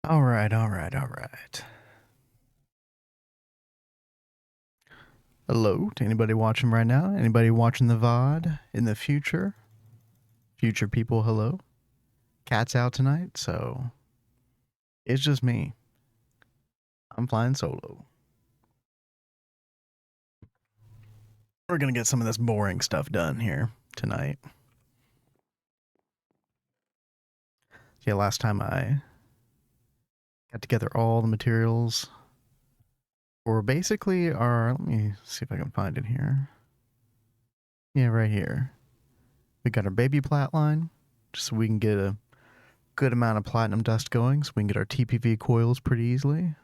All right, all right, all right. Hello to anybody watching right now? Anybody watching the VOD in the future? Future people, hello. Cat's out tonight, so it's just me. I'm flying solo. We're gonna get some of this boring stuff done here tonight. Yeah, last time I got together all the materials for basically our, let me see if I can find it here. Yeah, right here. We got our baby Platline, just so we can get a good amount of platinum dust going, so we can get our TPV coils pretty easily.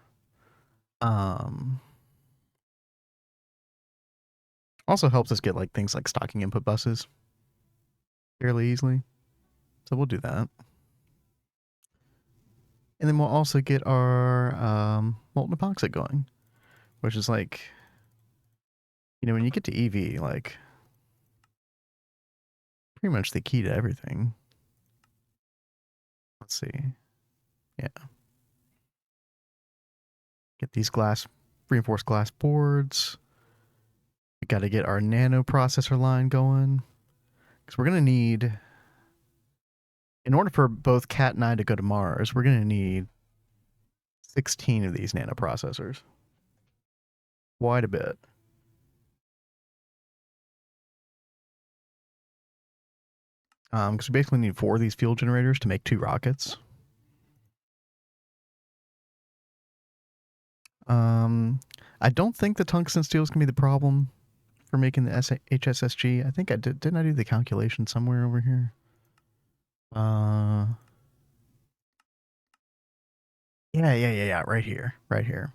Also helps us get like things like stocking input buses fairly easily. So we'll do that. And then we'll also get our molten epoxid going, which is like, when you get to EV, like pretty much the key to everything. Let's see. Yeah. Get these reinforced glass boards. We got to get our nano processor line going, because we're going to need, in order for both Cat and I to go to Mars, we're going to need 16 of these nano processors. Quite a bit. Because we basically need 4 of these fuel generators to make 2 rockets. I don't think the tungsten steel is going to be the problem for making the HSSG. I think didn't I do the calculation somewhere over here? Yeah, right here.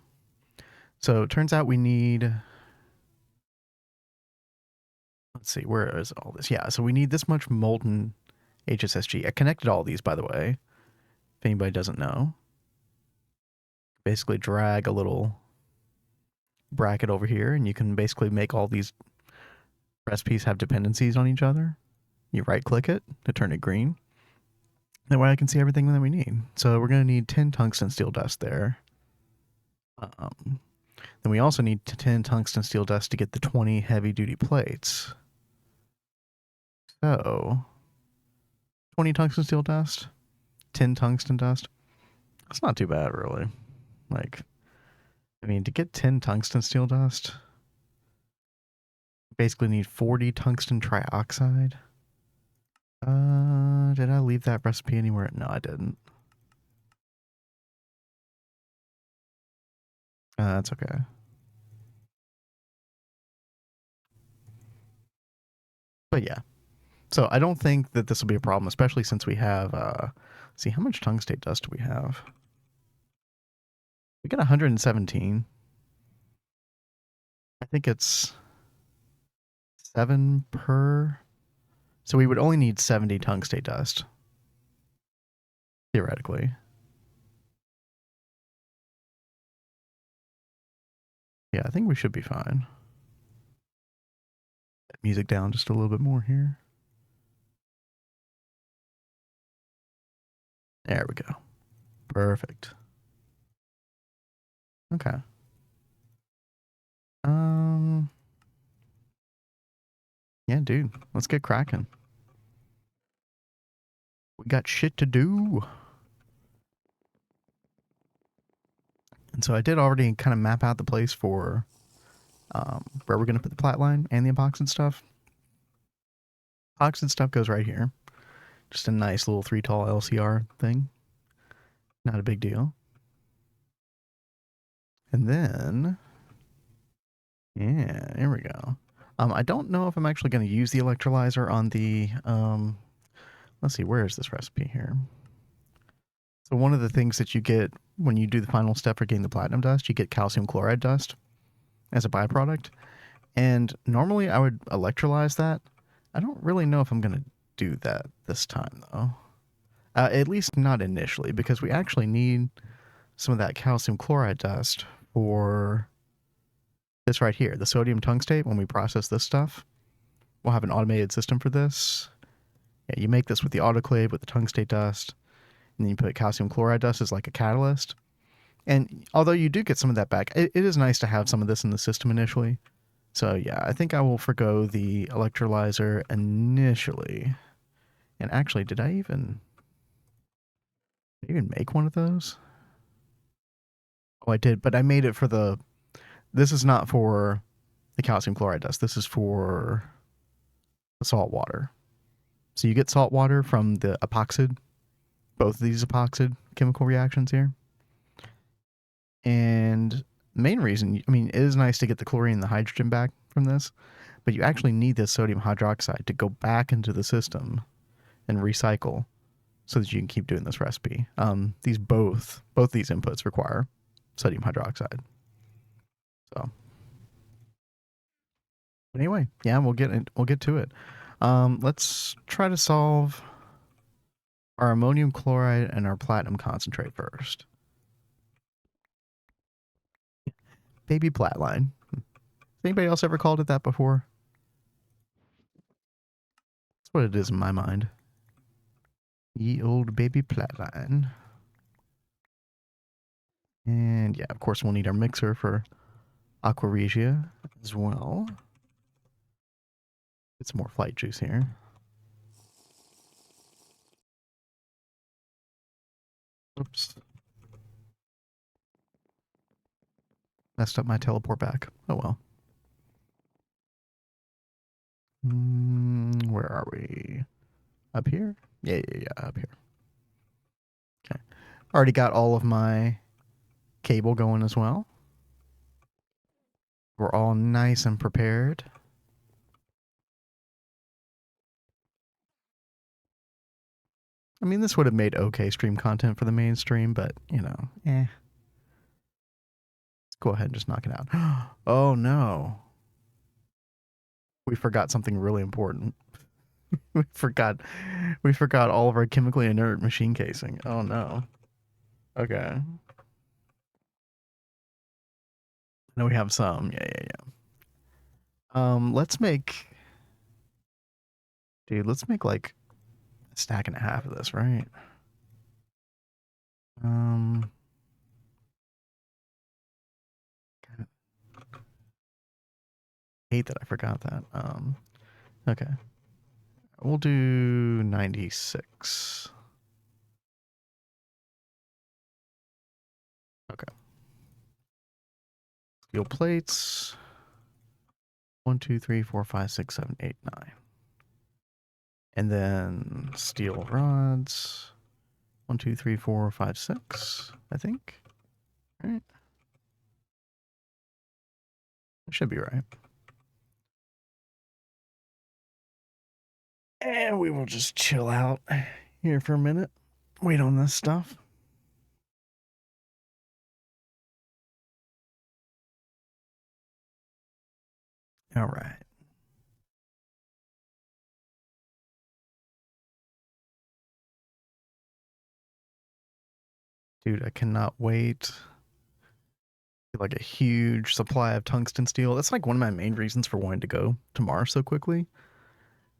So it turns out we need, let's see, where is all this? Yeah, so we need this much molten HSSG. I connected all these, by the way, if anybody doesn't know. Basically drag a little bracket over here, and you can basically make all these recipes have dependencies on each other. You right click it to turn it green. That way I can see everything that we need. So we're going to need 10 tungsten steel dust there. Then we also need 10 tungsten steel dust to get the 20 heavy duty plates. So 20 tungsten steel dust, 10 tungsten dust. That's not too bad, really. Like, I mean, to get 10 tungsten steel dust, basically need 40 tungsten trioxide. Did I leave that recipe anywhere? No, I didn't. That's okay. But yeah. So I don't think that this will be a problem, especially since we have, see, how much tungstate dust do we have? We got 117. I think it's 7 per. So we would only need 70 tungstate dust, theoretically. Yeah, I think we should be fine. Music down just a little bit more here. There we go. Perfect. Okay. Yeah, dude, let's get cracking. We got shit to do. And so I did already kind of map out the place for where we're going to put the Platline and the epoxid stuff. Epoxid stuff goes right here. Just a nice little 3 tall LCR thing. Not a big deal. And then, yeah, here we go. I don't know if I'm actually going to use the electrolyzer on the, let's see, where is this recipe here? So one of the things that you get when you do the final step for getting the platinum dust, you get calcium chloride dust as a byproduct. And normally I would electrolyze that. I don't really know if I'm going to do that this time, though. At least not initially, because we actually need some of that calcium chloride dust for this right here, the sodium tungstate. When we process this stuff, we'll have an automated system for this. Yeah, you make this with the autoclave with the tungstate dust, and then you put calcium chloride dust as like a catalyst. And although you do get some of that back, it is nice to have some of this in the system initially. So yeah, I think I will forgo the electrolyzer initially. And actually, did I even make one of those? Oh, I did, but I made it for the. This is not for the calcium chloride dust. This is for the salt water. So you get salt water from the epoxid, both of these epoxid chemical reactions here. And main reason, I mean, it is nice to get the chlorine and the hydrogen back from this, but you actually need this sodium hydroxide to go back into the system and recycle so that you can keep doing this recipe. These both these inputs require sodium hydroxide. So anyway, yeah, we'll get to it. Let's try to solve our ammonium chloride and our platinum concentrate first. Baby Platline. Has anybody else ever called it that before? That's what it is in my mind. Ye old baby Platline. And yeah, of course, we'll need our mixer for Aqua Regia as well. Get some more flight juice here. Oops. Messed up my teleport back. Oh well. Where are we? Up here? Yeah, up here. Okay. Already got all of my cable going as well. We're all nice and prepared. I mean, this would have made okay stream content for the mainstream, but, you know, Let's go ahead and just knock it out. Oh, no. We forgot something really important. we forgot all of our chemically inert machine casing. Oh, no. Okay. No, we have some. Yeah. Let's make... Dude, let's make, like, a stack and a half of this, right? Hate that I forgot that. Okay. We'll do 96. Okay. Steel plates. 1, 2, 3, 4, 5, 6, 7, 8, 9. And then steel rods. 1, 2, 3, 4, 5, 6, I think. All right. It should be right. And we will just chill out here for a minute. Wait on this stuff. All right. Dude, I cannot wait. Like a huge supply of tungsten steel. That's like one of my main reasons for wanting to go to Mars so quickly.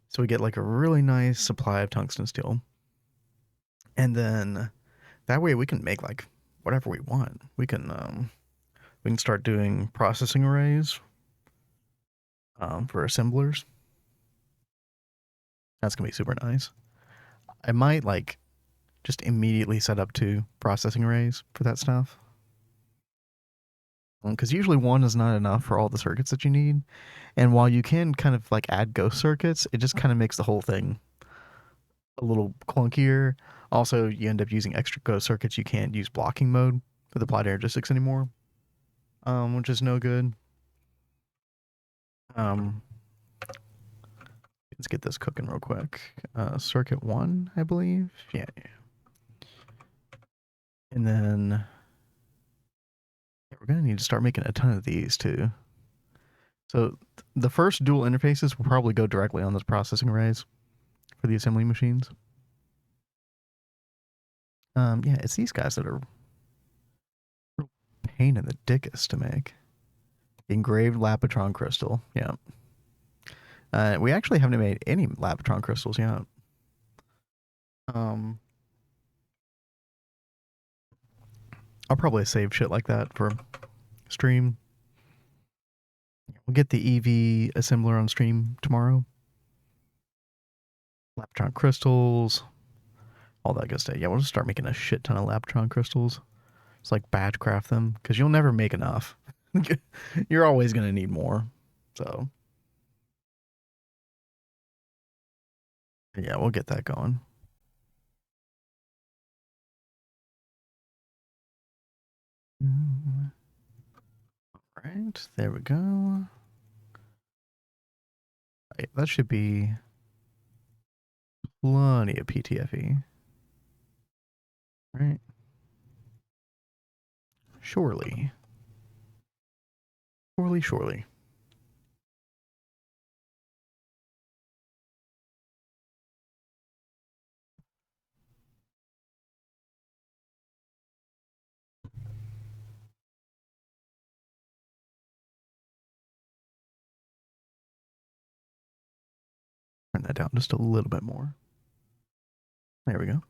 So we get like a really nice supply of tungsten steel. And then that way we can make like whatever we want. We can start doing processing arrays for assemblers. That's gonna be super nice. I might like just immediately set up 2 processing arrays for that stuff. Because usually one is not enough for all the circuits that you need. And while you can kind of like add ghost circuits, it just kind of makes the whole thing a little clunkier. Also, you end up using extra ghost circuits. You can't use blocking mode with applied energistics anymore, which is no good. Let's get this cooking real quick. Circuit 1, I believe. Yeah. And then we're going to need to start making a ton of these too. So the first dual interfaces will probably go directly on those processing arrays for the assembly machines. Yeah, it's these guys that are real pain in the dickus to make. Engraved Lapotron crystal. Yeah. We actually haven't made any Lapotron crystals yet. I'll probably save shit like that for stream. We'll get the EV assembler on stream tomorrow. Laptron crystals, all that good stuff. Yeah, we'll just start making a shit ton of Laptron crystals. It's like batch craft them because you'll never make enough. You're always going to need more. So, yeah, we'll get that going. All right, there we go. Right, that should be plenty of PTFE. Right? Surely. Surely, surely. Turn that down just a little bit more. There we go.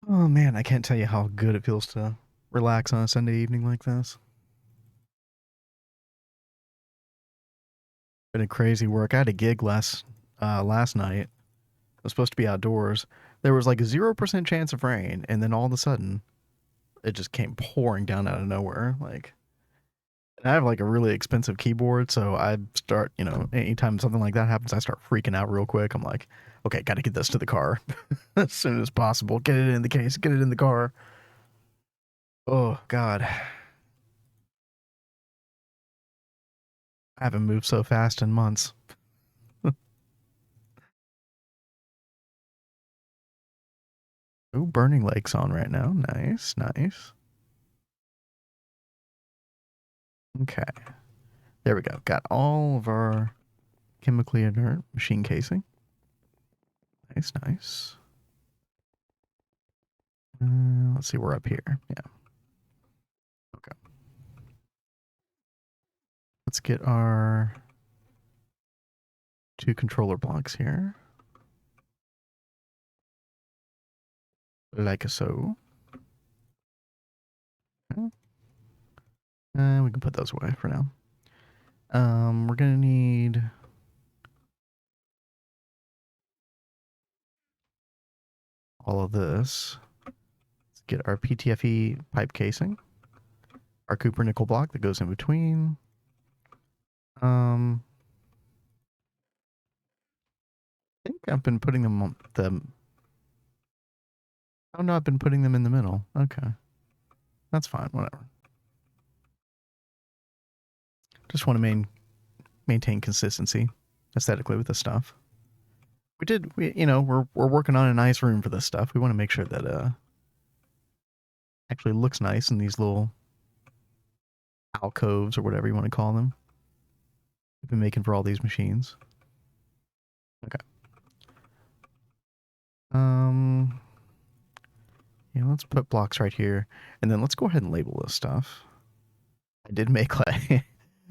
Oh man, I can't tell you how good it feels to relax on a Sunday evening like this. Been a crazy work. I had a gig last night. It was supposed to be outdoors. There was like a 0% chance of rain, and then all of a sudden, it just came pouring down out of nowhere. Like, and I have like a really expensive keyboard, so I start, anytime something like that happens, I start freaking out real quick. I'm like, okay, got to get this to the car as soon as possible. Get it in the case. Get it in the car. Oh God, I haven't moved so fast in months. Oh, Burning Lake's on right now. Nice, nice. Okay. There we go. Got all of our chemically inert machine casing. Nice, nice. Let's see, we're up here. Yeah. Okay. Let's get our 2 controller blocks here. Like so. Okay. And we can put those away for now. We're gonna need all of this. Let's get our PTFE pipe casing. Our Cooper nickel block that goes in between. I think I've been putting them on the. Oh no, I've been putting them in the middle. Okay. That's fine, whatever. Just want to maintain consistency aesthetically with this stuff. We're working on a nice room for this stuff. We want to make sure that actually looks nice in these little alcoves or whatever you want to call them. We've been making for all these machines. Okay. Yeah, let's put blocks right here, and then let's go ahead and label this stuff. I did make like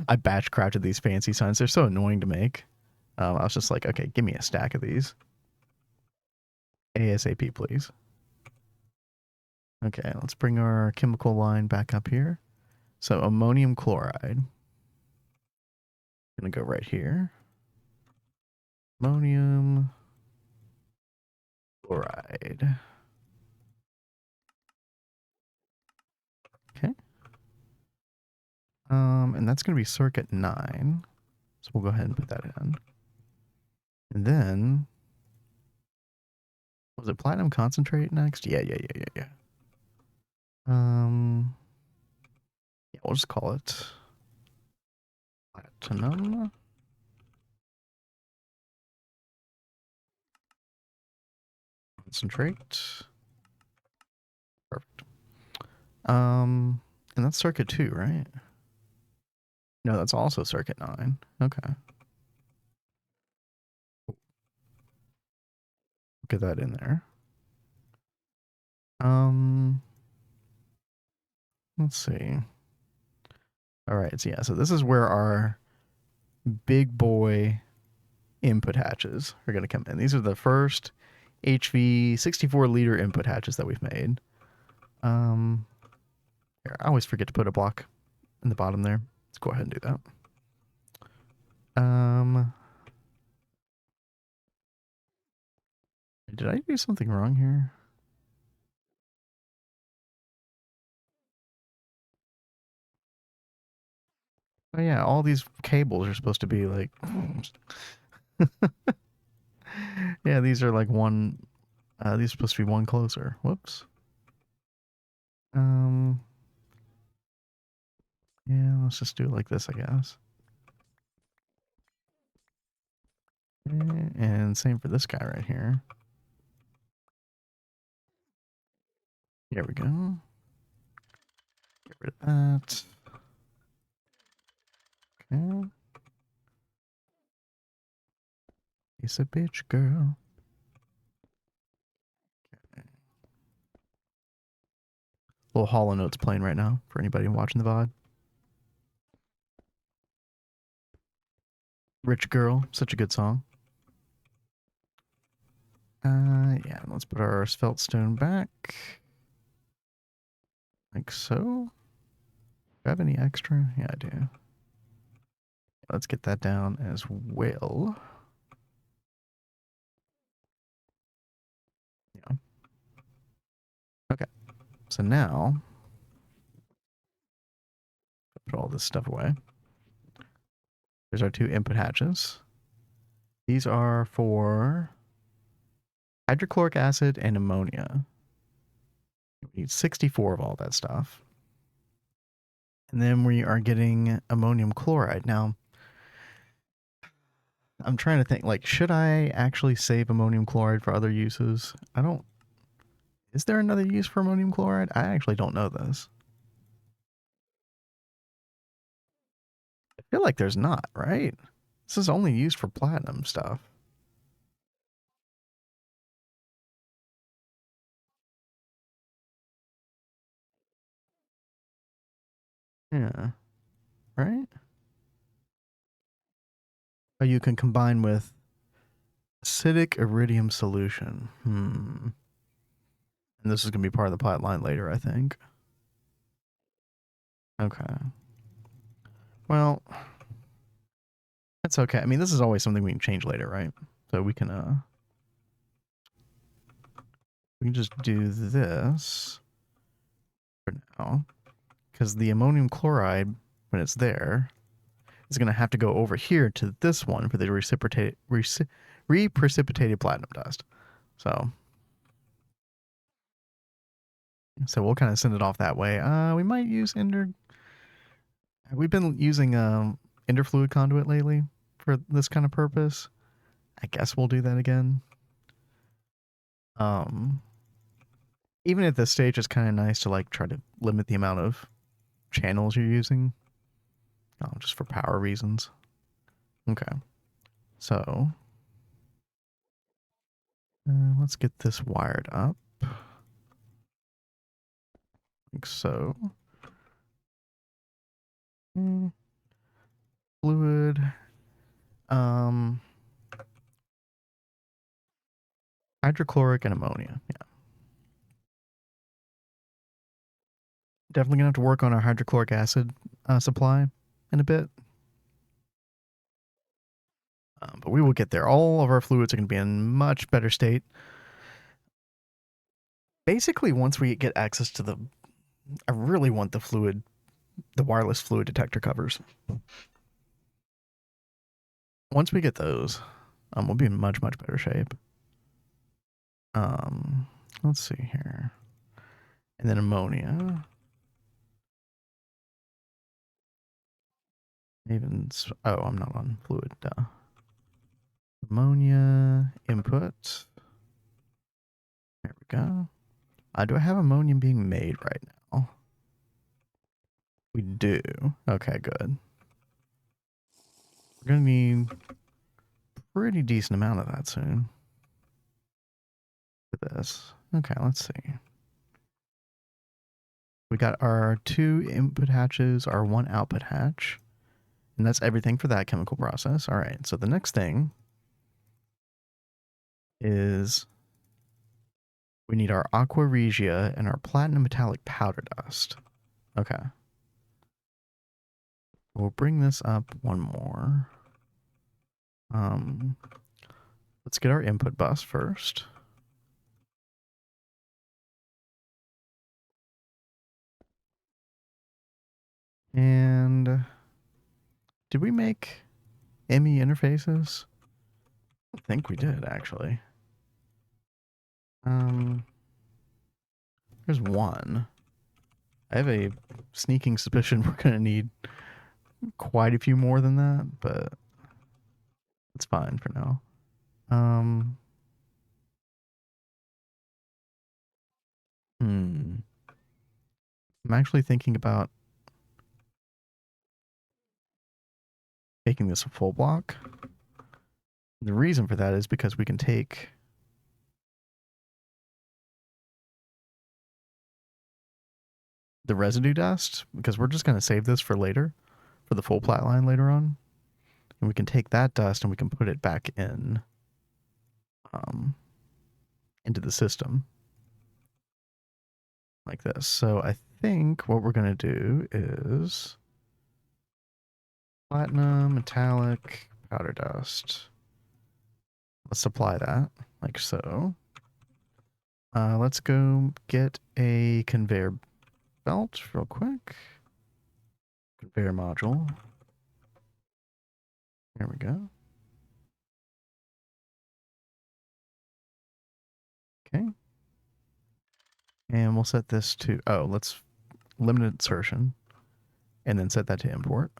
I batch crafted these fancy signs. They're so annoying to make. I was just like, okay, give me a stack of these. ASAP, please. Okay, let's bring our chemical line back up here. So ammonium chloride. Gonna go right here. Ammonium chloride. Okay. And that's gonna be circuit 9. So we'll go ahead and put that in. And then was it platinum concentrate next? Yeah. Yeah, we'll just call it platinum. Concentrate. Perfect. And that's circuit 2, right? No, that's also circuit 9. Okay. Get that in there. Let's see. All right, so yeah, so this is where our big boy input hatches are going to come in. These are the first HV 64-liter input hatches that we've made. Here, I always forget to put a block in the bottom there. Let's go ahead and do that. Did I do something wrong here? Oh yeah, all these cables are supposed to be like... yeah, these are like one... these are supposed to be one closer. Whoops. Yeah, let's just do it like this, I guess. And same for this guy right here. Here we go. Get rid of that. Okay. He's a bitch, girl. Okay. Little Hollow Notes playing right now for anybody watching the VOD. Rich Girl, such a good song. Yeah, let's put our Sveltstone back. Like so. Do I have any extra? Yeah, I do. Let's get that down as well. Yeah. Okay. So now, put all this stuff away. There's our two input hatches. These are for hydrochloric acid and ammonia. We need 64 of all that stuff. And then we are getting ammonium chloride. Now, I'm trying to think, like, should I actually save ammonium chloride for other uses? I don't... Is there another use for ammonium chloride? I actually don't know this. I feel like there's not, right? This is only used for platinum stuff. Yeah. Right? Oh, you can combine with acidic iridium solution. And this is going to be part of the Platline later, I think. Okay. Well, that's okay. I mean, this is always something we can change later, right? So we can just do this for now. Because the ammonium chloride, when it's there, is going to have to go over here to this one for the reprecipitated platinum dust. So we'll kind of send it off that way. We might use We've been using interfluid conduit lately for this kind of purpose. I guess we'll do that again. Even at this stage, it's kind of nice to like try to limit the amount of channels you're using, just for power reasons. Okay, so let's get this wired up, like so. Fluid, hydrochloric and ammonia. Yeah, definitely gonna have to work on our hydrochloric acid supply in a bit. But we will get there. All of our fluids are going to be in much better state. Basically, once we get access to the... I really want the wireless fluid detector covers. Once we get those, we'll be in much, much better shape. Let's see here. And then ammonia. Oh, I'm not on fluid. Duh. Ammonia input. There we go. Do I have ammonium being made right now? We do. Okay, good. We're going to need a pretty decent amount of that soon. For this. Okay, let's see. We got our 2 input hatches, our 1 output hatch. And that's everything for that chemical process. All right, so the next thing is we need our aqua regia and our platinum metallic powder dust. Okay. We'll bring this up one more. Let's get our input bus first. And did we make ME interfaces? I think we did, actually. There's one. I have a sneaking suspicion we're going to need quite a few more than that, but it's fine for now. I'm actually thinking about making this a full block. The reason for that is because we can take the residue dust, because we're just going to save this for later, for the full plat line later on. And we can take that dust and we can put it back in into the system like this. So I think what we're going to do is platinum, metallic, powder dust. Let's apply that like so. Let's go get a conveyor belt real quick. Conveyor module. There we go. Okay. And we'll set this to, let's limit insertion and then set that to import.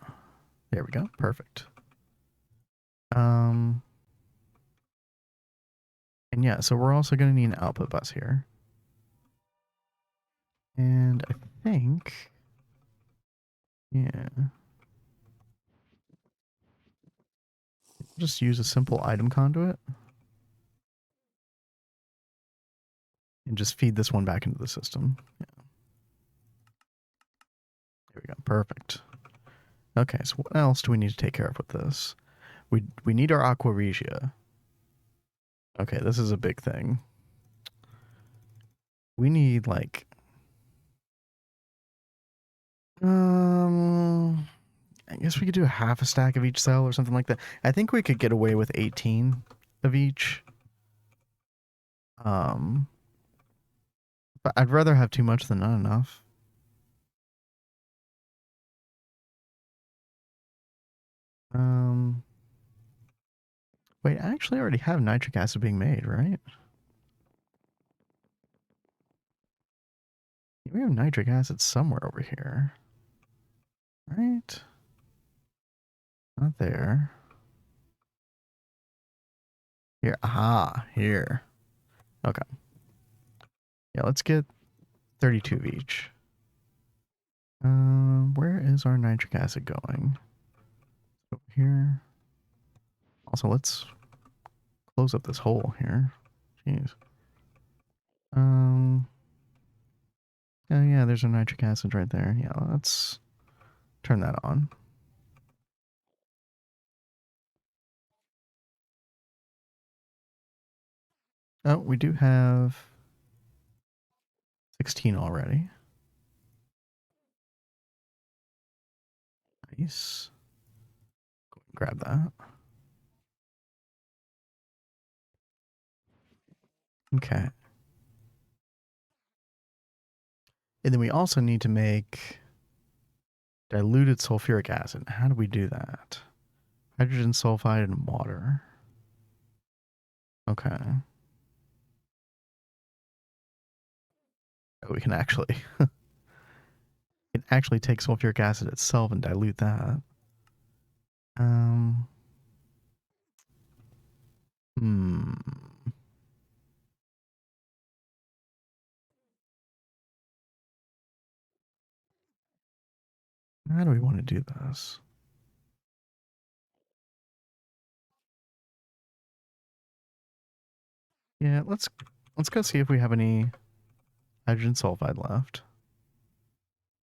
There we go. Perfect. And yeah, so we're also going to need an output bus here. And I think, yeah, just use a simple item conduit and just feed this one back into the system. Yeah. There we go. Perfect. Okay, so what else do we need to take care of with this? We need our aqua regia. Okay, this is a big thing. We need like I guess we could do half a stack of each cell or something like that. I think we could get away with 18 of each. But I'd rather have too much than not enough. Wait, I actually already have nitric acid being made, right? We have nitric acid somewhere over here. Right? Not there. Here. Aha. Here. Okay. Yeah, let's get 32 of each. Where is our nitric acid going? Over here. Also, let's close up this hole here. Jeez. Oh yeah, there's a nitric acid right there. Yeah, let's turn that on. Oh, we do have 16 already. Nice. Go and grab that. Okay. And then we also need to make diluted sulfuric acid. How do we do that? Hydrogen sulfide and water. Okay. Oh, we can actually take sulfuric acid itself and dilute that. How do we want to do this? Yeah, let's go see if we have any hydrogen sulfide left.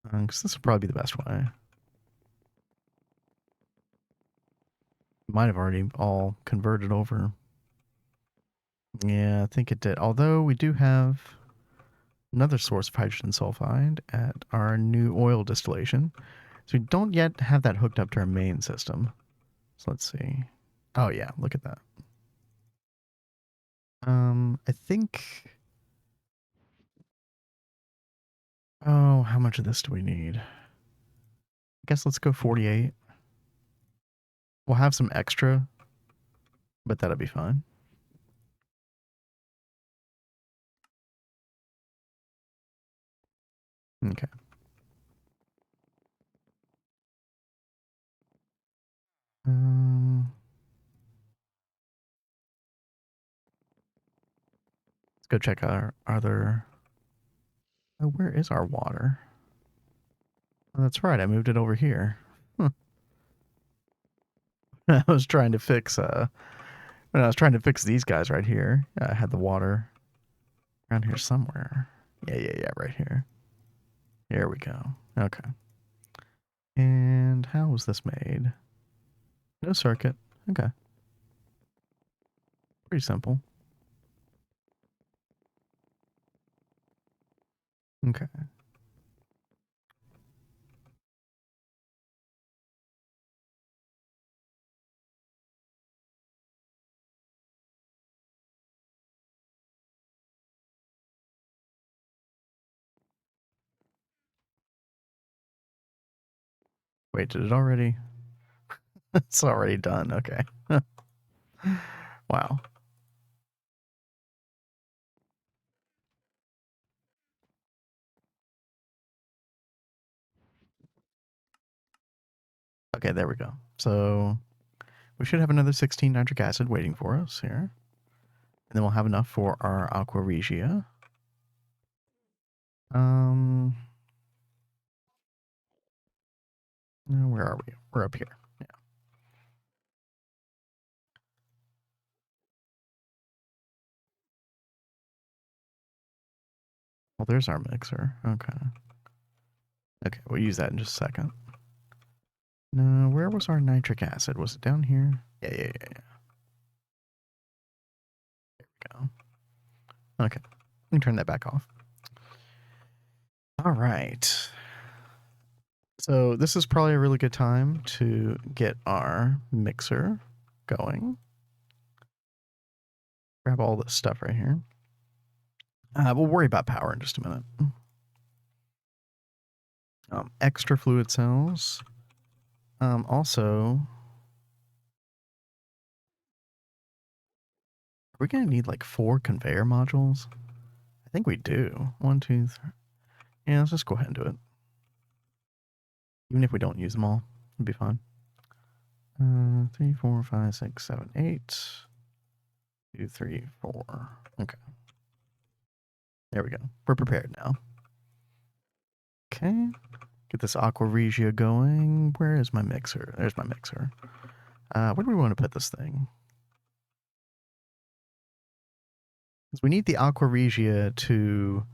Because this would probably be the best way. Might have already all converted over. Yeah, I think it did. Although we do have another source of hydrogen sulfide at our new oil distillation. So we don't yet have that hooked up to our main system. So let's see. Oh yeah, look at that. I think. Oh, how much of this do we need? I guess let's go 48. We'll have some extra, but that'll be fine. Okay. Let's go check our other. Oh, where is our water? Oh, that's right. I moved it over here. I was trying to fix. When I was trying to fix these guys right here, I had the water around here somewhere. Yeah, right here. There we go. Okay. And how was this made? No circuit. Okay. Pretty simple. Okay. Wait, did it already? It's already done. Okay. Wow. Okay, there we go. So we should have another 16 nitric acid waiting for us here. And then we'll have enough for our aqua regia. Where are we? We're up here. Yeah. Well, there's our mixer. Okay. Okay, we'll use that in just a second. No, where was our nitric acid? Was it down here? Yeah. There we go. Okay. Let me turn that back off. All right. So this is probably a really good time to get our mixer going. Grab all this stuff right here. We'll worry about power in just a minute. Extra fluid cells. Also, are we going to need like 4 conveyor modules? I think we do. 1, 2, 3. Yeah, let's just go ahead and do it. Even if we don't use them all, it'll be fine. 3, 4, 5, 6, 7, 8. 2, 3, 4. Okay. There we go. We're prepared now. Okay. Get this aqua regia going. Where is my mixer? There's my mixer. Where do we want to put this thing? Because we need the aqua regia to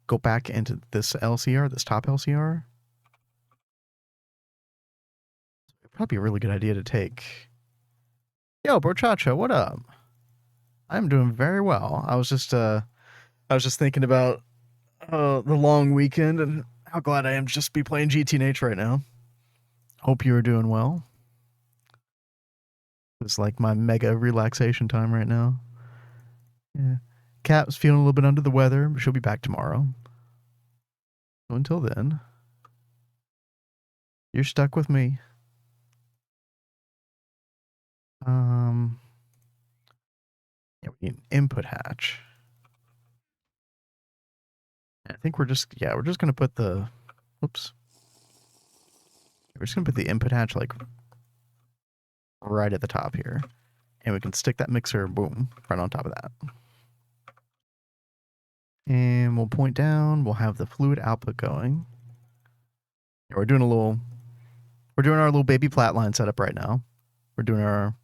go back into this LCR, this top LCR. It'd probably be a really good idea to take. Yo, Brochacho, what up? I'm doing very well. I was just thinking about the long weekend and how glad I am to just be playing GTNH right now. Hope you are doing well. It's like my mega relaxation time right now. Yeah. Kat was feeling a little bit under the weather, but she'll be back tomorrow. So until then, you're stuck with me. Yeah, we need an input hatch. I think we're just gonna put the, oops. We're just gonna put the input hatch like right at the top here. And we can stick that mixer, boom, right on top of that. And we'll point down, we'll have the fluid output going. Yeah, we're doing our little baby Platline setup right now. We're doing our,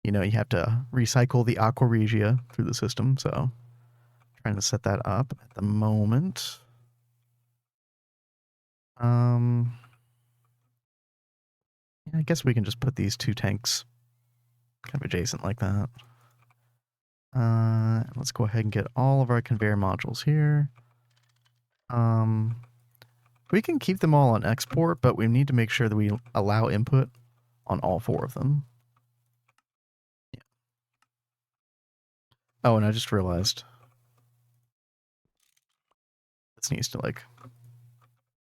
you have to recycle the aqua regia through the system, so trying to set that up at the moment. Yeah, I guess we can just put these 2 tanks kind of adjacent like that. Let's go ahead and get all of our conveyor modules here. We can keep them all on export, but we need to make sure that we allow input on all 4 of them. Yeah. Oh, and I just realized this needs to like,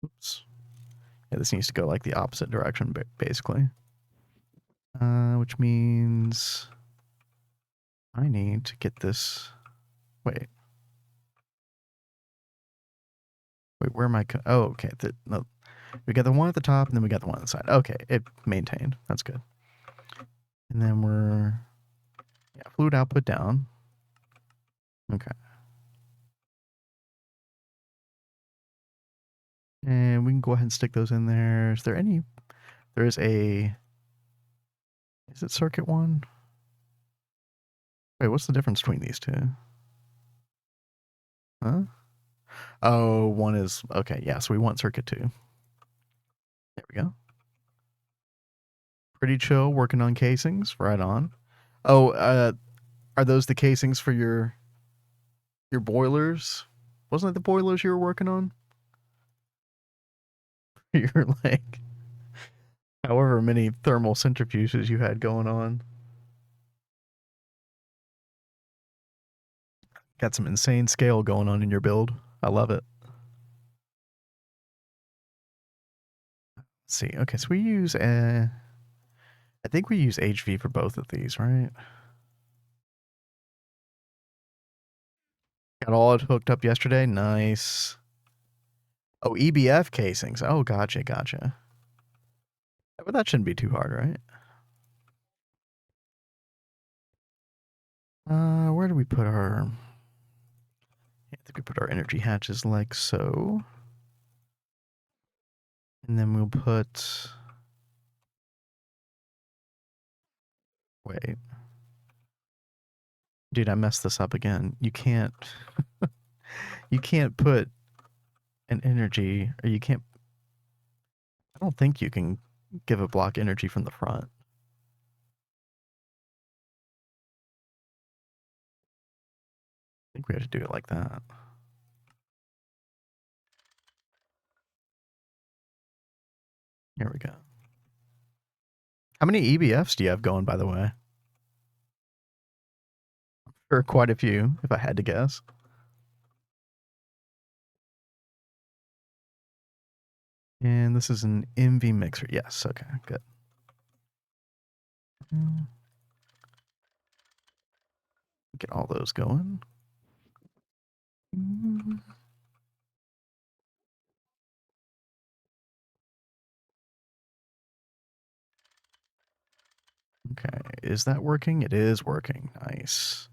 oops. Yeah, this needs to go like the opposite direction, basically. Which means I need to get this. Wait, where am I? Oh, okay. No, we got the one at the top, and then we got the one on the side. Okay, it maintained. That's good. And then we're fluid output down. Okay. And we can go ahead and stick those in there. Is there any? There is a. Is it circuit 1? Wait, what's the difference between these two? Huh? Oh, one is okay. Yeah, so we want circuit 2. There we go. Pretty chill, working on casings. Right on. Oh, are those the casings for your boilers? Wasn't it the boilers you were working on? You're like, however many thermal centrifuges you had going on. Got some insane scale going on in your build. I love it. Let's see. Okay, so we use I think we use HV for both of these, right? Got all it hooked up yesterday. Nice. Oh, EBF casings. Oh, gotcha. But that shouldn't be too hard, right? Where do we put our? I think we put our energy hatches like so, and then we'll put. Wait, dude, I messed this up again. You can't. You can't put an energy, or you can't. I don't think you can give a block energy from the front. I think we have to do it like that. Here we go. How many EBFs do you have going, by the way? Or quite a few, if I had to guess. And this is an MV mixer. Yes, okay, good. Get all those going. Okay, is that working? It is working. Nice.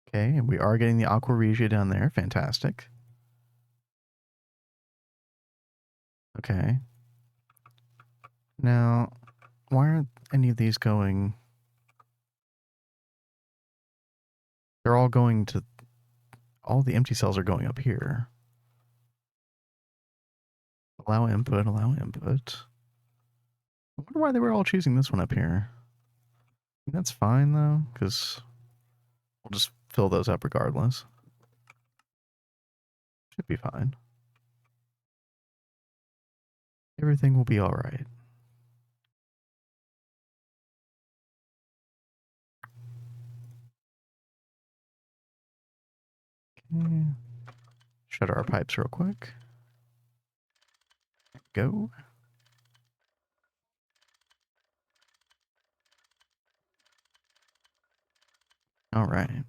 Okay, and we are getting the Aqua Regia down there. Fantastic. Okay. Now, why aren't any of these going? They're all going to... All the empty cells are going up here. Allow input, allow input. I wonder why they were all choosing this one up here. That's fine, though, because we'll just fill those up regardless. Should be fine. Everything will be all right. Okay. Shutter our pipes real quick. Go. All right.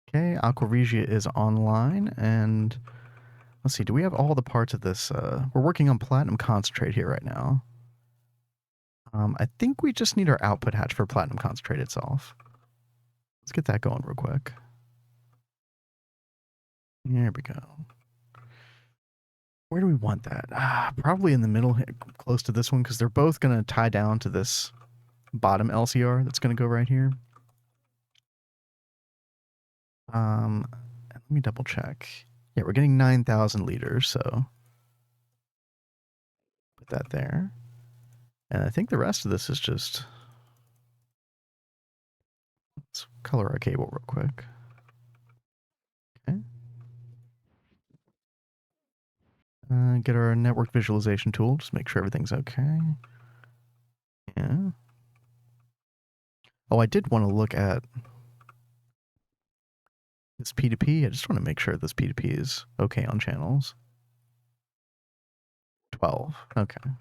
Okay, Aqua Regia is online, and let's see, do we have all the parts of this? We're working on platinum concentrate here right now. I think we just need our output hatch for platinum concentrate itself. Let's get that going real quick. There we go. Where do we want that? Probably in the middle, close to this one, because they're both going to tie down to this bottom LCR that's going to go right here. Let me double check. Yeah, we're getting 9,000 liters, so put that there. And I think the rest of this is just Let's color our cable real quick. Okay. Get our network visualization tool. Just make sure everything's okay. Yeah. Oh, I did want to look at this P2P. I just want to make sure this P2P is okay on channels. 12. Okay.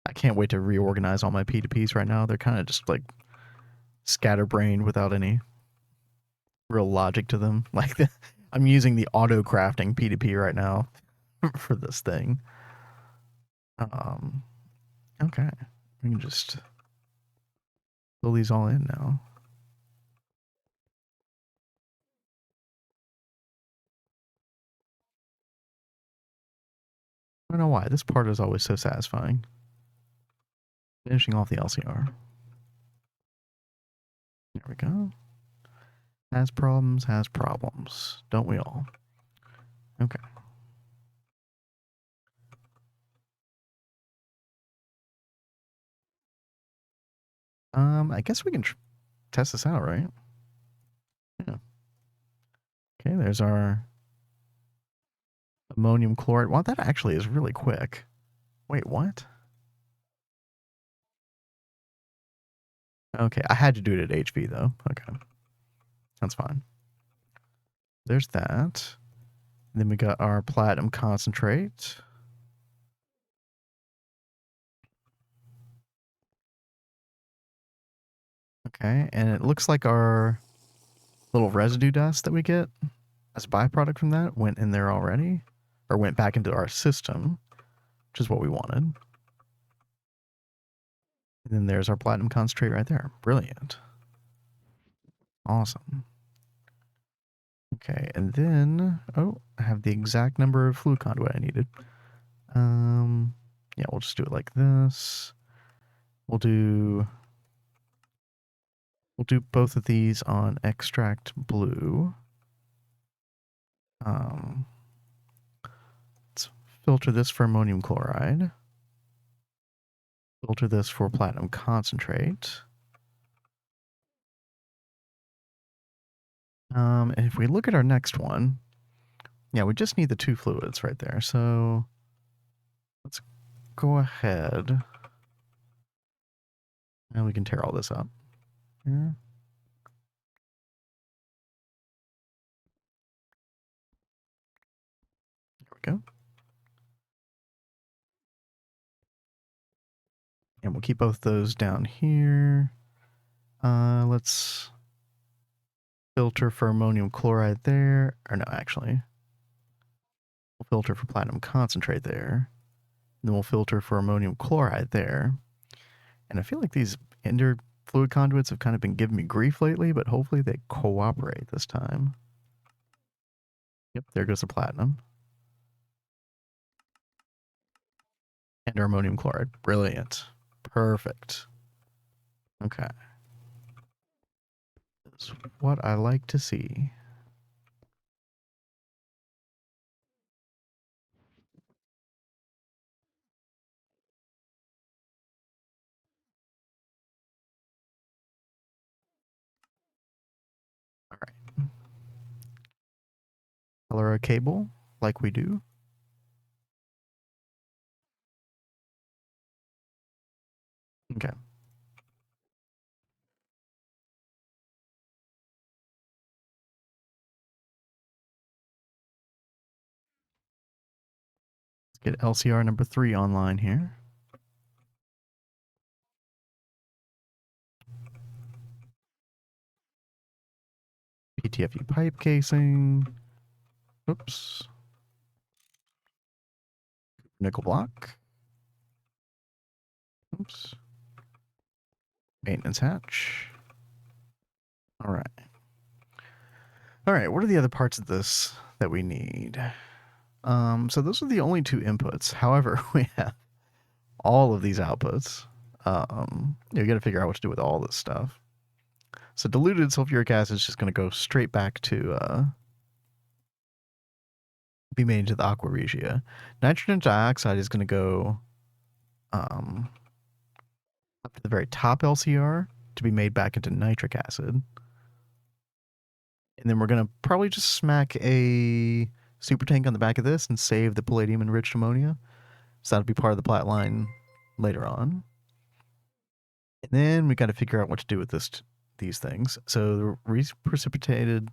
I can't wait to reorganize all my P2Ps right now. They're kind of just like scatterbrained without any real logic to them. Like I'm using the auto crafting P2P right now for this thing. Okay. We can just fill these all in now. I don't know why. This part is always so satisfying. Finishing off the LCR. There we go. Has problems. Don't we all? Okay. I guess we can test this out, right? Yeah. Okay, there's our ammonium chloride. Wow, that actually is really quick. Wait, what? Okay, I had to do it at HV though. Okay. That's fine. There's that. Then we got our platinum concentrate. Okay, and it looks like our little residue dust that we get as a byproduct from that went in there already, or went back into our system, which is what we wanted. And then there's our platinum concentrate right there. Brilliant. Awesome. Okay, and then, oh, I have the exact number of fluid conduit I needed. Yeah, we'll just do it like this. We'll do both of these on extract blue. Let's filter this for ammonium chloride. Filter this for platinum concentrate. And if we look at our next one, yeah, we just need the two fluids right there. So let's go ahead and we can tear all this up here. There we go. And we'll keep both those down here. Let's filter for ammonium chloride there. Or no, actually. We'll filter for platinum concentrate there. And then we'll filter for ammonium chloride there. And I feel like these ender fluid conduits have kind of been giving me grief lately, but hopefully they cooperate this time. Yep, there goes the platinum. And our ammonium chloride. Brilliant. Perfect. Okay. That's what I like to see. All right. Color our cable like we do. Okay. Let's get LCR number 3 online here. PTFE pipe casing. Oops. Nickel block. Oops. Maintenance hatch. All right. All right, what are the other parts of this that we need? So those are the only two inputs. However, we have all of these outputs. You got to figure out what to do with all this stuff. So diluted sulfuric acid is just going to go straight back to be made into the aqua regia. Nitrogen dioxide is going to go up to the very top LCR, to be made back into nitric acid. And then we're going to probably just smack a super tank on the back of this and save the palladium enriched ammonia. So that'll be part of the Platline later on. And then we got to figure out what to do with these things. So the precipitated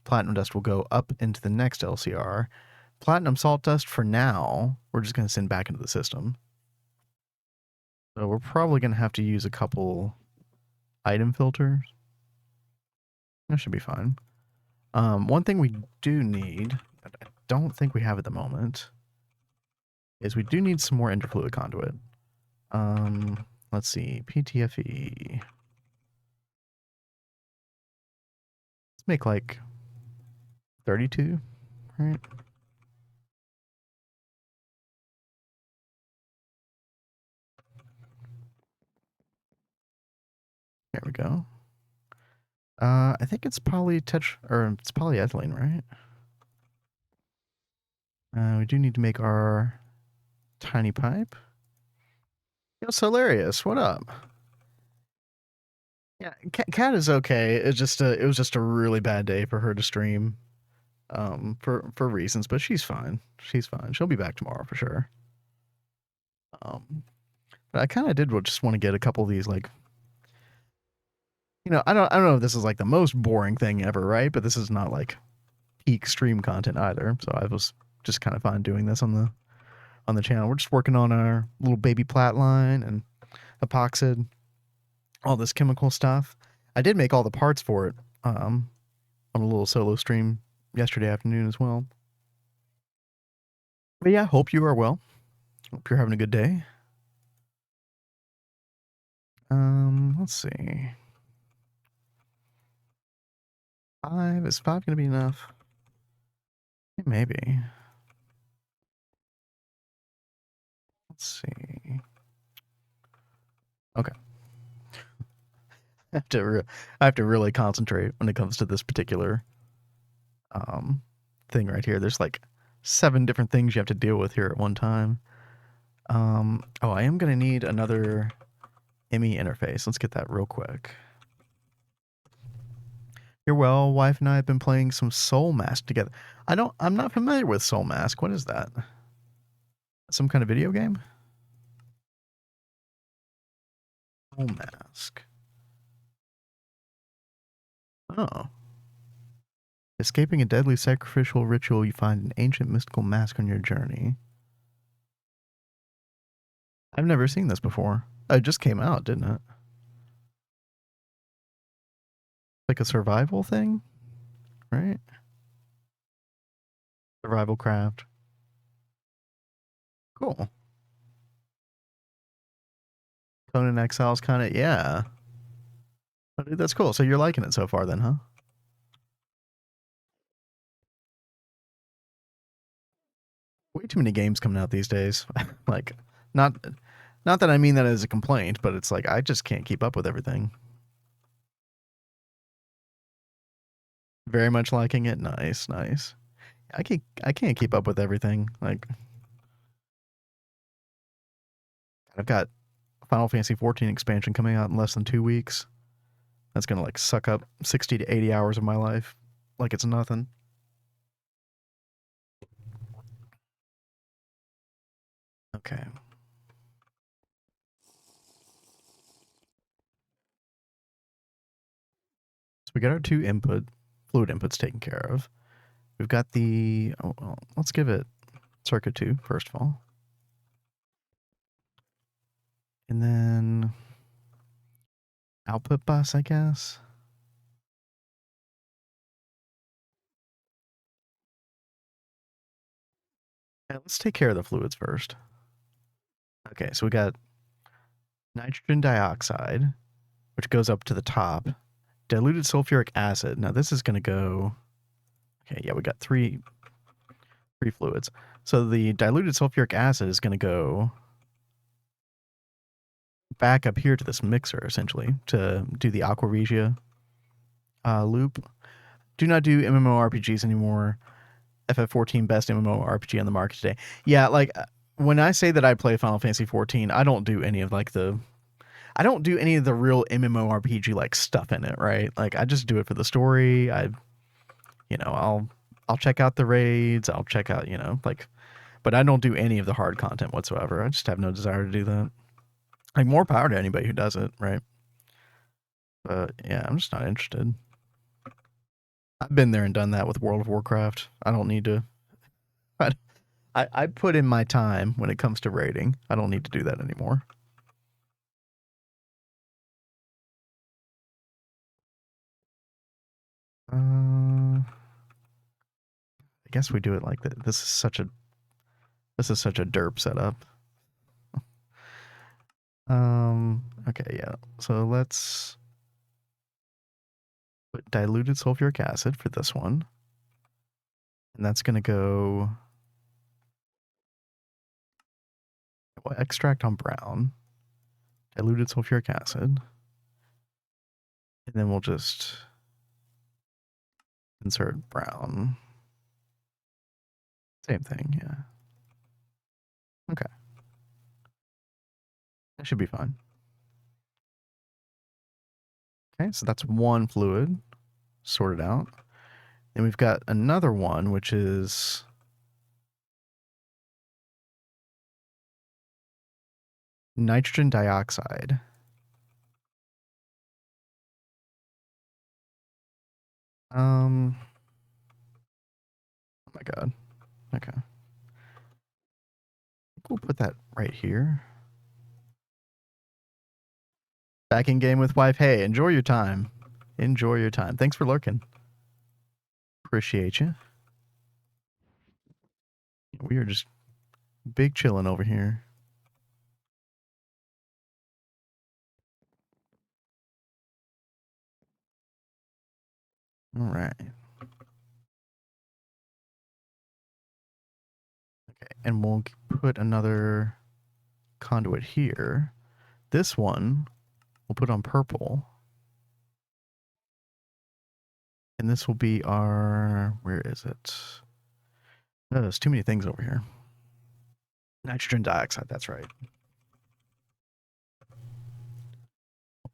platinum dust will go up into the next LCR. Platinum salt dust, for now, we're just going to send back into the system. So we're probably going to have to use a couple item filters. That should be fine. One thing we do need, that I don't think we have at the moment, is we do need some more interfluid conduit. Let's see, PTFE. Let's make like 32, right? There we go. I think it's it's polyethylene, right? We do need to make our tiny pipe. Yo, Solarius, what up? Yeah, Cat is okay. It was just a really bad day for her to stream, for reasons, but she's fine. She's fine. She'll be back tomorrow for sure. But I kind of did just want to get a couple of these, like, I don't know if this is like the most boring thing ever, right? But this is not like peak stream content either. So I was just kind of fine doing this on the channel. We're just working on our little baby Platline and Epoxid, all this chemical stuff. I did make all the parts for it on a little solo stream yesterday afternoon as well. But yeah, hope you are well. Hope you're having a good day. Let's see. Is 5 gonna be enough? Maybe. Let's see. Okay. I have to really concentrate when it comes to this particular thing right here. There's like 7 different things you have to deal with here at one time. Oh, I am gonna need another ME interface. Let's get that real quick. You're well. Wife and I have been playing some Soul Mask together. I'm not familiar with Soul Mask. What is that? Some kind of video game? Soul Mask. Oh. Escaping a deadly sacrificial ritual, you find an ancient mystical mask on your journey. I've never seen this before. It just came out, didn't it? Like a survival thing, right? Survival craft. Cool. Conan Exiles kind of, yeah. Oh, dude, that's cool. So you're liking it so far then, huh? Way too many games coming out these days. Like, not that I mean that as a complaint, but it's like I just can't keep up with everything. Very much liking it. Nice, nice. I can't keep up with everything. Like, I've got Final Fantasy 14 expansion coming out in less than 2 weeks. That's gonna like suck up 60 to 80 hours of my life like it's nothing. Okay. So we got our 2 fluid inputs taken care of. We've got the, well, let's give it circuit 2 first of all. And then output bus, I guess. Yeah, let's take care of the fluids first. Okay, so we got nitrogen dioxide, which goes up to the top. Diluted sulfuric acid. Now this is going to go... Okay, yeah, we got three fluids. So the diluted sulfuric acid is going to go back up here to this mixer, essentially, to do the Aqua Regia loop. Do not do MMORPGs anymore. FF14 best MMORPG on the market today. Yeah, like, when I say that I play Final Fantasy 14, I don't do any of, like, I don't do any of the real MMORPG like stuff in it, right? Like I just do it for the story. I'll check out the raids. I'll check out, like, but I don't do any of the hard content whatsoever. I just have no desire to do that. Like more power to anybody who does it, right? But yeah, I'm just not interested. I've been there and done that with World of Warcraft. I don't need to. I put in my time when it comes to raiding. I don't need to do that anymore. I guess we do it like that. This is such a derp setup. Okay, yeah. So let's put diluted sulfuric acid for this one. And that's going to go extract on brown, diluted sulfuric acid. And then we'll just insert brown. Same thing, yeah. Okay. That should be fine. Okay, so that's one fluid sorted out. Then we've got another one, which is nitrogen dioxide. Oh my god. Okay. I think we'll put that right here. Back in game with wife. Hey, enjoy your time. Enjoy your time. Thanks for lurking. Appreciate you. We are just big chilling over here. All right. Okay, and we'll put another conduit here. This one we'll put on purple. And this will be our, where is it? No, there's too many things over here. Nitrogen dioxide, that's right.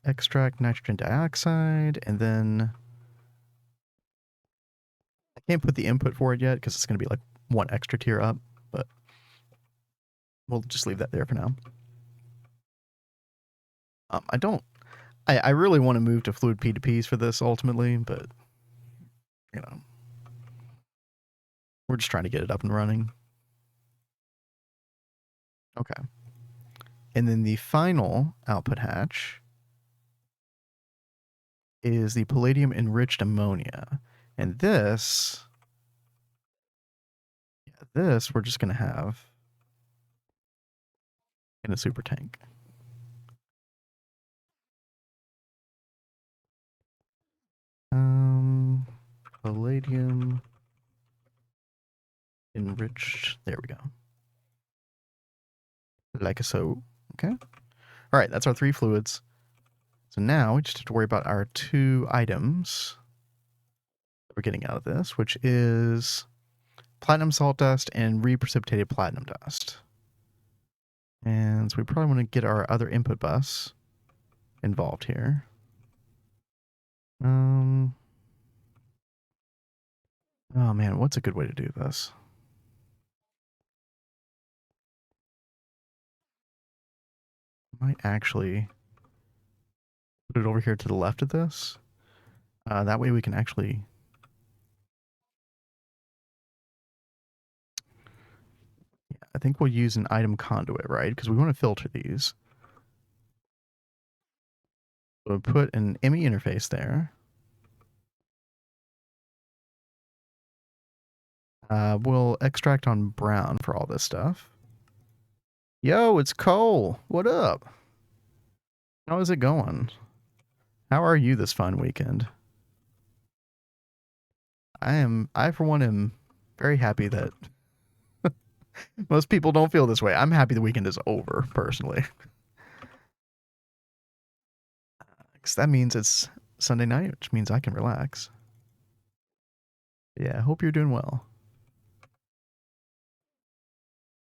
Extract nitrogen dioxide, and then I can't put the input for it yet because it's going to be like one extra tier up, but we'll just leave that there for now. I really want to move to fluid P2Ps for this ultimately, but we're just trying to get it up and running. Okay. And then the final output hatch is the palladium enriched ammonia. And this we're just going to have in a super tank. Palladium enriched. There we go. Like so. Okay. All right, that's our 3 fluids. So now we just have to worry about our 2 items that we're getting out of this, which is platinum salt dust and reprecipitated platinum dust. And so we probably want to get our other input bus involved here. Oh man, what's a good way to do this? I might actually put it over here to the left of this. That way we can actually... Yeah, I think we'll use an item conduit, right? Because we want to filter these. So we'll put an ME interface there. We'll extract on brown for all this stuff. Yo, it's Cole. What up? How is it going? How are you this fun weekend? I for one am very happy that most people don't feel this way. I'm happy the weekend is over, personally. Because that means it's Sunday night, which means I can relax. Yeah, I hope you're doing well.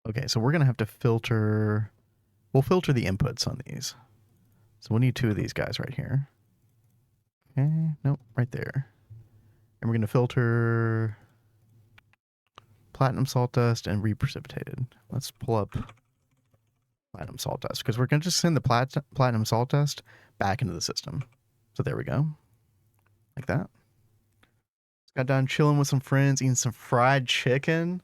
Okay, so we're going to have to filter... We'll filter the inputs on these. So we'll need 2 of these guys right here. Okay, nope, right there. And we're going to filter platinum salt dust and reprecipitated. Let's pull up platinum salt dust because we're going to just send the platinum salt dust back into the system. So there we go. Like that. Just got done chilling with some friends, eating some fried chicken.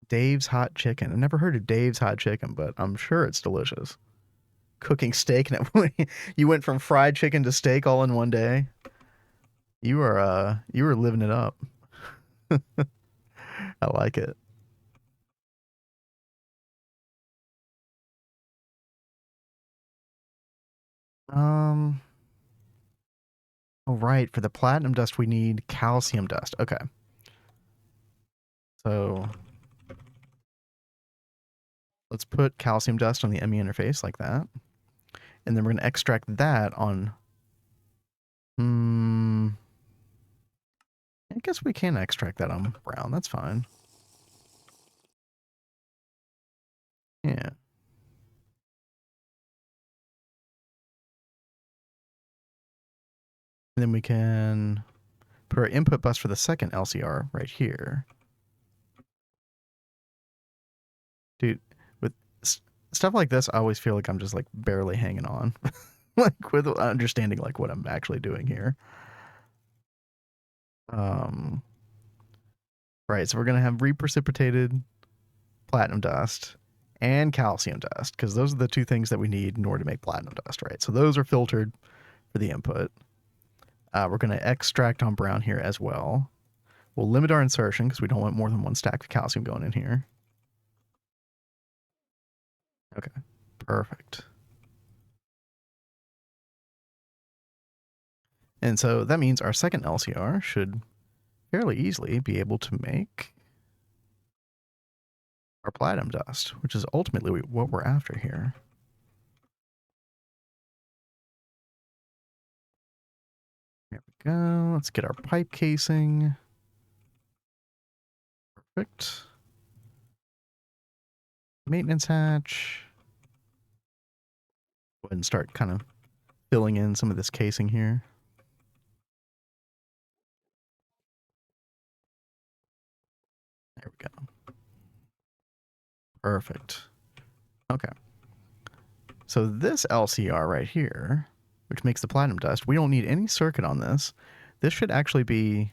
Dave's Hot Chicken. I've never heard of Dave's Hot Chicken, but I'm sure it's delicious. Cooking steak, and you went from fried chicken to steak all in one day. You were living it up. I like it. Oh right, for the platinum dust we need calcium dust. Okay. So let's put calcium dust on the ME interface like that. And then we're going to extract that on... I guess we can extract that on brown. That's fine. Yeah. And then we can put our input bus for the second LCR right here. Dude, with stuff like this, I always feel like I'm just like barely hanging on. Like with understanding like what I'm actually doing here. Right, so we're going to have reprecipitated platinum dust and calcium dust because those are the 2 things that we need in order to make platinum dust, right? So those are filtered for the input. We're going to extract on brown here as well. We'll limit our insertion because we don't want more than 1 stack of calcium going in here. Okay, perfect. And so that means our second LCR should fairly easily be able to make our platinum dust, which is ultimately what we're after here. There we go. Let's get our pipe casing. Perfect. Maintenance hatch. Go ahead and start kind of filling in some of this casing here. There we go. Perfect. Okay. So this LCR right here, which makes the platinum dust, we don't need any circuit on this. This should actually be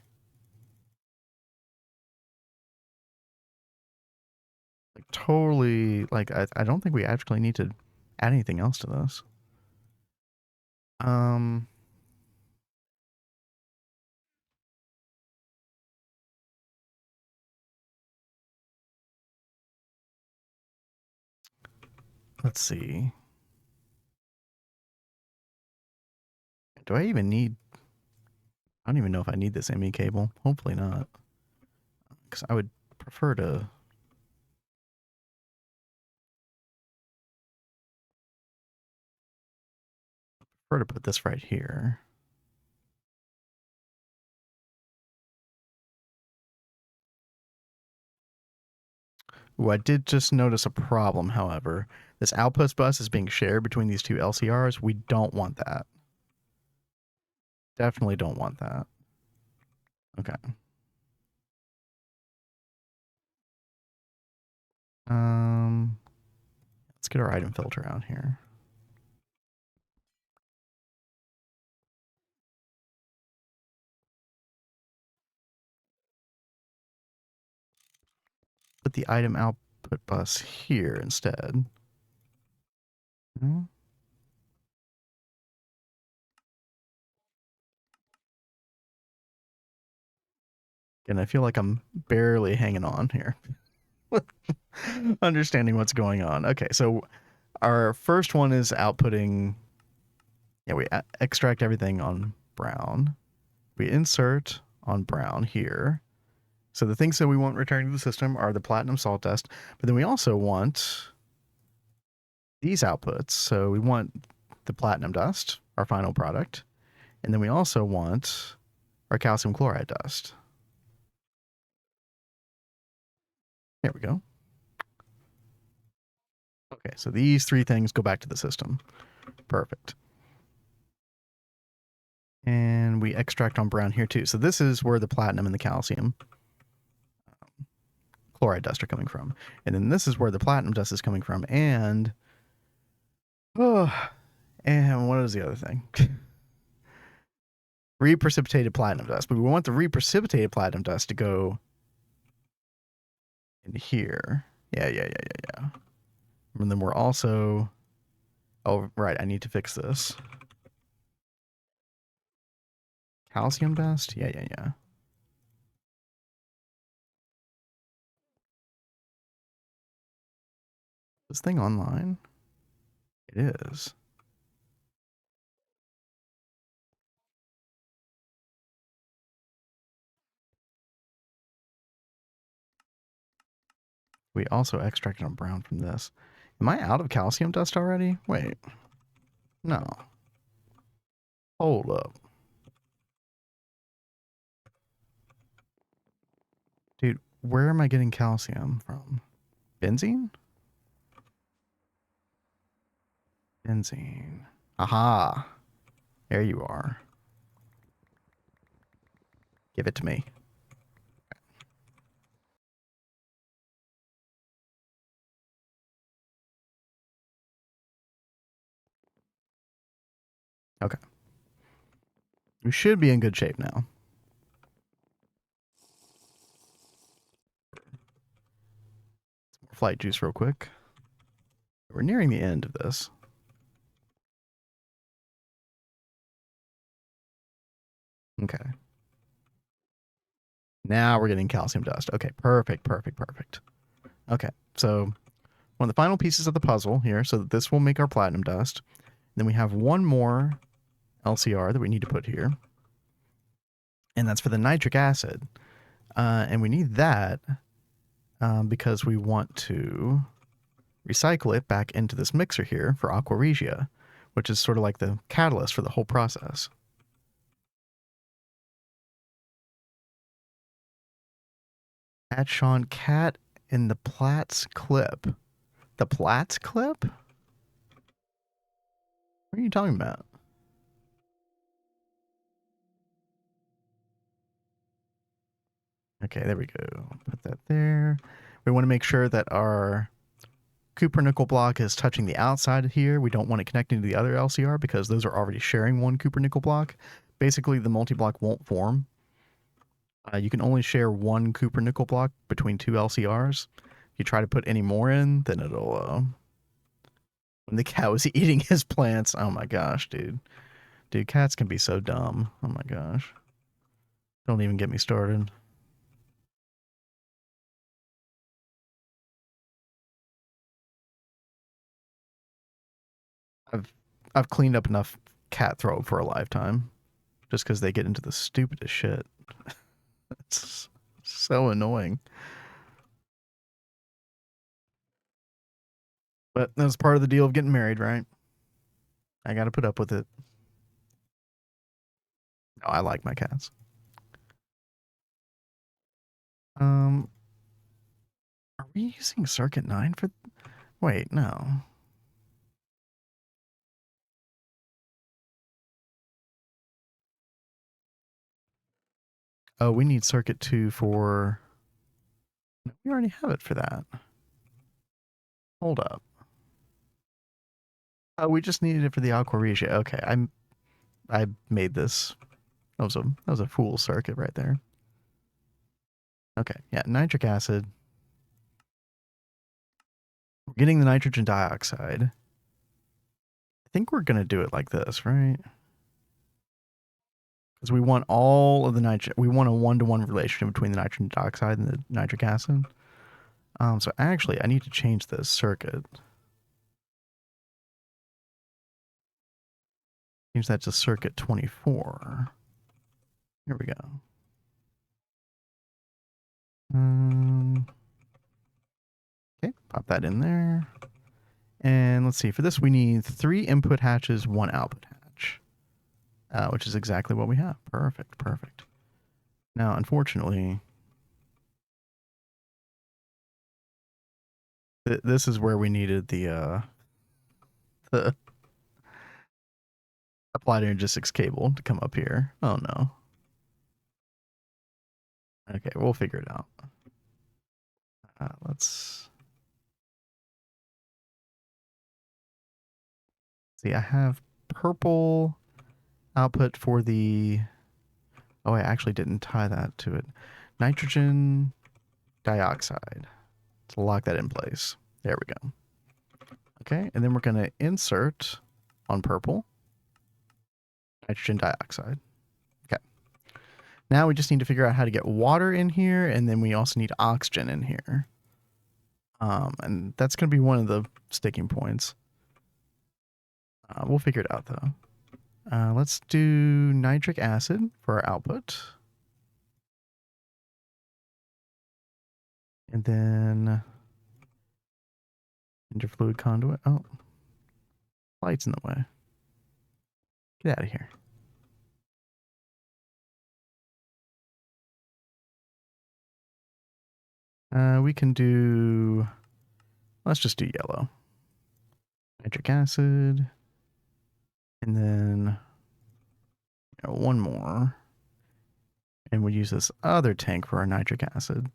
like totally, like, I don't think we actually need to add anything else to this. Let's see. Do I even need... I don't even know if I need this ME cable. Hopefully not. Because I would prefer to... put this right here. Ooh, I did just notice a problem, however. This outpost bus is being shared between these 2 LCRs. We don't want that. Definitely don't want that. Okay. Let's get our item filter out here. Put the item output bus here instead. And I feel like I'm barely hanging on here. Understanding what's going on. Okay, so our first one is outputting... Yeah, we extract everything on brown. We insert on brown here. So the things that we want returning to the system are the platinum salt dust, but then we also want these outputs. So we want the platinum dust, our final product, and then we also want our calcium chloride dust. There we go. Okay, so these three things go back to the system. Perfect. And we extract on brown here too. So this is where the platinum and the calcium chloride dust are coming from. And then this is where the platinum dust is coming from. And and what is the other thing? Reprecipitated platinum dust. But we want the reprecipitated platinum dust to go in here. Yeah. And then we're also... Oh, right. I need to fix this. Calcium dust? Yeah. This thing online? It is. We also extracted on brown from this. Am I out of calcium dust already? Wait. No. Hold up. Dude, where am I getting calcium from? Benzene? Benzene. Aha. There you are. Give it to me. Okay. We should be in good shape now. Some more flight juice real quick. We're nearing the end of this. Okay. Now we're getting calcium dust. Okay, perfect. Okay, so one of the final pieces of the puzzle here, so that this will make our platinum dust. Then we have one more LCR that we need to put here. And that's for the nitric acid. And we need that because we want to recycle it back into this mixer here for Aqua Regia, which is sort of like the catalyst for the whole process. Add Sean Cat in the Platts clip. The Platts clip? What are you talking about? Okay, there we go. Put that there. We want to make sure that our Cooper nickel block is touching the outside here. We don't want it connecting to the other LCR because those are already sharing one Cooper nickel block. Basically, the multi-block won't form. You can only share one Cooper nickel block between two LCRs. If you try to put any more in, then it'll... when the cat was eating his plants. Oh my gosh, dude. Dude, cats can be so dumb. Oh my gosh. Don't even get me started. I've cleaned up enough cat throw for a lifetime just because they get into the stupidest shit. It's so annoying. But that's part of the deal of getting married, right? I got to put up with it. No, I like my cats. Are we using circuit 9 for... Wait, no. Oh, we need circuit 2 for... We already have it for that. Hold up. Oh, we just needed it for the Aqua Regia. Okay, I made this. That was a fool circuit right there. Okay, yeah, nitric acid. We're getting the nitrogen dioxide. I think we're going to do it like this, right? Because we want all of the nitrogen. We want a one-to-one relationship between the nitrogen dioxide and the nitric acid. So actually, I need to change this circuit. Change that to circuit 24. Here we go. Okay, pop that in there. And let's see, for this we need 3 input hatches, 1 output hatch, which is exactly what we have. Perfect. Now, unfortunately, This is where we needed the applied energistics cable to come up here. Oh no. Okay, we'll figure it out. Let's see. I have purple output for the. Oh, I actually didn't tie that to it. Nitrogen dioxide. To lock that in place. There we go. Okay, and then we're going to insert on purple nitrogen dioxide. Okay. Now we just need to figure out how to get water in here, and then we also need oxygen in here. And that's going to be one of the sticking points. We'll figure it out though. Let's do nitric acid for our output. And then interfluid conduit. Oh, light's in the way. Get out of here. We can do, let's just do yellow. Nitric acid. And then one more. And we'll use this other tank for our nitric acid.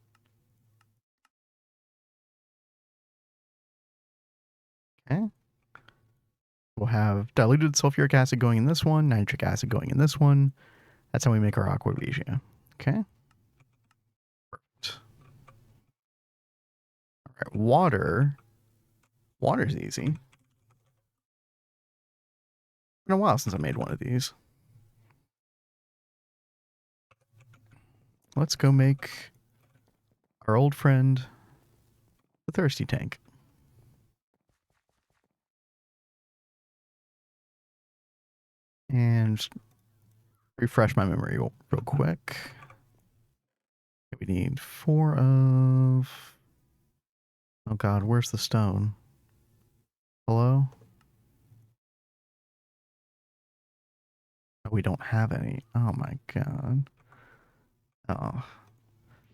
Okay. We'll have diluted sulfuric acid going in this one, nitric acid going in this one. That's how we make our aqua regia. Okay. Perfect. All right, water. Water's easy. It's been a while since I made one of these. Let's go make our old friend the thirsty tank. And refresh my memory real quick. We need 4 of... Oh god, where's the stone? Hello? Oh, we don't have any. Oh my god. Oh.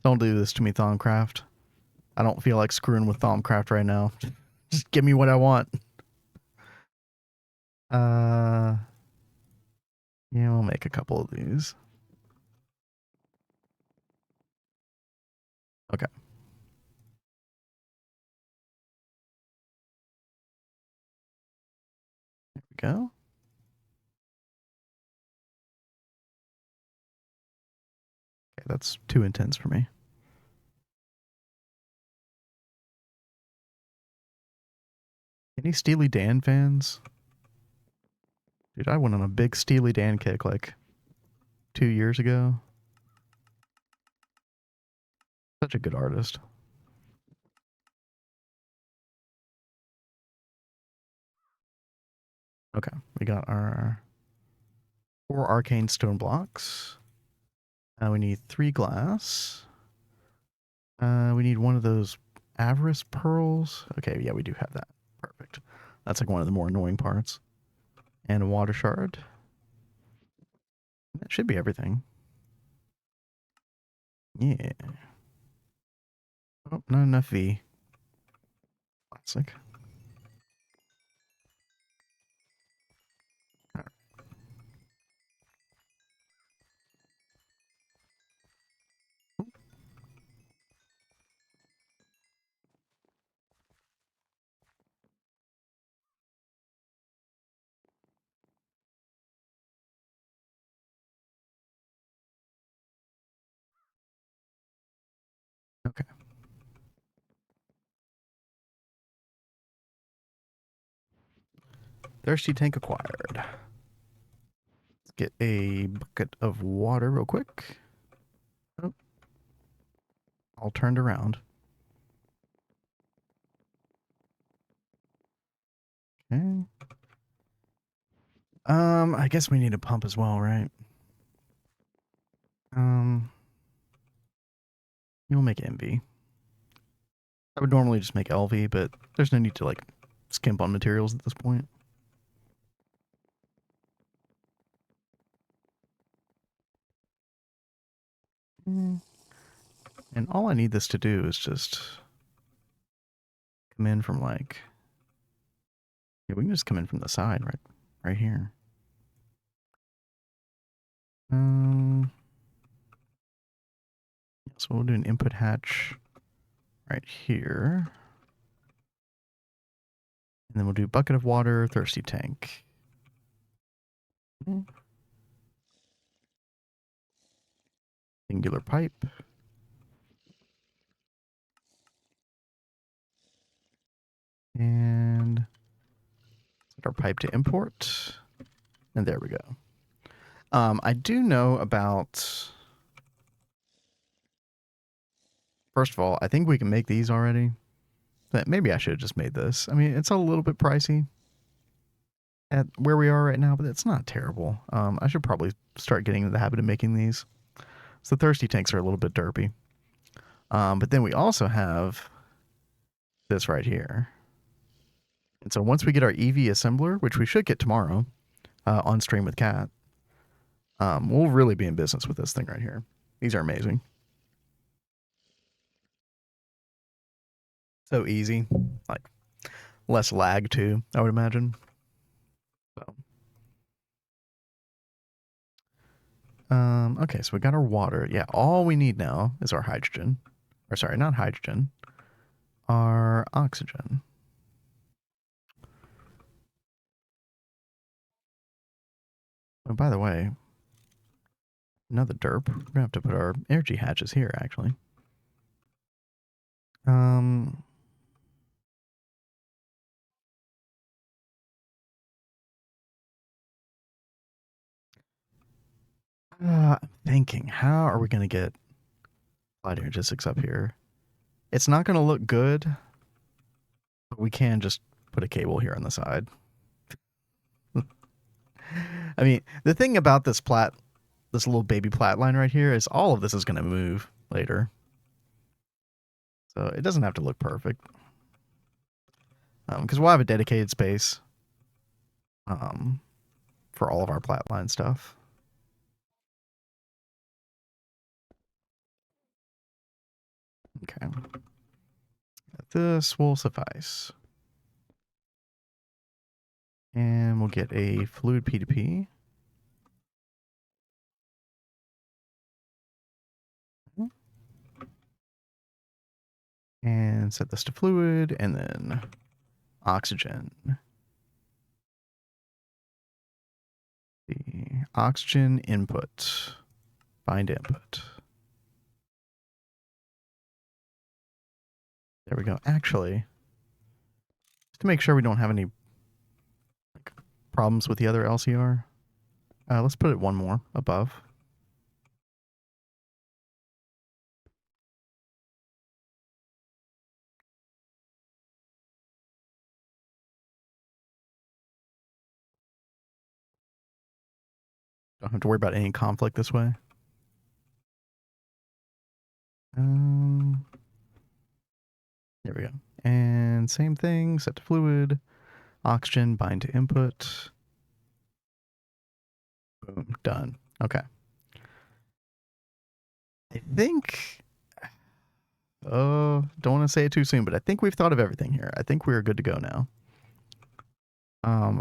Don't do this to me, Thaumcraft. I don't feel like screwing with Thaumcraft right now. Just give me what I want. Yeah, we'll make a couple of these. Okay. There we go. Okay, that's too intense for me. Any Steely Dan fans? Dude, I went on a big Steely Dan kick like 2 years ago. Such a good artist. Okay, we got our 4 arcane stone blocks. We need 3 glass. We need one of those avarice pearls. Okay, yeah, we do have that. Perfect. That's like one of the more annoying parts. And a water shard. That should be everything. Yeah. Oh, not enough V. Classic. Okay. Thirsty tank acquired. Let's get a bucket of water real quick. Oh. All turned around. Okay. I guess we need a pump as well, right? You'll make MV. I would normally just make LV, but there's no need to like skimp on materials at this point. And all I need this to do is just come in from like, yeah, we can just come in from the side, right here. So we'll do an input hatch right here. And then we'll do bucket of water, thirsty tank. Singular pipe. And set our pipe to import. And there we go. I do know about... First of all, I think we can make these already. But maybe I should have just made this. I mean, it's a little bit pricey at where we are right now, but it's not terrible. I should probably start getting into the habit of making these. So the thirsty tanks are a little bit derpy. But then we also have this right here. And so once we get our EV assembler, which we should get tomorrow on stream with Kat, we'll really be in business with this thing right here. These are amazing. So easy. Like, less lag too, I would imagine. So. Okay, so we got our water. Yeah, all we need now is our hydrogen. Or sorry, not hydrogen. Our oxygen. Oh, by the way, another derp. We're gonna have to put our energy hatches here, actually. I'm thinking, how are we gonna get light energistics up here? It's not gonna look good, but we can just put a cable here on the side. I mean, the thing about this little baby Platline right here is all of this is gonna move later. So it doesn't have to look perfect. Because we'll have a dedicated space for all of our Platline stuff. Okay. This will suffice. And we'll get a fluid P2P. And set this to fluid, and then oxygen. The oxygen input. Bind input. There we go. Actually, just to make sure we don't have any problems with the other LCR, let's put it one more above. Don't have to worry about any conflict this way. There we go. And same thing, set to fluid, oxygen, bind to input. Boom, done. Okay. I think, don't want to say it too soon, but I think we've thought of everything here. I think we're good to go now.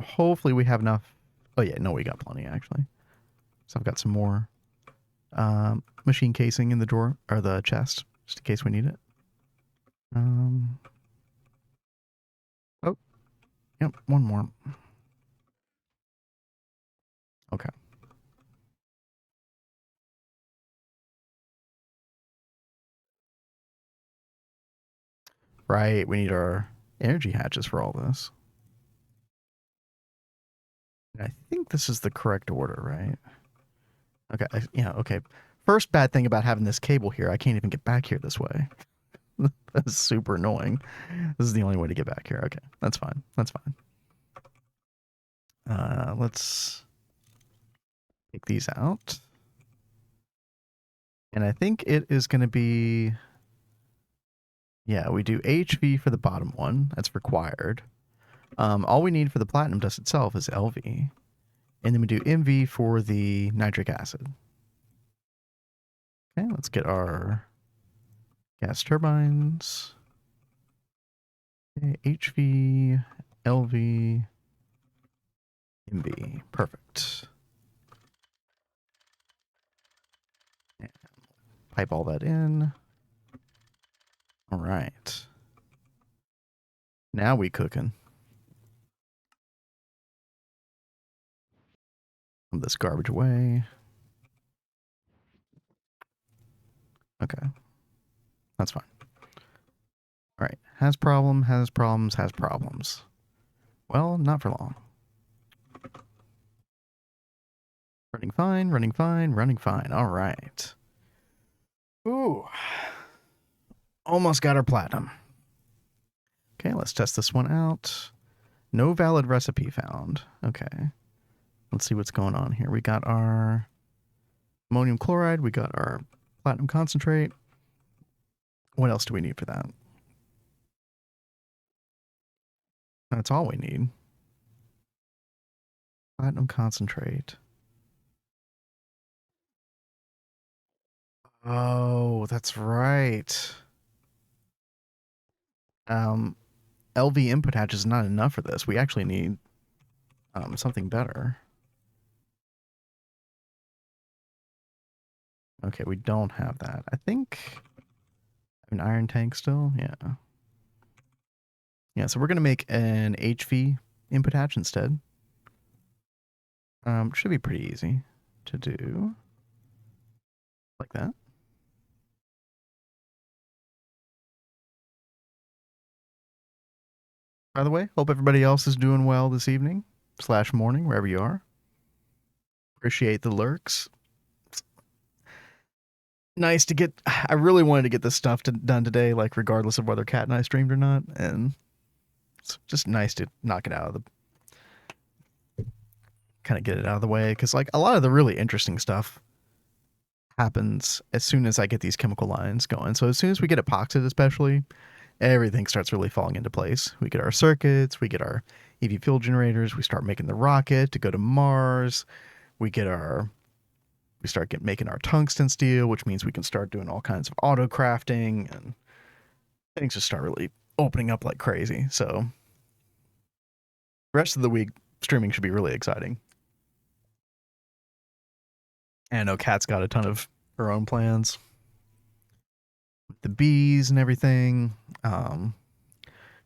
Hopefully we have enough. Oh yeah, no, we got plenty actually. So I've got some more machine casing in the drawer, or the chest, just in case we need it. Oh, yep, one more. Okay. Right, we need our energy hatches for all this. I think this is the correct order, right? Okay, yeah, okay. First bad thing about having this cable here, I can't even get back here this way. That's super annoying. This is the only way to get back here. Okay, that's fine. That's fine. Let's take these out. And I think it is going to be... Yeah, we do HV for the bottom one. That's required. All we need for the platinum dust itself is LV. And then we do MV for the nitric acid. Okay, let's get our gas turbines. Okay, HV, LV, MV. Perfect. And pipe all that in. All right. Now we cooking. Put this garbage away. Okay. That's fine. All right. Has problems, has problems, has problems. Well, not for long. Running fine, running fine, running fine. All right. Ooh. Almost got our platinum. Okay, let's test this one out. No valid recipe found. Okay. Let's see what's going on here. We got our ammonium chloride. We got our platinum concentrate. What else do we need for that? That's all we need. Platinum concentrate. Oh, that's right. LV input hatch is not enough for this. We actually need something better. Okay, we don't have that. I think an iron tank still. Yeah. Yeah. So we're gonna make an HV input hatch instead. Should be pretty easy to do. Like that. By the way, hope everybody else is doing well this evening / morning, wherever you are. Appreciate the lurks. It's nice to get. I really wanted to get this stuff done today, like regardless of whether Kat and I streamed or not, and it's just nice to knock it out of the. Kind of get it out of the way, because like a lot of the really interesting stuff happens as soon as I get these chemical lines going. So as soon as we get epoxid, especially, everything starts really falling into place. We get our circuits, we get our EV fuel generators, we start making the rocket to go to Mars. We start making our tungsten steel, which means we can start doing all kinds of auto crafting, and things just start really opening up like crazy. So the rest of the week streaming should be really exciting. And I know Kat's got a ton of her own plans. The bees and everything.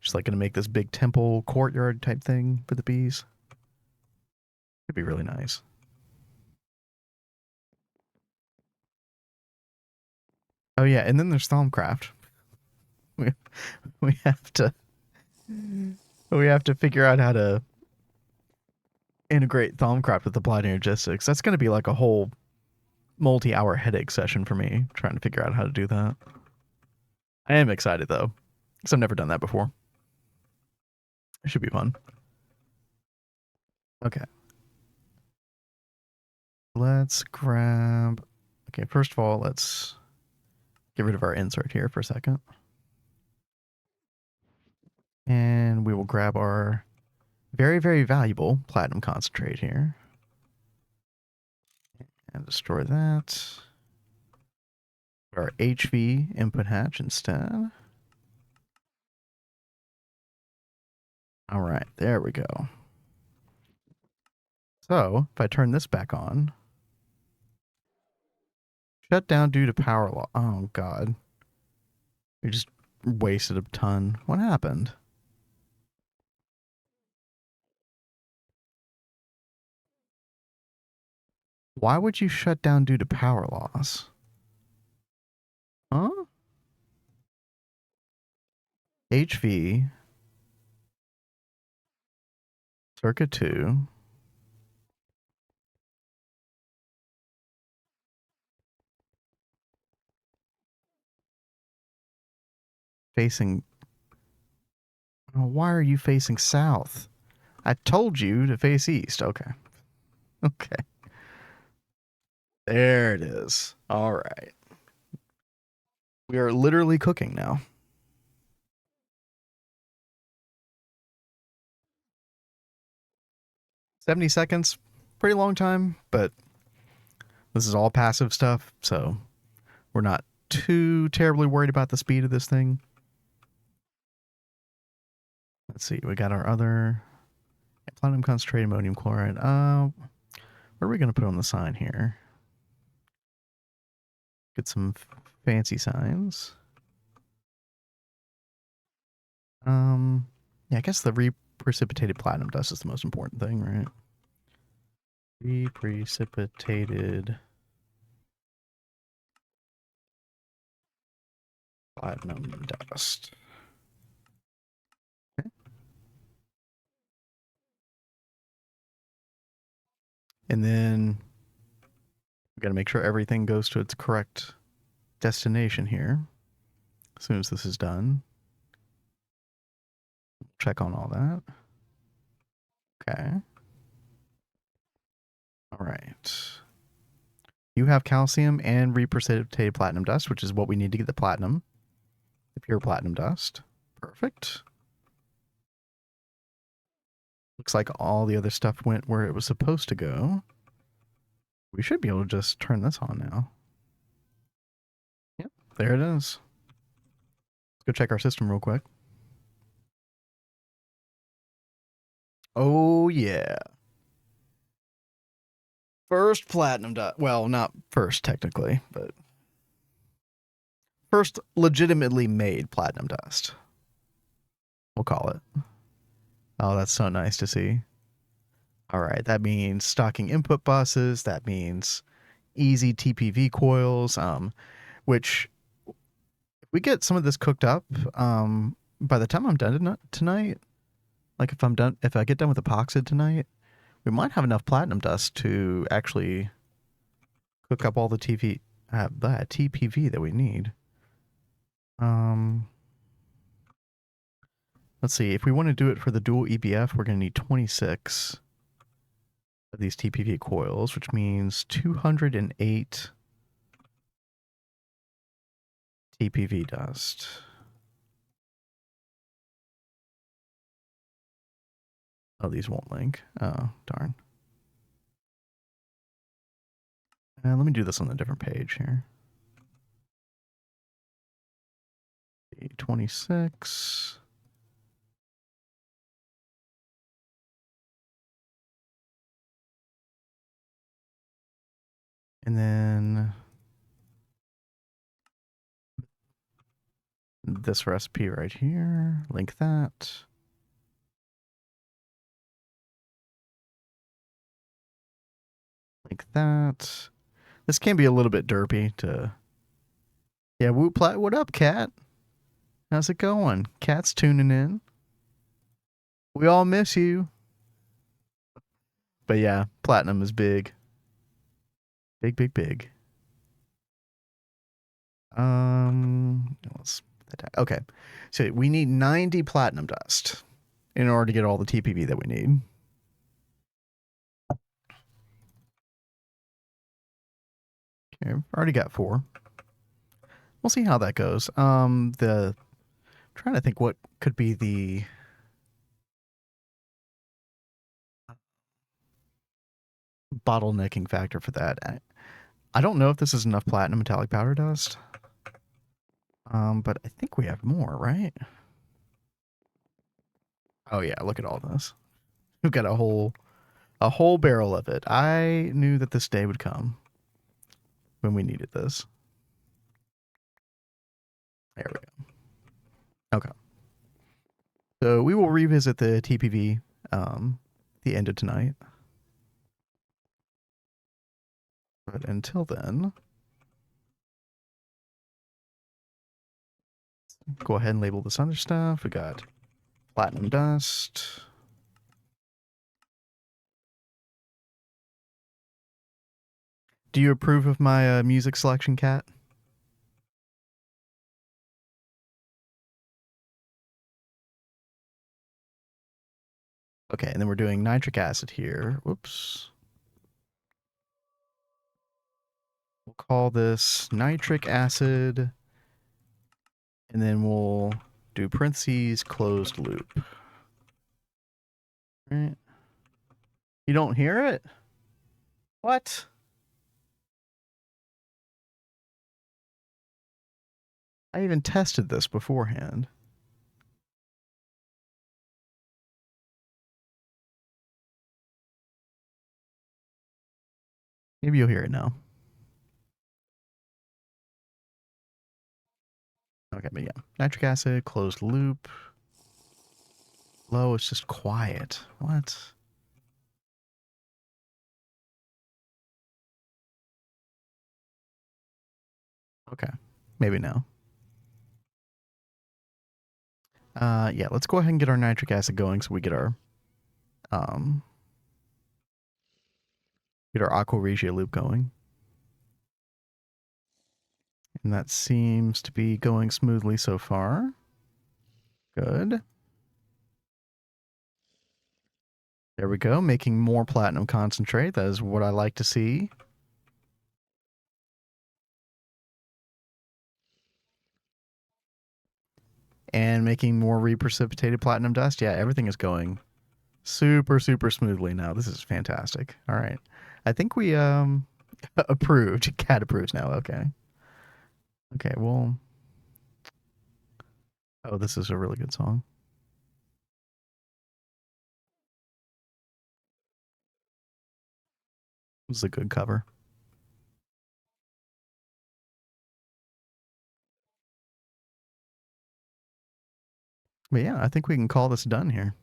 She's like going to make this big temple courtyard type thing for the bees. It'd be really nice. Oh yeah, and then there's Thaumcraft. We we have to figure out how to integrate Thaumcraft with Applied Energistics. That's going to be like a whole multi-hour headache session for me trying to figure out how to do that. I am excited though, because I've never done that before. It should be fun. Okay. Let's grab. Okay, first of all, let's get rid of our insert here for a second. And we will grab our very, very valuable platinum concentrate here. And destroy that. Our HV input hatch instead. All right, there we go. So if I turn this back on, shut down due to power loss. Oh God, we just wasted a ton. What happened? Why would you shut down due to power loss? Huh? HV circuit 2. Facing. Oh, why are you facing south? I told you to face east. Okay. Okay. There it is. All right. We are literally cooking now. 70 seconds. Pretty long time, but this is all passive stuff, so we're not too terribly worried about the speed of this thing. Let's see. We got our other platinum concentrate, ammonium chloride. What are we going to put on the sign here? Get some fancy signs. Yeah, I guess the reprecipitated platinum dust is the most important thing, right? Reprecipitated platinum dust. Okay. And then we got to make sure everything goes to its correct destination here. As soon as this is done, check on all that. Okay. All right. You have calcium and reprecipitated platinum dust, which is what we need to get the platinum, the pure platinum dust. Perfect. Looks like all the other stuff went where it was supposed to go. We should be able to just turn this on now. Yep, there it is. Let's go check our system real quick. Oh, yeah. First platinum dust. Well, not first technically, but first legitimately made platinum dust. We'll call it. Oh, that's so nice to see. All right, that means stocking input buses. That means easy TPV coils, which if we get some of this cooked up, by the time I'm done tonight, like if I get done with Epoxid tonight, we might have enough platinum dust to actually cook up all the TPV that we need. Let's see. If we want to do it for the dual EBF, we're going to need 26 of these TPV coils, which means 208 TPV dust. Oh, these won't link. Oh, darn. Let me do this on a different page here. 26. And then this recipe right here. Link that. Like that. This can be a little bit derpy to... Yeah, Woot Plat, what up, Cat? How's it going? Cat's tuning in. We all miss you. But yeah, platinum is big. Big, big, big. Okay. So we need 90 platinum dust in order to get all the TPV that we need. Okay, already got 4. We'll see how that goes. Trying to think what could be the bottlenecking factor for that. I don't know if this is enough platinum metallic powder dust. But I think we have more, right? Oh yeah, look at all this. We've got a whole barrel of it. I knew that this day would come when we needed this. There we go. Okay. So we will revisit the TPV the end of tonight. But until then, go ahead and label this other stuff. We got platinum dust. Do you approve of my music selection, Cat? Okay, and then we're doing nitric acid here. Whoops. We'll call this nitric acid, and then we'll do parentheses, closed loop. All right. You don't hear it? What? I even tested this beforehand. Maybe you'll hear it now. Okay, but yeah. Nitric acid, closed loop. Low, it's just quiet. What? Okay. Maybe now. Yeah, let's go ahead and get our nitric acid going so we um get our aqua regia loop going. And that seems to be going smoothly so far. Good. There we go, making more platinum concentrate. That is what I like to see. And making more reprecipitated platinum dust. Yeah, everything is going super, super smoothly now. This is fantastic. All right. I think we approved. Cat approves now. Okay. Okay, well. Oh, this is a really good song. This is a good cover. But yeah, I think we can call this done here.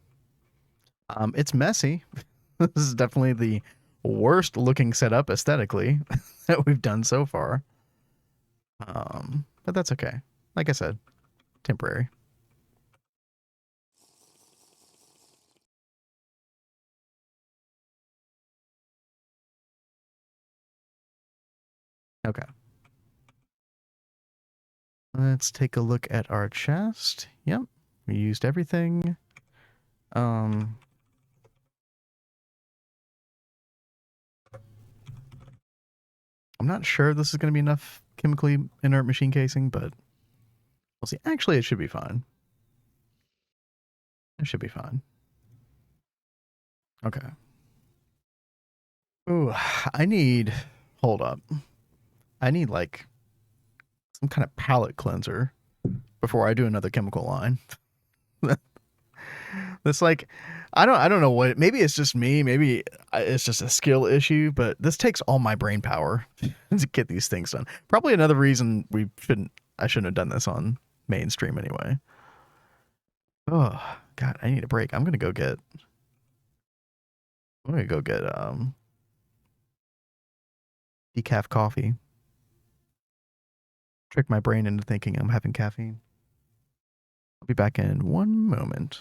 It's messy. This is definitely the worst looking setup aesthetically that we've done so far. But that's okay. Like I said, temporary. Okay. Let's take a look at our chest. Yep. We used everything. Um, I'm not sure this is going to be enough chemically inert machine casing, but we'll see. Actually, it should be fine. It should be fine. Okay. Ooh, I need. Hold up. I need like some kind of palate cleanser before I do another chemical line. This like, I don't know what. Maybe it's just me. Maybe it's just a skill issue. But this takes all my brain power to get these things done. Probably another reason I shouldn't have done this on mainstream anyway. Oh God, I need a break. I'm gonna go get decaf coffee. Trick my brain into thinking I'm having caffeine. I'll be back in one moment.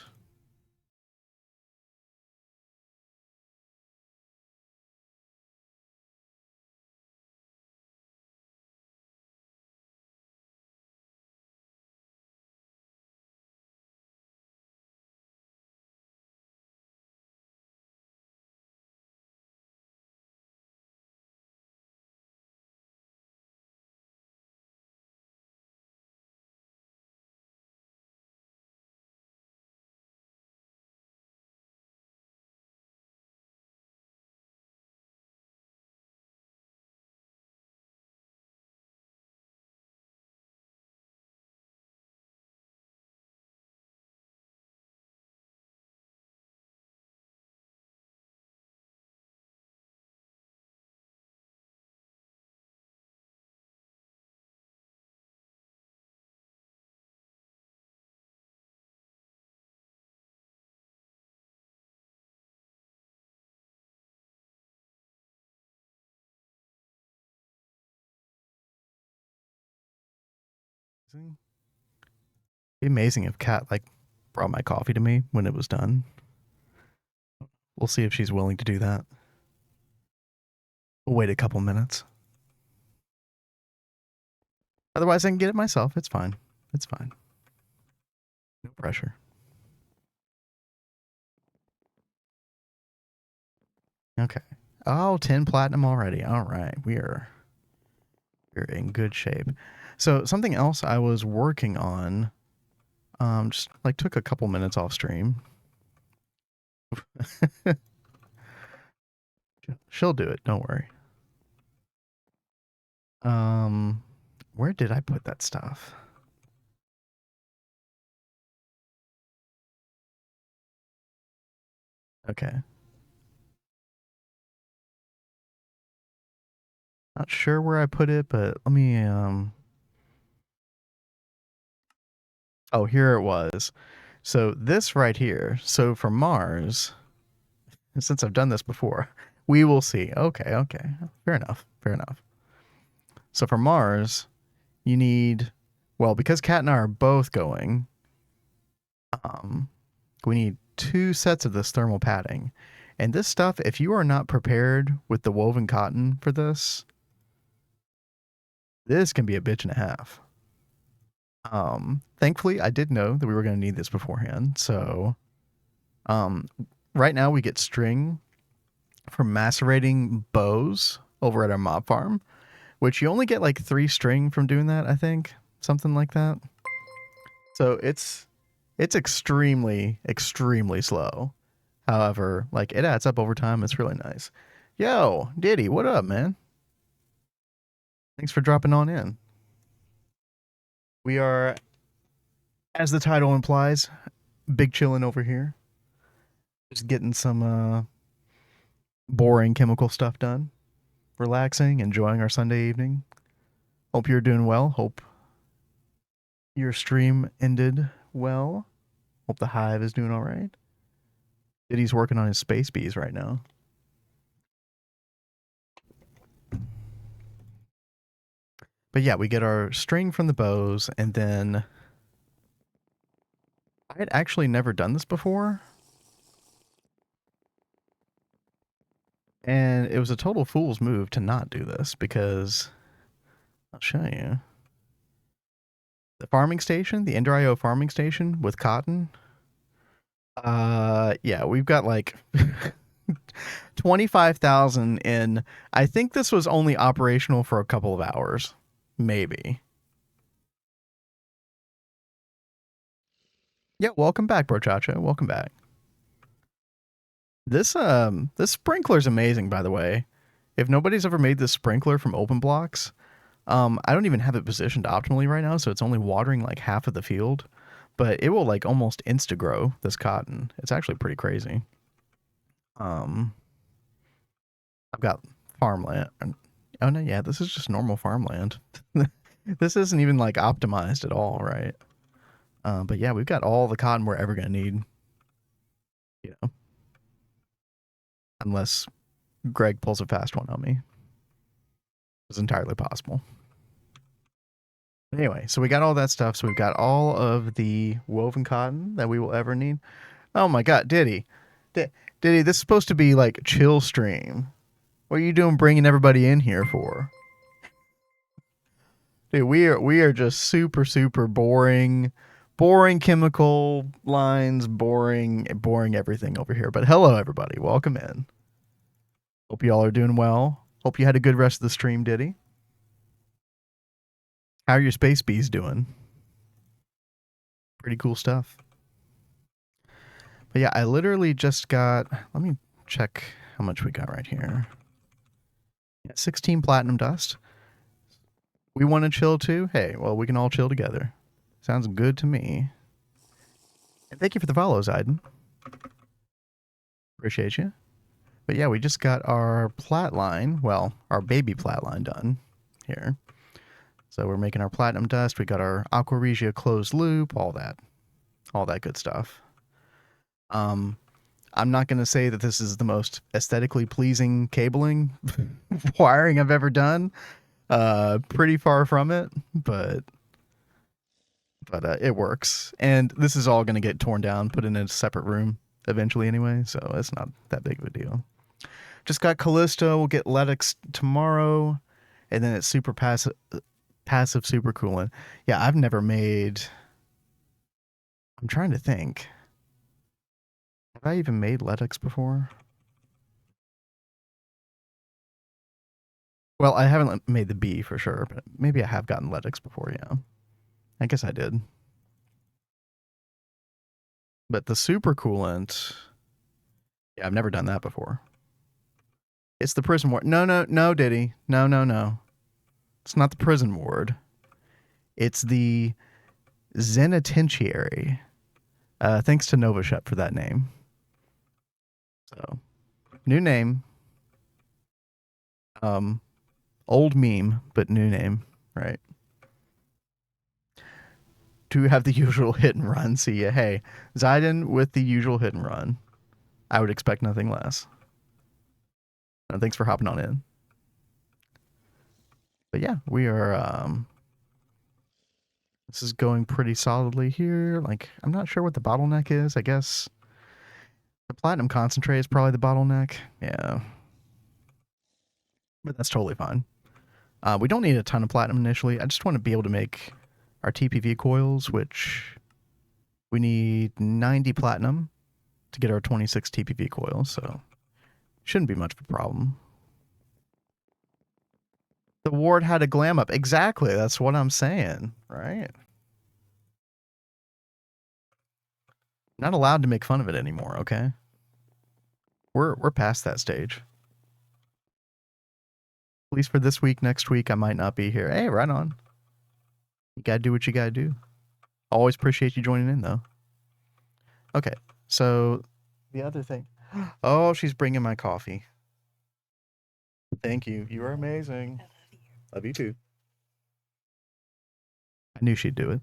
It'd be amazing if Kat like brought my coffee to me when it was done. We'll see if she's willing to do that. We'll wait a couple minutes. Otherwise, I can get it myself. It's fine. It's fine. No pressure. Okay. Oh, 10 platinum already. All right. We're in good shape. So something else I was working on, just like took a couple minutes off stream. She'll do it. Don't worry. Um, where did I put that stuff? Okay. Not sure where I put it, but let me oh, here it was. So this right here. So for Mars, since I've done this before, we will see. Okay, okay. Fair enough. Fair enough. So for Mars, you need, well, because Kat and I are both going, um, we need 2 sets of this thermal padding. And this stuff, if you are not prepared with the woven cotton for this can be a bitch and a half. Thankfully, I did know that we were going to need this beforehand. So, um, right now we get string for macerating bows over at our mob farm, which you only get like 3 string from doing that, I think, something like that. So it's extremely slow. However, like it adds up over time. It's really nice. Yo, Diddy, what up, man? Thanks for dropping on in. We are, as the title implies, big chillin' over here. Just getting some boring chemical stuff done. Relaxing, enjoying our Sunday evening. Hope you're doing well. Hope your stream ended well. Hope the hive is doing all right. Diddy's working on his space bees right now. But yeah, we get our string from the bows, and then I had actually never done this before. And it was a total fool's move to not do this because I'll show you. The farming station, the Indrio farming station with cotton. Yeah, we've got like 25,000 in. I think this was only operational for a couple of hours, maybe. Yeah, welcome back, Brochacha. Welcome back. This sprinkler's amazing, by the way. If nobody's ever made this sprinkler from open blocks, I don't even have it positioned optimally right now, so it's only watering like half of the field, but it will like almost insta grow this cotton. It's actually pretty crazy. Um, I've got farmland. Oh no, yeah, this is just normal farmland. This isn't even like optimized at all, right? But yeah, we've got all the cotton we're ever gonna need. You know, unless Greg pulls a fast one on me. It's entirely possible. Anyway, so we got all that stuff. So we've got all of the woven cotton that we will ever need. Oh my god, Diddy. Diddy, this is supposed to be like chill stream. What are you doing bringing everybody in here for? Dude, we are just super boring chemical lines, boring everything over here. But hello everybody, welcome in. Hope you all are doing well. Hope you had a good rest of the stream, Diddy. How are your space bees doing? Pretty cool stuff. But yeah, I literally just got, let me check how much we got right here. Yeah, 16 platinum dust. We want to chill too? Hey, well, we can all chill together. Sounds good to me. And thank you for the follows, Aiden. Appreciate you. But yeah, we just got our Platline, well, our baby Platline done here. So we're making our platinum dust. We got our Aqua Regia closed loop, all that good stuff. I'm not going to say that this is the most aesthetically pleasing cabling wiring I've ever done. Pretty far from it, but it works. And this is all going to get torn down, put in a separate room eventually anyway, so it's not that big of a deal. Just got Callisto. We'll get Letix tomorrow, and then it's super passive super coolant. Yeah, I've never made. I'm trying to think. Have I even made Letix before? Well, I haven't made the B for sure, but maybe I have gotten Letix before, yeah. I guess I did. But the super coolant, yeah, I've never done that before. It's the prison ward. No, Diddy. No. It's not the prison ward. It's the Zenitentiary. Thanks to Novashep for that name. So, new name. Old meme, but new name, right? Do have the usual hit and run. See ya. Hey, Zayden with the usual hit and run. I would expect nothing less. And thanks for hopping on in. But yeah, we are. This is going pretty solidly here. Like, I'm not sure what the bottleneck is. I guess the platinum concentrate is probably the bottleneck. Yeah, but that's totally fine. We don't need a ton of platinum initially. I just want to be able to make our TPV coils, which we need 90 platinum to get our 26 TPV coils, so shouldn't be much of a problem. The ward had a glam up. Exactly, that's what I'm saying, right? Not allowed to make fun of it anymore, okay? We're past that stage. At least for this week. Next week, I might not be here. Hey, right on. You gotta do what you gotta do. Always appreciate you joining in, though. Okay, so the other thing. Oh, she's bringing my coffee. Thank you. You are amazing. Love you too. I knew she'd do it.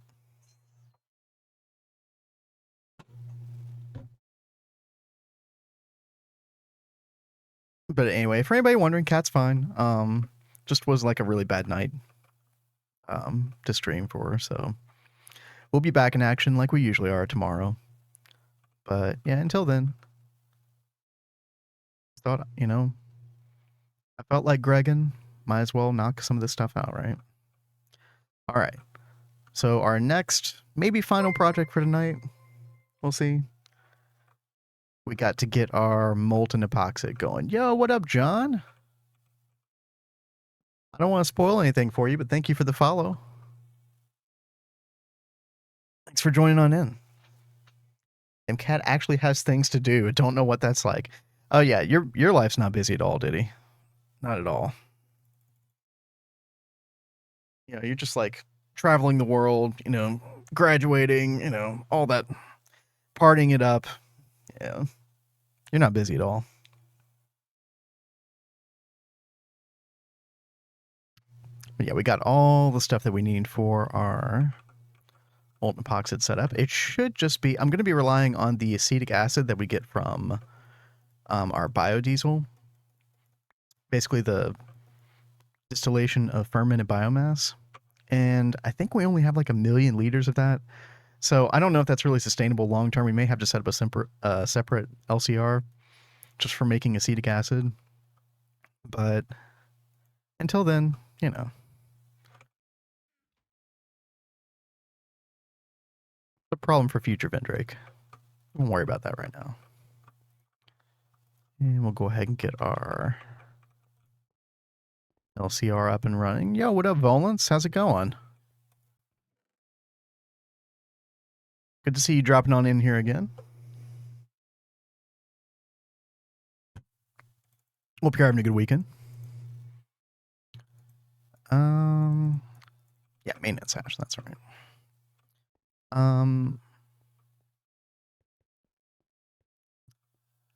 But anyway, for anybody wondering, Cat's fine. Just was like a really bad night to stream for, so we'll be back in action like we usually are tomorrow. But yeah, until then, thought, I felt like Gregan, might as well knock some of this stuff out, right? All right. So our next, maybe final project for tonight, we'll see. We got to get our molten epoxid going. Yo, what up, John? I don't want to spoil anything for you, but thank you for the follow. Thanks for joining on in. And Cat actually has things to do. I don't know what that's like. Oh yeah, your life's not busy at all, did he? Not at all. You're just like traveling the world, graduating, all that, partying it up. Yeah, you're not busy at all. But yeah, we got all the stuff that we need for our molten epoxid setup. It should just be, I'm going to be relying on the acetic acid that we get from our biodiesel. Basically the distillation of fermented biomass. And I think we only have like 1 million liters of that. So I don't know if that's really sustainable long term. We may have to set up a separate LCR just for making acetic acid. But until then, the problem for future Vindrake. Don't worry about that right now. And we'll go ahead and get our LCR up and running. Yo, what up, Volance? How's it going? Good to see you dropping on in here again. Hope you're having a good weekend. Yeah, maintenance hash, that's right. I'm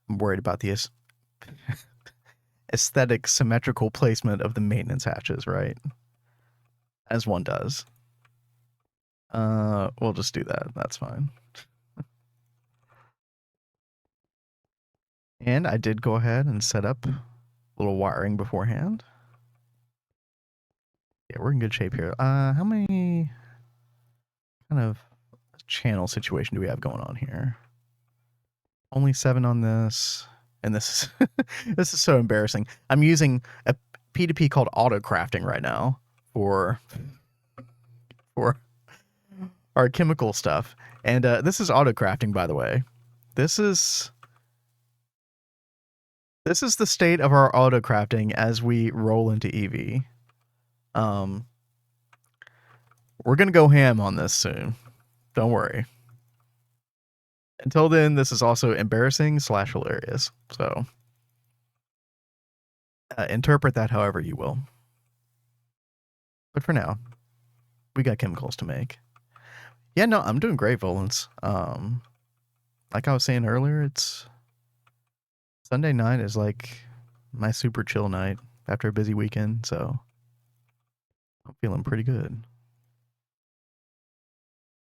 worried about the aesthetic symmetrical placement of the maintenance hatches, right? As one does. We'll just do that. That's fine. And I did go ahead and set up a little wiring beforehand. Yeah, we're in good shape here. How many kind of channel situation do we have going on here? Only 7 on this. And this is this is so embarrassing. I'm using a P2P called auto crafting right now for our chemical stuff. And this is auto crafting, by the way. This is the state of our auto crafting as we roll into EV. We're gonna go ham on this soon. Don't worry. Until then, this is also embarrassing / hilarious. So interpret that however you will. But for now, we got chemicals to make. Yeah, no, I'm doing great, Volance. Like I was saying earlier, it's Sunday night is like my super chill night after a busy weekend. So I'm feeling pretty good.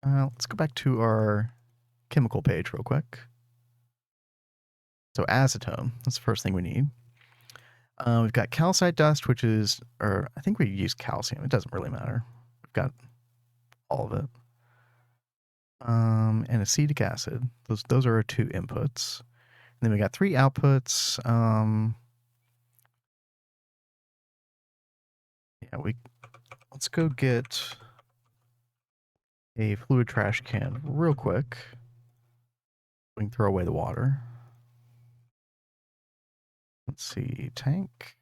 Let's go back to our chemical page real quick. So acetone, that's the first thing we need. We've got calcite dust, which is, or I think we use calcium. It doesn't really matter. We've got all of it. And acetic acid. Those are our 2 inputs. And then we got 3 outputs. Yeah, let's go get a fluid trash can real quick. We can throw away the water. Let's see, tank.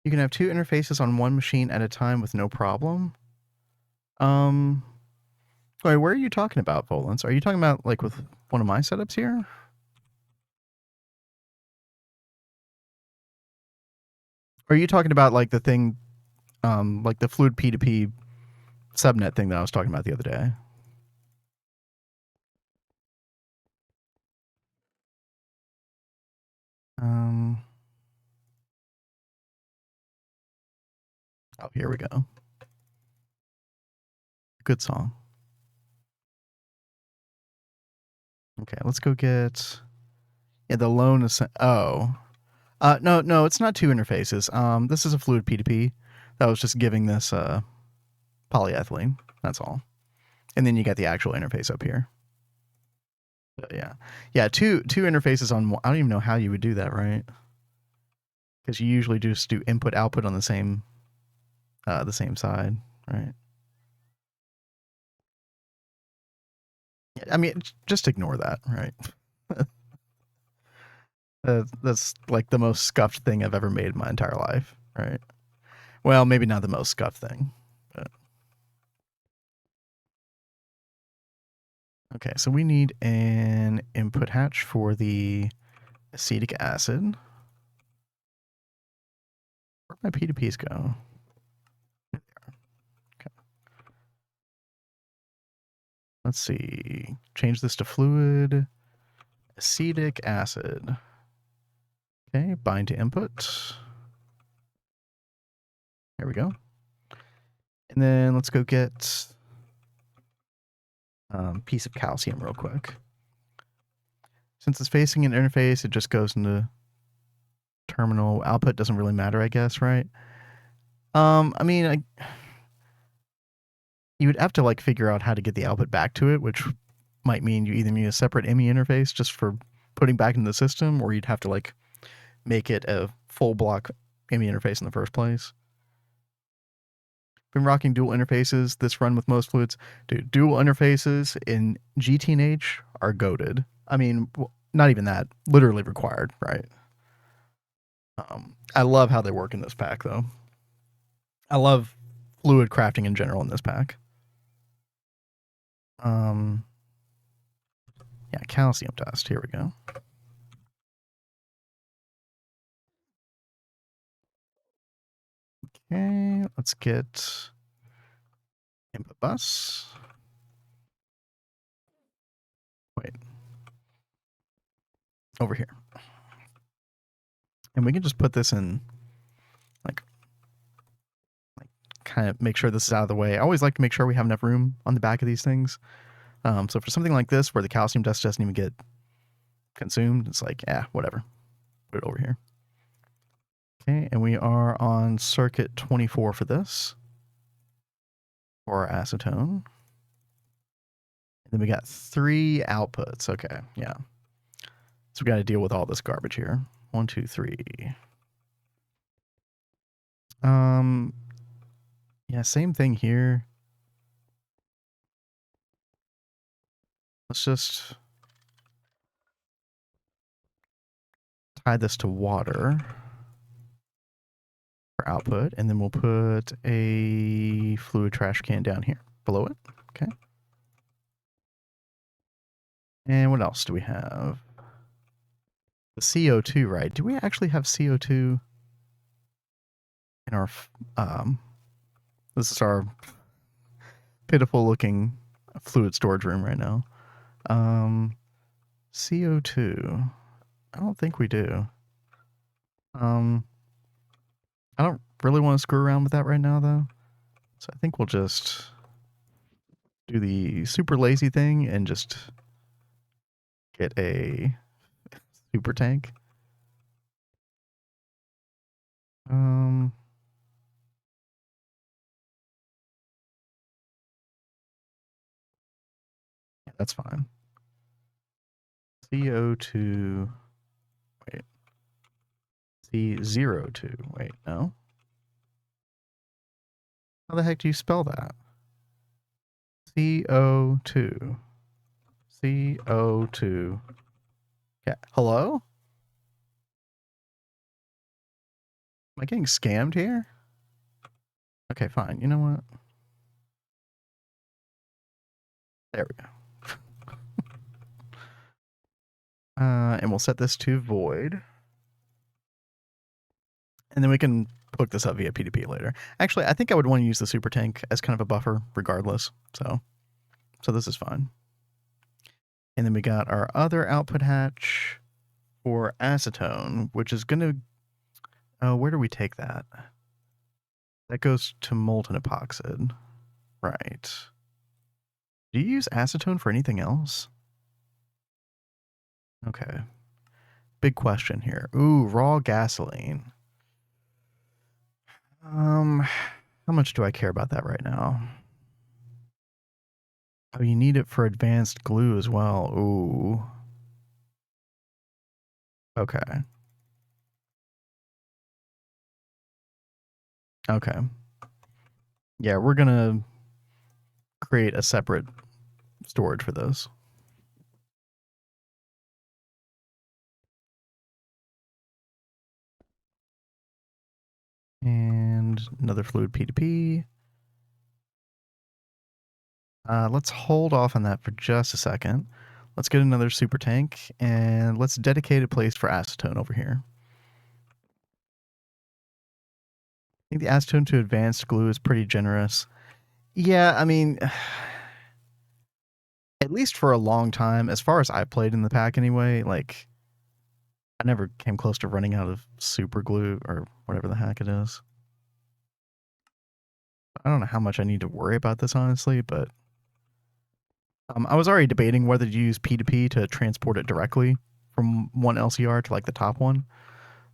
You can have 2 interfaces on one machine at a time with no problem. Wait, where are you talking about, Volans? Are you talking about like with one of my setups here? Or are you talking about like the thing, like the fluid P2P subnet thing that I was talking about the other day? Oh, here we go. Good song. Okay, let's go get. Yeah, the lone is. Oh, no, it's not 2 interfaces. This is a fluid P2P that was just giving this polyethylene. That's all. And then you got the actual interface up here. But yeah, two interfaces on. I don't even know how you would do that, right? Because you usually just do input output on the same side, right? I mean, just ignore that, right? That's like the most scuffed thing I've ever made in my entire life, right? Well, maybe not the most scuffed thing, but okay. So we need an input hatch for the acetic acid. Where'd my P2Ps go? Okay. Let's see. Change this to fluid acetic acid. Okay, bind to input. There we go. And then let's go get piece of calcium real quick. Since it's facing an interface, it just goes into terminal. Output doesn't really matter, I guess, right? I mean, you would have to like figure out how to get the output back to it, which might mean you either need a separate ME interface just for putting back into the system, or you'd have to like make it a full block ME interface in the first place. Been rocking dual interfaces this run with most fluids. Dude, dual interfaces in GTNH are goated. I mean, not even that, literally required, right? I love how they work in this pack, though. I love fluid crafting in general in this pack. Yeah, calcium dust. Here we go. Okay, let's get input bus. Wait. Over here. And we can just put this in, like kind of make sure this is out of the way. I always like to make sure we have enough room on the back of these things. So for something like this, where the calcium dust doesn't even get consumed, it's like, whatever. Put it over here. Okay, and we are on circuit 24 for this, for our acetone. And then we got 3 outputs. Okay, yeah. So we got to deal with all this garbage here. 1, 2, 3. Yeah, same thing here. Let's just tie this to water for output, and then we'll put a fluid trash can down here below it. Okay. And what else do we have? The CO2, right? Do we actually have CO2 in our this is our pitiful looking fluid storage room right now. CO2. I don't think we do. I don't really want to screw around with that right now, though. So I think we'll just do the super lazy thing and just get a super tank. Yeah, that's fine. CO2. Wait. C02. Wait, no. How the heck do you spell that? CO2. CO2. Yeah. Hello? Am I getting scammed here? Okay, fine. You know what? There we go. And we'll set this to void. And then we can hook this up via P2P later. Actually, I think I would want to use the super tank as kind of a buffer regardless. So this is fine. And then we got our other output hatch for acetone, which is going to... Oh, where do we take that? That goes to molten epoxid. Right. Do you use acetone for anything else? Okay. Big question here. Ooh, raw gasoline. How much do I care about that right now? Oh, you need it for advanced glue as well. Ooh. Okay. Okay. Yeah, we're gonna create a separate storage for those. And another fluid P2P. Let's hold off on that for just a second. Let's get another super tank, and let's dedicate a place for acetone over here. I think the acetone to advanced glue is pretty generous. Yeah, I mean, at least for a long time, as far as I played in the pack anyway, like, I never came close to running out of super glue or whatever the heck it is. I don't know how much I need to worry about this, honestly, but I was already debating whether to use P2P to transport it directly from one LCR to like the top one.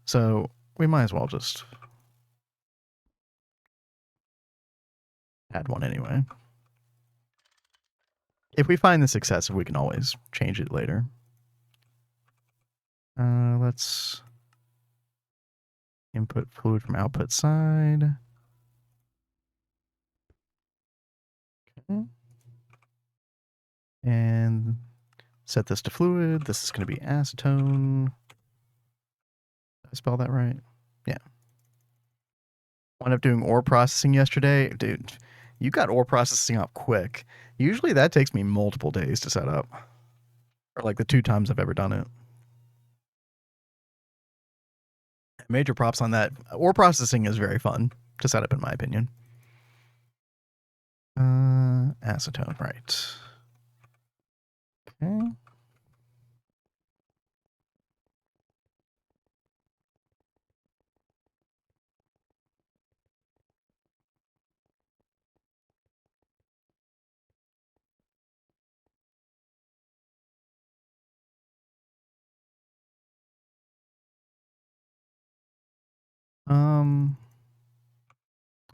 So we might as well just add one anyway. If we find this excessive, we can always change it later. Let's input fluid from output side. Okay. And set this to fluid. This is going to be acetone. Did I spell that right? Yeah. Wound up doing ore processing yesterday. Dude, you got ore processing up quick. Usually that takes me multiple days to set up. Or like the 2 times I've ever done it. Major props on that. Ore processing is very fun to set up, in my opinion. Acetone, right. Okay.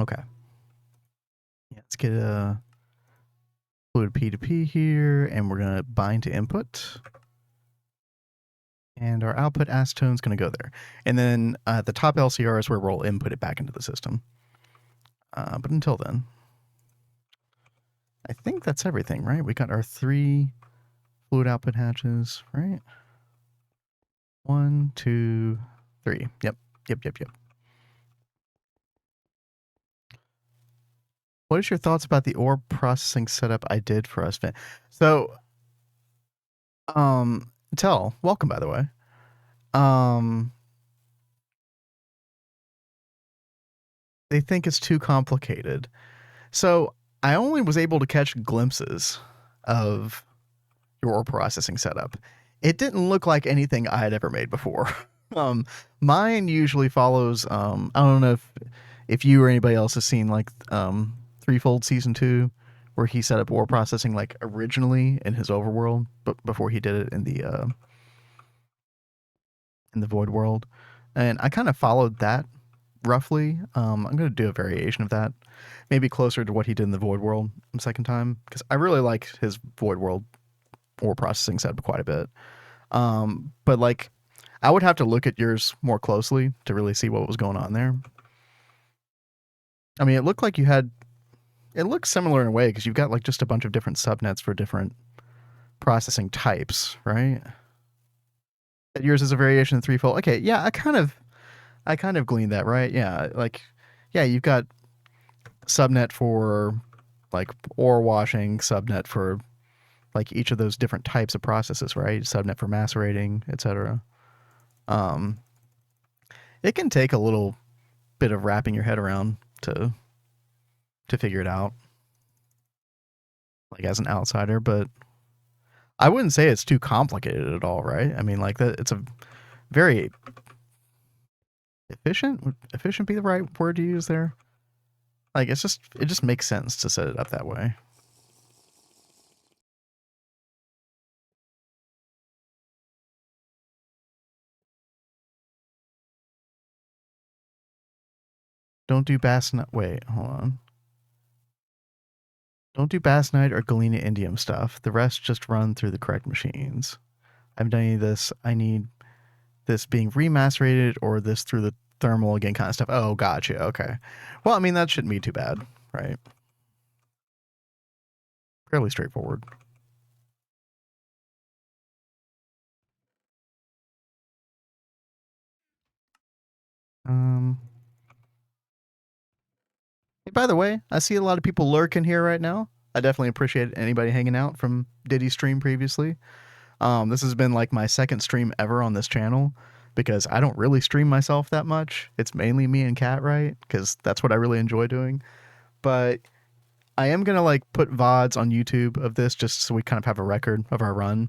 Okay. Yeah, let's get a fluid P2P here, and we're going to bind to input. And our output acetone is going to go there. And then the top LCR is where we'll input it back into the system. But until then, I think that's everything, right? We got our 3 fluid output hatches, right? 1, 2, 3. Yep. What is your thoughts about the ore processing setup I did for us, Vin? So, welcome, by the way. They think it's too complicated. So I only was able to catch glimpses of your ore processing setup. It didn't look like anything I had ever made before. Um, Mine usually follows. I don't know if you or anybody else has seen like Threefold season 2, where he set up war processing like originally in his overworld, but before he did it in the void world, and I kind of followed that roughly. I'm gonna do a variation of that, maybe closer to what he did in the void world the second time, because I really like his void world war processing setup quite a bit. But like, I would have to look at yours more closely to really see what was going on there. I mean, it looked like you had. It looks similar in a way because you've got like just a bunch of different subnets for different processing types, right? That yours is a variation of threefold. Okay, yeah, I kind of gleaned that, right? Yeah, like, yeah, you've got subnet for like ore washing, subnet for like each of those different types of processes, right? Subnet for macerating, etc. Um, it can take a little bit of wrapping your head around to figure it out, like as an outsider. But I wouldn't say it's too complicated at all, right? I mean, like that, it's a very efficient. Would efficient be the right word to use there? Like it just makes sense to set it up that way. Don't do Bass Night. Wait, hold on. Don't do Bass Night or Galena Indium stuff. The rest just run through the correct machines. I haven't done any of this. I need this being remacerated or this through the thermal again kind of stuff. Oh, gotcha. Okay. Well, I mean, that shouldn't be too bad, right? Fairly straightforward. Um, Hey, by the way, I see a lot of people lurking here right now. I definitely appreciate anybody hanging out from Diddy's stream previously. This has been like my second stream ever on this channel because I don't really stream myself that much. It's mainly me and Kat, right? Because that's what I really enjoy doing. But I am gonna like put VODs on YouTube of this just so we kind of have a record of our run.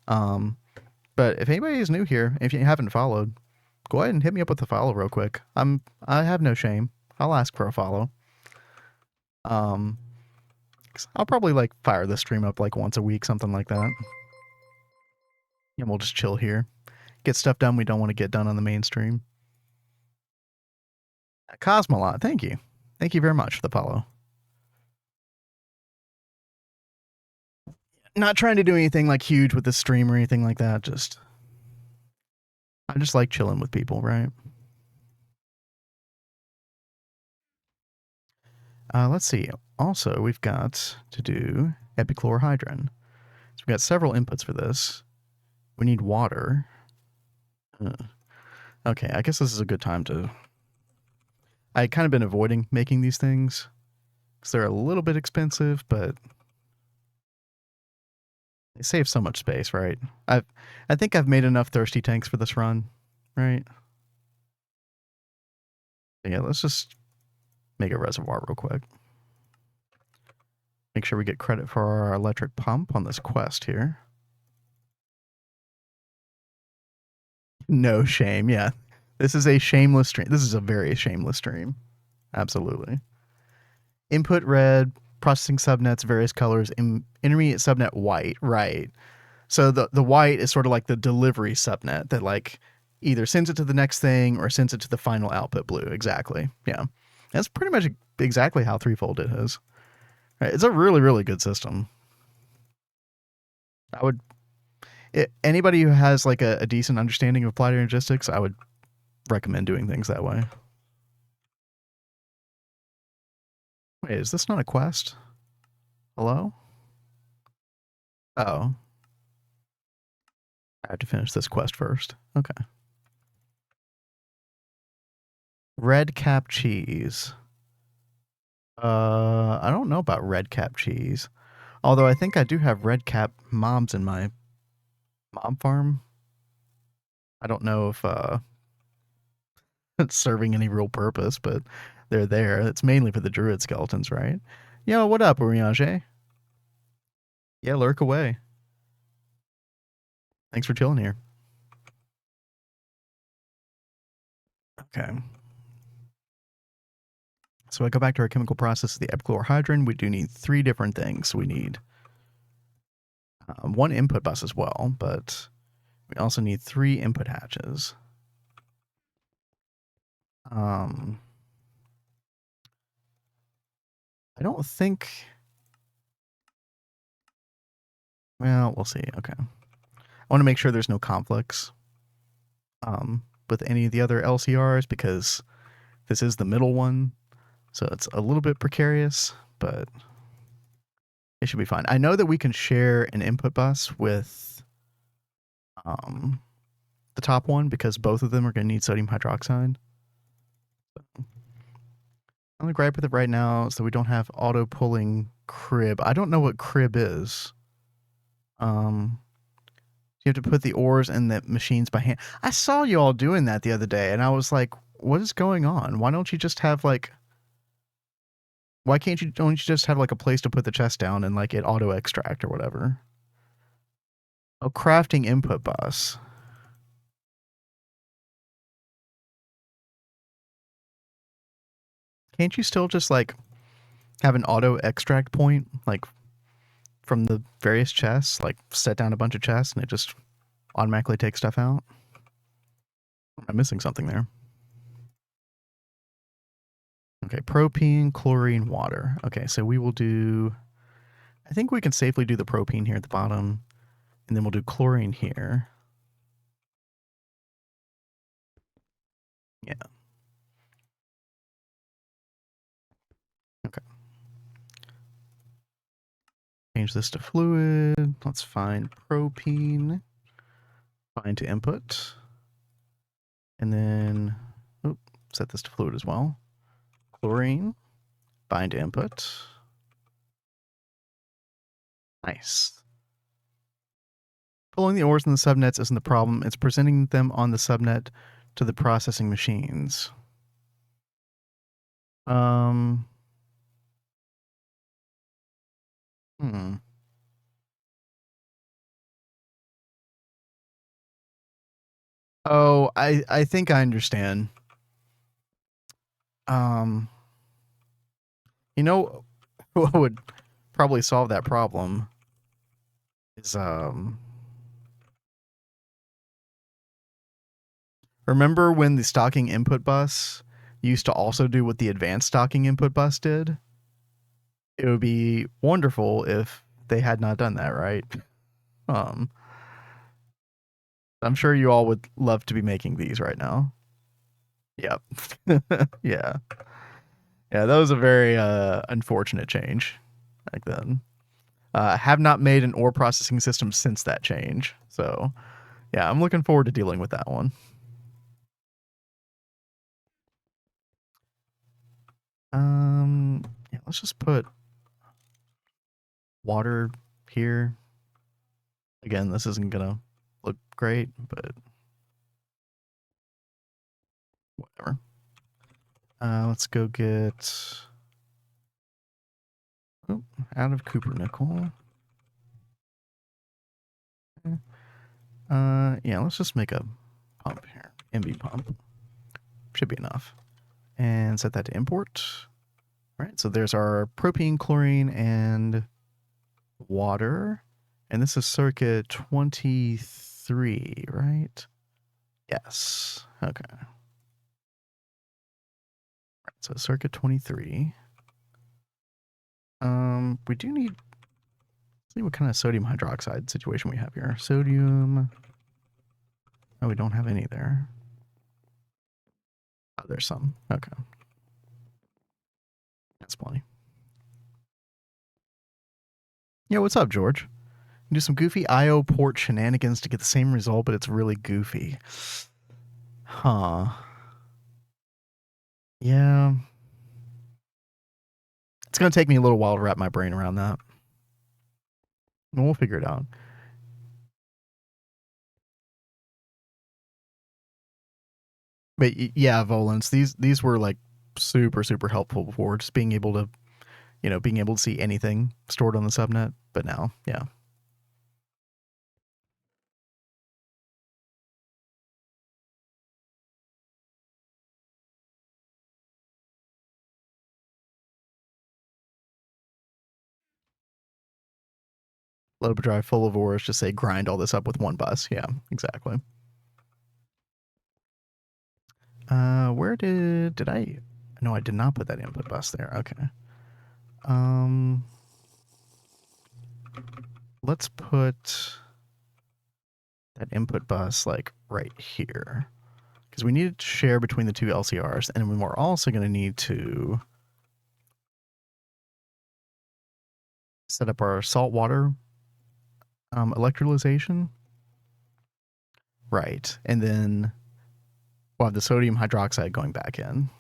Um, but if anybody is new here, if you haven't followed, go ahead and hit me up with a follow real quick. I have no shame. I'll ask for a follow. Um, I'll probably like fire this stream up like once a week, something like that. And we'll just chill here. Get stuff done we don't want to get done on the mainstream. Cosmolot, thank you. Thank you very much for the follow. Not trying to do anything like huge with the stream or anything like that. Just I just like chilling with people, right? Let's see. Also, we've got to do epichlorohydrin. So we've got several inputs for this. We need water. Okay, I guess this is a good time to. I kind of been avoiding making these things because they're a little bit expensive, but they save so much space, right? I think I've made enough thirsty tanks for this run, right? Yeah, let's just make a reservoir real quick. Make sure we get credit for our electric pump on this quest here. No shame, yeah. This is a shameless stream. This is a very shameless stream. Absolutely. Input red, processing subnets, various colors, intermediate subnet white, right. So the white is sort of like the delivery subnet that like either sends it to the next thing or sends it to the final output blue. Exactly. Yeah. That's pretty much exactly how threefold it is. Right. It's a really, really good system. I would anybody who has like a decent understanding of applied energistics, I would recommend doing things that way. Wait, is this not a quest? Hello? Oh. I have to finish this quest first. Okay. Red cap cheese. I don't know about red cap cheese. Although I think I do have red cap mobs in my mob farm. I don't know if it's serving any real purpose, but they're there. It's mainly for the druid skeletons, right? Yo, what up, Oriange? Yeah, lurk away. Thanks for chilling here. Okay. So I go back to our chemical process of the epichlorohydrin. We do need 3 different things. We need 1 input bus as well, but we also need 3 input hatches. I don't think... Well, we'll see. Okay. I want to make sure there's no conflicts with any of the other LCRs, because this is the middle one, so it's a little bit precarious, but it should be fine. I know that we can share an input bus with the top one, because both of them are going to need sodium hydroxide. I'm going to gripe with it right now so we don't have auto-pulling crib. I don't know what crib is. You have to put the ores in the machines by hand. I saw you all doing that the other day, and I was like, what is going on? Why don't you just have, like... Why don't you just have, like, a place to put the chest down and, like, it auto-extract or whatever? Oh, crafting input bus. Can't you still just, like, have an auto-extract point, like, from the various chests? Like, set down a bunch of chests and it just automatically takes stuff out? I'm missing something there. Okay, propene, chlorine, water. Okay, so we will do... I think we can safely do the propene here at the bottom, and then we'll do chlorine here. Yeah. Okay. Change this to fluid. Let's find propene. Find to input. And then set this to fluid as well. Chlorine. Bind to input. Nice. Pulling the ores in the subnets isn't the problem. It's presenting them on the subnet to the processing machines. Oh, I think I understand. You know what would probably solve that problem is remember when the stocking input bus used to also do what the advanced stocking input bus did? It would be wonderful if they had not done that, right? I'm sure you all would love to be making these right now. Yep. Yeah. Yeah, that was a very unfortunate change back then. Have not made an ore processing system since that change. So, yeah, I'm looking forward to dealing with that one. Yeah, let's just put water here. Again, this isn't gonna look great, but whatever. Let's go get out of Cooper nickel. Yeah, let's just make a pump here. MB pump. Should be enough. And set that to import. All right, so there's our propene, chlorine, and water. And this is circuit 23, right? Yes. Okay. All right, so circuit 23. We do need... Let's see what kind of sodium hydroxide situation we have here. Sodium... Oh, we don't have any there. Oh, there's some. Okay. That's plenty. Yeah, what's up, George? Do some goofy IO port shenanigans to get the same result, but it's really goofy. Huh. Yeah. It's going to take me a little while to wrap my brain around that. We'll figure it out. But yeah, Volans, these were like super, super helpful before, just being able to, being able to see anything stored on the subnet. But now, yeah. load up a drive full of ores, just say grind all this up with one bus. Yeah, exactly. Where did I? No, I did not put that input bus there. Okay. Let's put that input bus like right here, because we need to share between the two LCRs, and we're also going to need to set up our saltwater electrolyzation. Right, and then we'll have the sodium hydroxide going back in.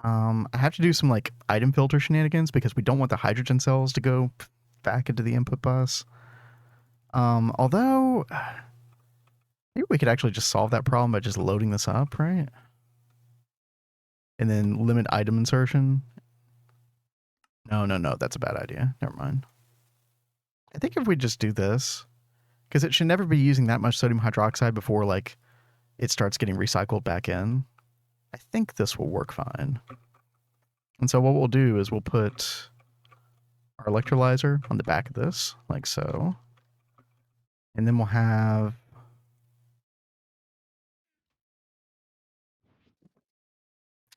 I have to do some like item filter shenanigans because we don't want the hydrogen cells to go back into the input bus. Although maybe we could actually just solve that problem by just loading this up, right? And then limit item insertion. No, that's a bad idea. Never mind. I think if we just do this, because it should never be using that much sodium hydroxide before like it starts getting recycled back in. I think this will work fine. And so what we'll do is we'll put our electrolyzer on the back of this, like so. And then we'll have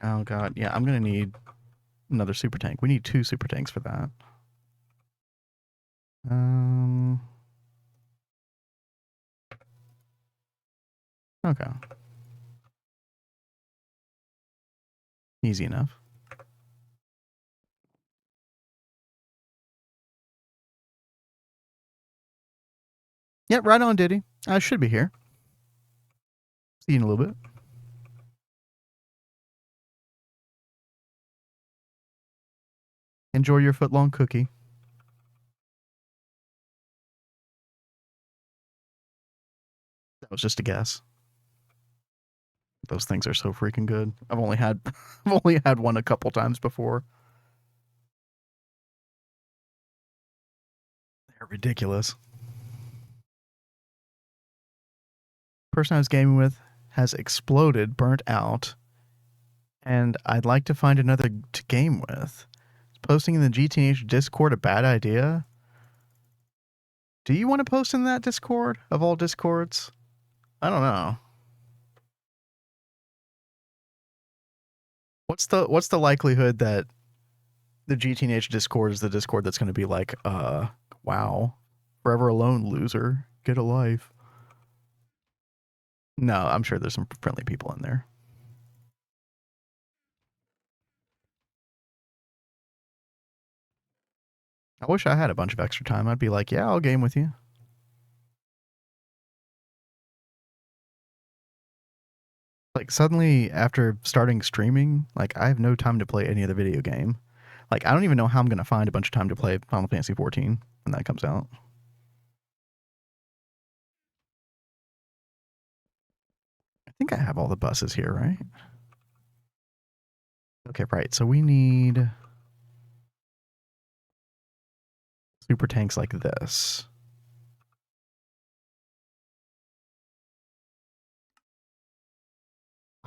oh god, yeah, I'm gonna need another super tank. We need 2 super tanks for that. Okay. Easy enough. Yep, right on, Diddy. I should be here. See you in a little bit. Enjoy your foot-long cookie. That was just a guess. Those things are so freaking good. I've only had one a couple times before. They're ridiculous. Person I was gaming with has exploded, burnt out, and I'd like to find another to game with. Is posting in the GTNH Discord a bad idea? Do you want to post in that Discord of all Discords? I don't know. What's the likelihood that the GTNH Discord is the Discord that's going to be like, wow, forever alone, loser, get a life? No, I'm sure there's some friendly people in there. I wish I had a bunch of extra time. I'd be like, yeah, I'll game with you. Like suddenly after starting streaming, like I have no time to play any other video game. Like I don't even know how I'm going to find a bunch of time to play Final Fantasy 14 when that comes out. I think I have all the buses here, right? Okay, right. So we need super tanks like this.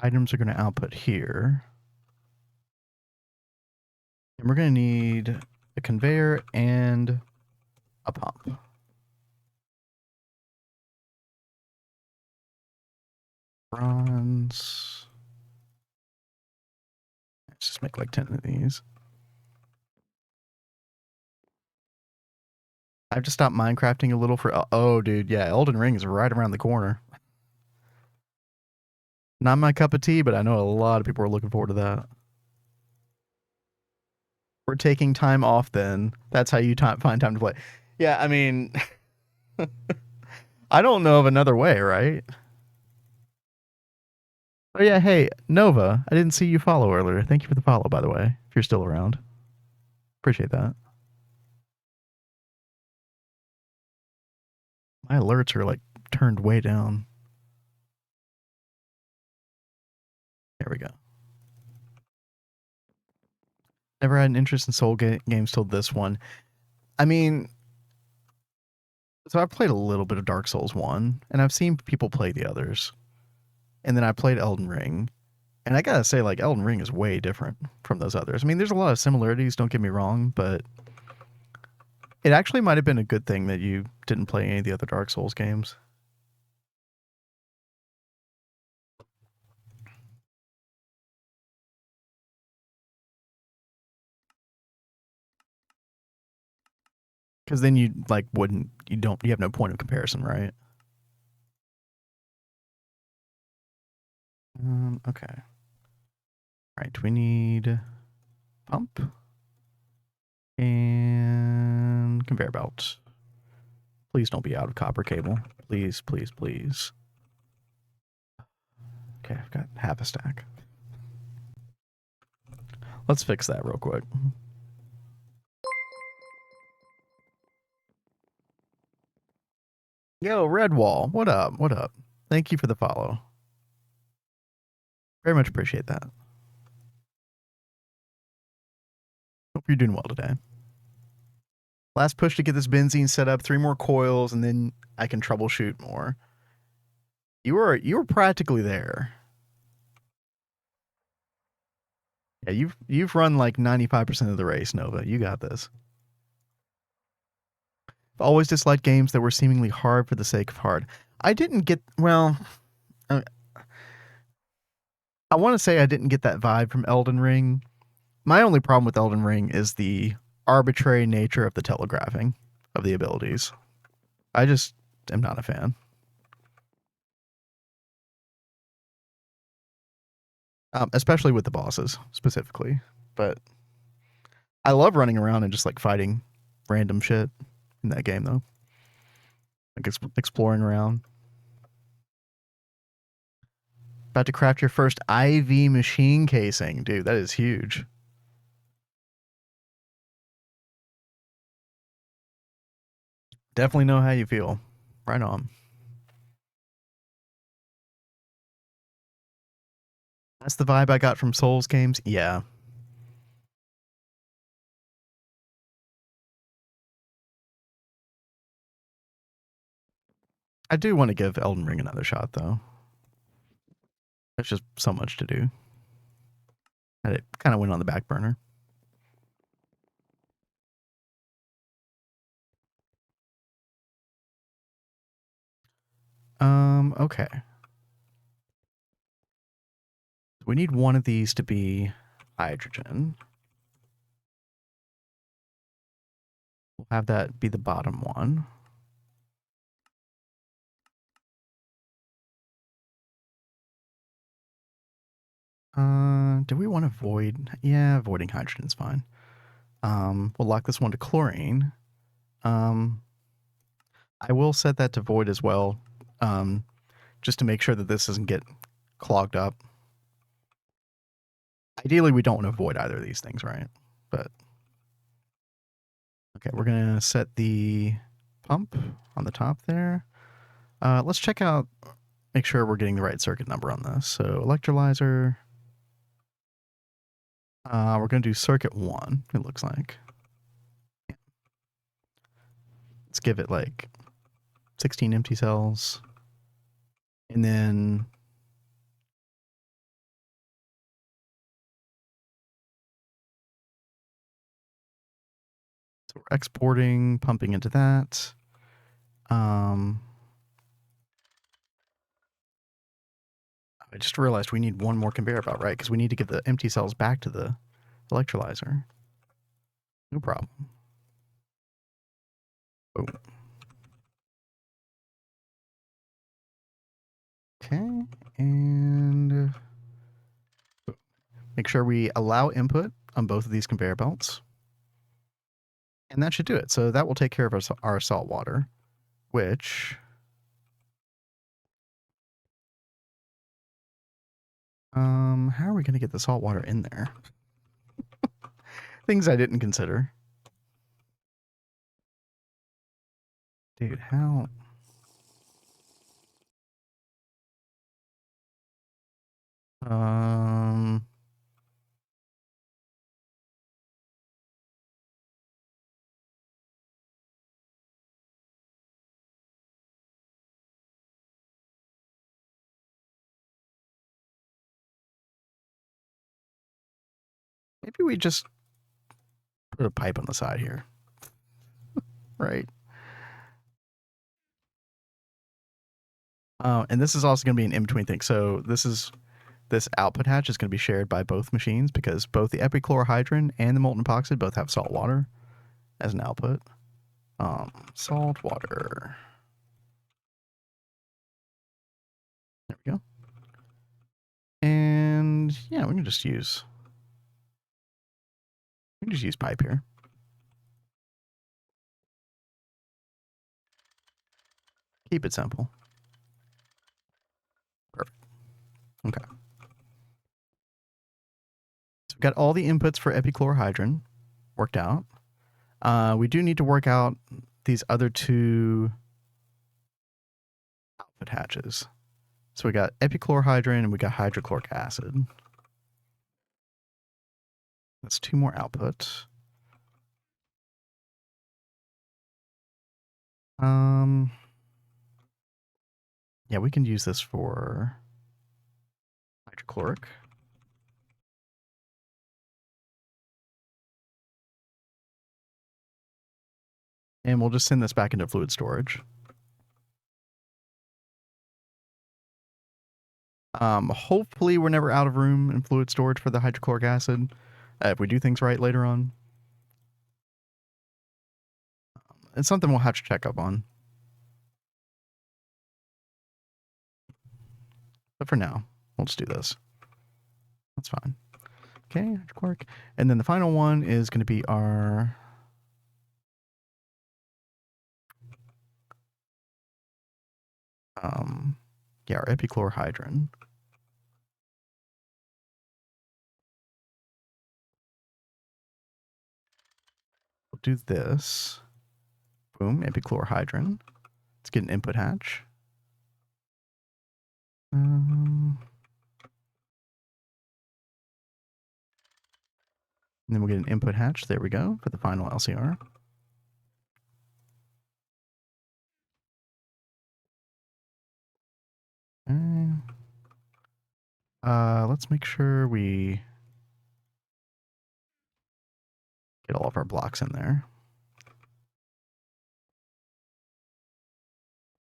Items are going to output here. And we're going to need a conveyor and a pump. Bronze. Let's just make like 10 of these. I've just stopped Minecrafting a little for... Oh, dude, yeah, Elden Ring is right around the corner. Not my cup of tea, but I know a lot of people are looking forward to that. We're taking time off then. That's how you find time to play. Yeah, I mean... I don't know of another way, right? Oh yeah, hey, Nova, I didn't see you follow earlier. Thank you for the follow, by the way, if you're still around. Appreciate that. My alerts are like turned way down. There we go. Never had an interest in Soul games till this one. I mean, so I've played a little bit of Dark Souls 1, and I've seen people play the others. And then I played Elden Ring. And I gotta say, like, Elden Ring is way different from those others. I mean, there's a lot of similarities, don't get me wrong, but it actually might have been a good thing that you didn't play any of the other Dark Souls games. Because then you like wouldn't you have no point of comparison, right? Okay. Right, we need pump and conveyor belt. Please don't be out of copper cable. Please, please, please. Okay, I've got half a stack. Let's fix that real quick. Yo, Redwall, what up? What up? Thank you for the follow. Very much appreciate that. Hope you're doing well today. Last push to get this benzene set up, 3 more coils, and then I can troubleshoot more. You were practically there. Yeah, you've run like 95% of the race, Nova. You got this. I've always disliked games that were seemingly hard for the sake of hard. I didn't get I, I want to say I didn't get that vibe from Elden Ring. My only problem with Elden Ring is the arbitrary nature of the telegraphing of the abilities. I just am not a fan. Especially with the bosses specifically. But I love running around and just like fighting random shit in that game though. Like exploring around. About to craft your first IV machine casing. Dude, that is huge. Definitely know how you feel. Right on. That's the vibe I got from Souls games. Yeah. I do want to give Elden Ring another shot though. There's just so much to do. And it kind of went on the back burner. Okay. We need one of these to be hydrogen. We'll have that be the bottom one. Do we want to void? Yeah, voiding hydrogen's fine. We'll lock this one to chlorine. I will set that to void as well, just to make sure that this doesn't get clogged up. Ideally, we don't want to void either of these things, right? But okay, we're gonna set the pump on the top there. Let's check out, make sure we're getting the right circuit number on this. So electrolyzer. We're gonna do circuit 1. It looks like. Let's give it like 16 empty cells, and then so we're exporting, pumping into that. I just realized we need one more conveyor belt, right? Because we need to give the empty cells back to the electrolyzer. No problem. Oh. Okay, and make sure we allow input on both of these conveyor belts. And that should do it. So that will take care of our salt water, which... how are we going to get the salt water in there? Things I didn't consider. Dude, how... Um... Maybe we just put a pipe on the side here. Right. And this is also going to be an in-between thing. So this output hatch is going to be shared by both machines because both the epichlorohydrin and the molten epoxid both have salt water as an output. Salt water. There we go. And yeah, we can just use pipe here. Keep it simple. Perfect. Okay. So we've got all the inputs for epichlorohydrin worked out. We do need to work out these other two output hatches. So we got epichlorohydrin and we got hydrochloric acid. That's two more outputs. Yeah, we can use this for hydrochloric. And we'll just send this back into fluid storage. Hopefully we're never out of room in fluid storage for the hydrochloric acid if we do things right later on. It's something we'll have to check up on. But for now, we'll just do this. That's fine. Okay, hydrochloric. And then the final one is going to be our our epichlorohydrin. We'll do this. Boom, epichlorohydrin. Let's get an input hatch. And then we'll get an input hatch. There we go for the final LCR. Let's make sure we get all of our blocks in there.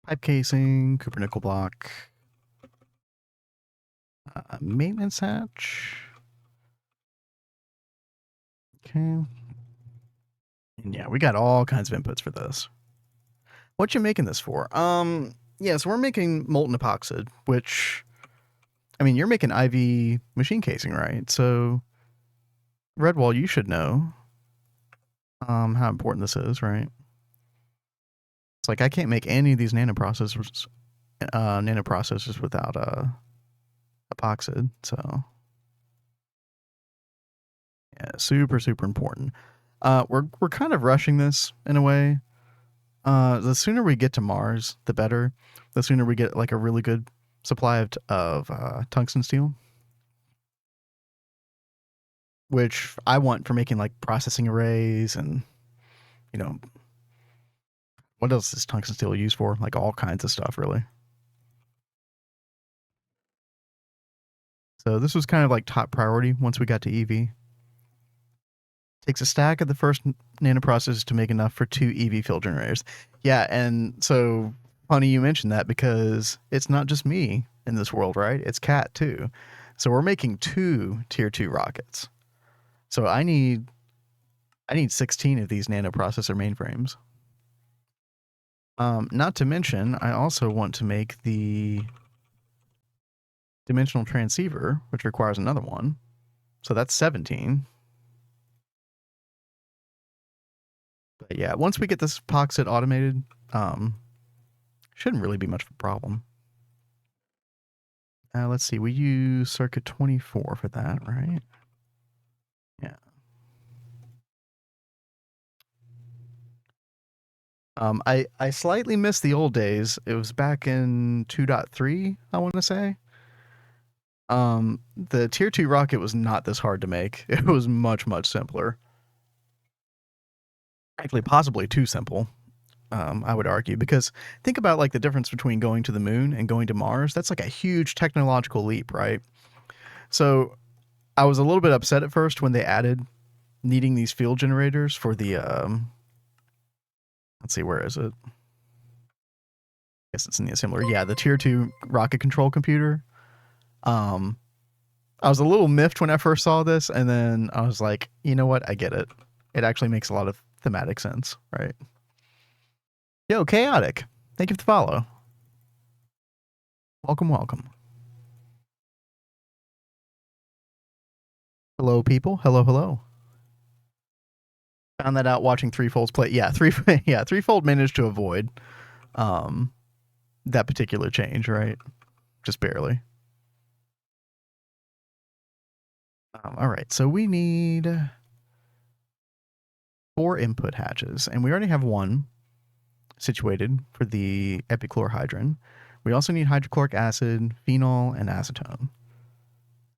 Pipe casing, copper nickel block, maintenance hatch. Okay. And yeah, we got all kinds of inputs for this. What you making this for? Yeah, so we're making molten epoxid, which, I mean, you're making IV machine casing, right? So, Redwall, you should know how important this is, right? It's like I can't make any of these nanoprocessors without epoxid. So yeah, super important. We're kind of rushing this in a way. The sooner we get to Mars, the better. The sooner we get like a really good supply of tungsten steel, which I want for making like processing arrays and what else is tungsten steel used for? Like all kinds of stuff, really. So this was kind of like top priority once we got to EV. Takes a stack of the first nanoprocessors to make enough for 2 EV field generators. Yeah, and so funny you mentioned that because it's not just me in this world, right? It's Cat too. So we're making 2 tier 2 rockets. So I need 16 of these nanoprocessor mainframes. Not to mention, I also want to make the dimensional transceiver, which requires another one. So that's 17. But yeah, once we get this epoxid automated, shouldn't really be much of a problem. Let's see, we use circuit 24 for that, right? Yeah. I slightly missed the old days. It was back in 2.3, I want to say. The tier 2 rocket was not this hard to make. It was much simpler. Actually, possibly too simple. I would argue, because think about like the difference between going to the moon and going to Mars. That's like a huge technological leap, right? So I was a little bit upset at first when they added needing these field generators for the let's see, where is it? I guess it's in the assembler. Yeah, the tier 2 rocket control computer. Um I was a little miffed when I first saw this, and then I was like, you know what? I get it. It actually makes a lot of thematic sense, right? Yo, Chaotic. Thank you for the follow. Welcome, welcome. Hello, people. Hello, hello. Found that out watching Threefold's play. Yeah, Threefold managed to avoid that particular change, right? Just barely. All right, so we need 4 input hatches, and we already have one situated for the epichlorohydrin. We also need hydrochloric acid, phenol, and acetone.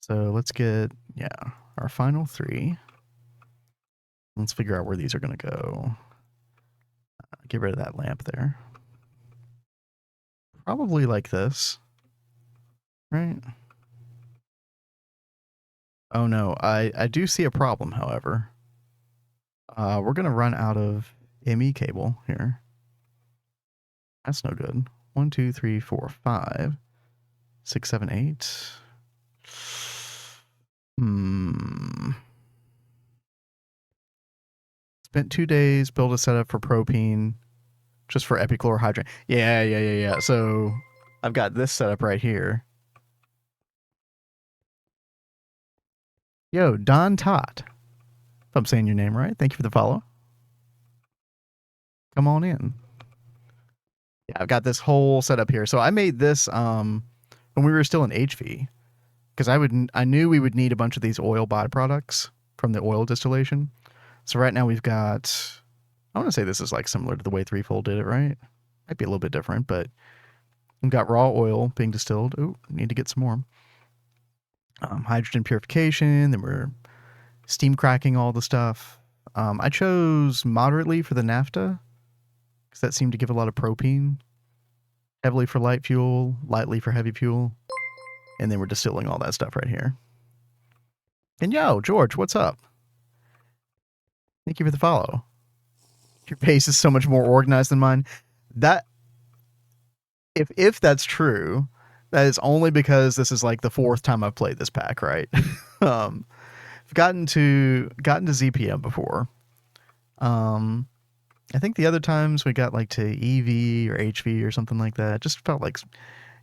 So let's get, our final 3. Let's figure out where these are going to go. Get rid of that lamp there. Probably like this, right? Oh no, I do see a problem, however. We're going to run out of ME cable here. That's no good. 1, 2, 3, 4, 5, 6, 7, 8. Spent 2 days, build a setup for propene, just for epichlorohydrin. Yeah. So I've got this setup right here. Yo, Don Tot. If I'm saying your name right, thank you for the follow. Come on in. Yeah, I've got this whole setup here. So I made this when we were still in HV, because I knew we would need a bunch of these oil byproducts from the oil distillation. So right now we've got, I want to say this is like similar to the way Threefold did it, right? Might be a little bit different, but we've got raw oil being distilled. Oh, need to get some more. Hydrogen purification. Then we're steam cracking all the stuff. I chose moderately for the naphtha because that seemed to give a lot of propane. Heavily for light fuel, lightly for heavy fuel. And then we're distilling all that stuff right here. And yo, George, what's up? Thank you for the follow. Your pace is so much more organized than mine. That, if that's true, that is only because this is like the 4th time I've played this pack, right? I've gotten to ZPM before. I think the other times we got like to EV or HV or something like that. It just felt like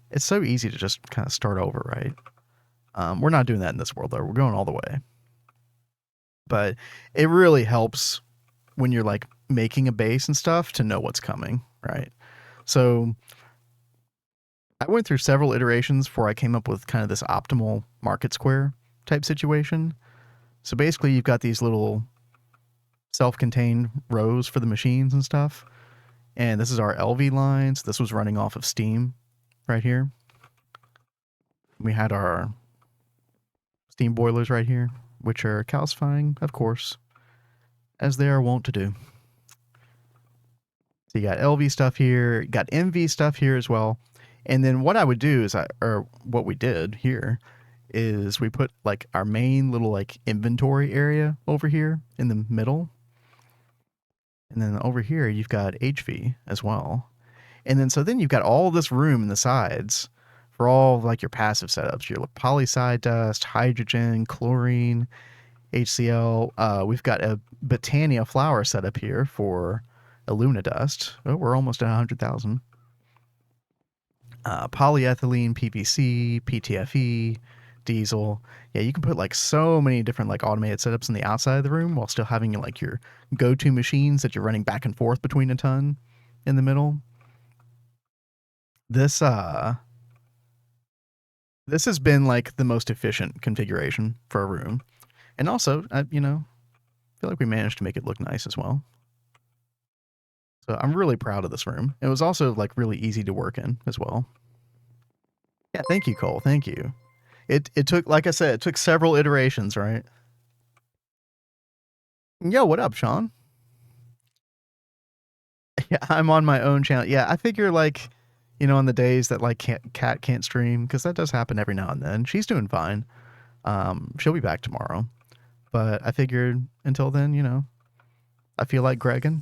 it's so easy to just kind of start over, right? We're not doing that in this world though. We're going all the way. But it really helps when you're like making a base and stuff to know what's coming, right? So I went through several iterations before I came up with kind of this optimal market square type situation. So basically you've got these little self-contained rows for the machines and stuff. And this is our LV lines. This was running off of steam right here. We had our steam boilers right here, which are calcifying, of course, as they are wont to do. So you got LV stuff here, you got MV stuff here as well. And then what I would do is, what we did here is we put like our main little like inventory area over here in the middle. And then over here, you've got HV as well. And then, so then you've got all this room in the sides for all of like your passive setups, your polycide dust, hydrogen, chlorine, HCl. We've got a Botania flower setup here for Illumina dust. Oh, we're almost at 100,000. Polyethylene, PVC, PTFE, diesel. Yeah, you can put like so many different like automated setups in the outside of the room while still having like your go-to machines that you're running back and forth between a ton in the middle. This has been like the most efficient configuration for a room. And also, I feel like we managed to make it look nice as well. So I'm really proud of this room. It was also like really easy to work in as well. Yeah, thank you, Cole. Thank you. It took, like I said, it took several iterations, right? Yo, what up, Sean? Yeah, I'm on my own channel. Yeah, I figure like, on the days that like Cat can't stream, because that does happen every now and then. She's doing fine. She'll be back tomorrow. But I figured until then, you know, I feel like Gregging.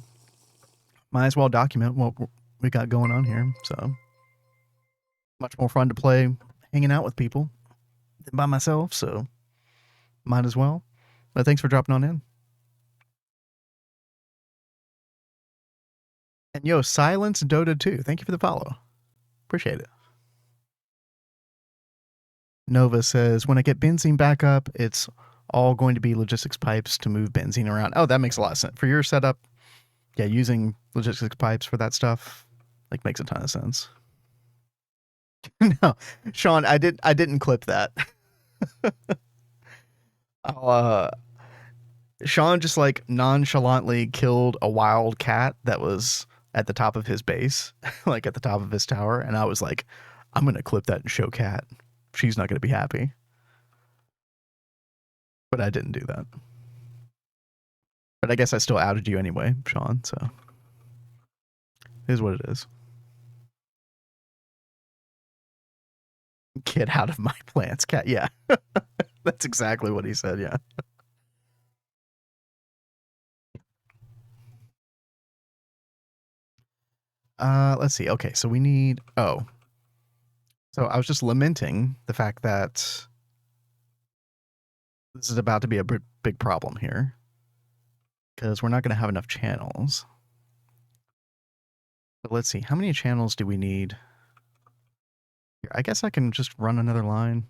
Might as well document what we got going on here. So much more fun to play hanging out with people than by myself. So might as well. But thanks for dropping on in. And yo, Silence Dota 2. Thank you for the follow. Appreciate it. Nova says, when I get benzene back up, it's all going to be logistics pipes to move benzene around. Oh, that makes a lot of sense. For your setup, yeah, using logistics pipes for that stuff, like, makes a ton of sense. No, Sean, I didn't clip that. Sean just like nonchalantly killed a wild cat that was at the top of his base, like at the top of his tower, and I was like, I'm gonna clip that and show Cat. She's not gonna be happy. But I didn't do that. But I guess I still outed you anyway, Sean, so it is what it is. Get out of my plants, Cat. Yeah. That's exactly what he said, yeah. Let's see. Okay, so we need... Oh. So I was just lamenting the fact that this is about to be a big problem here. Because we're not going to have enough channels. But let's see. How many channels do we need? Here, I guess I can just run another line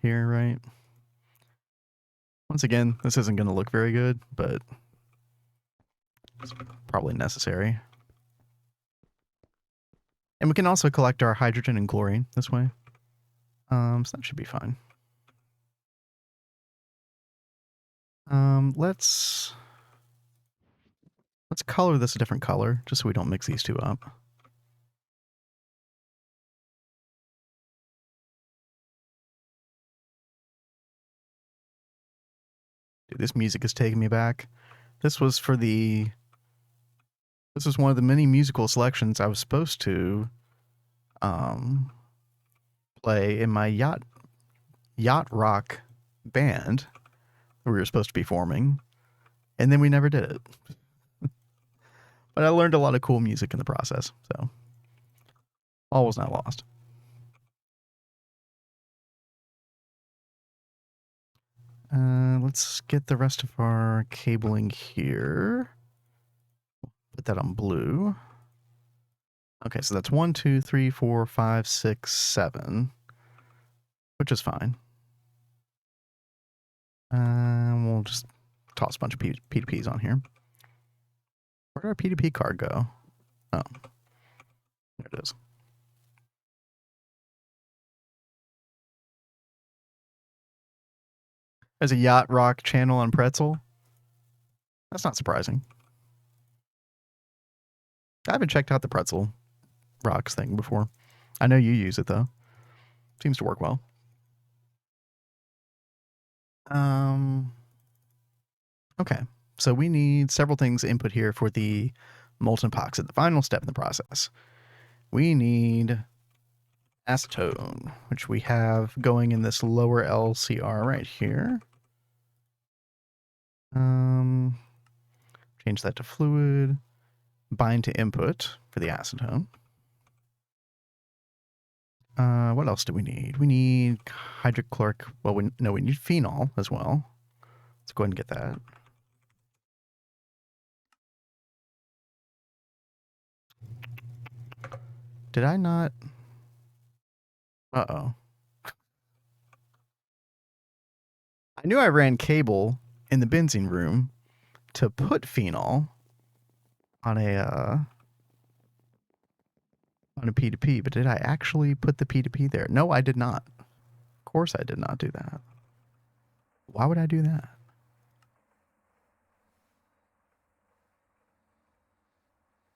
here, right? Once again, this isn't going to look very good, but it's probably necessary. And we can also collect our hydrogen and chlorine this way. So that should be fine. Let's color this a different color, just so we don't mix these two up. Dude, this music is taking me back. This was for the... This was one of the many musical selections I was supposed to play in my yacht rock band that we were supposed to be forming, and then we never did it. But I learned a lot of cool music in the process, so all was not lost. Let's get the rest of our cabling here. Put that on blue. Okay, so that's 1, 2, 3, 4, 5, 6, 7, which is fine. We'll just toss a bunch of P2Ps on here. Where did our P2P card go? Oh, there it is. There's a yacht rock channel on Pretzel. That's not surprising. I haven't checked out the Pretzel rocks thing before. I know you use it though. Seems to work well. Okay, so we need several things input here for the molten epoxid, the final step in the process. We need acetone, which we have going in this lower LCR right here. Change that to fluid. Bind to input for the acetone. What else do we need? We need hydrochloric. Well, we need phenol as well. Let's go ahead and get that. Did I not? Uh-oh. I knew I ran cable in the benzene room to put phenol on a P2P, but did I actually put the P2P there? No, I did not. Of course I did not do that. Why would I do that?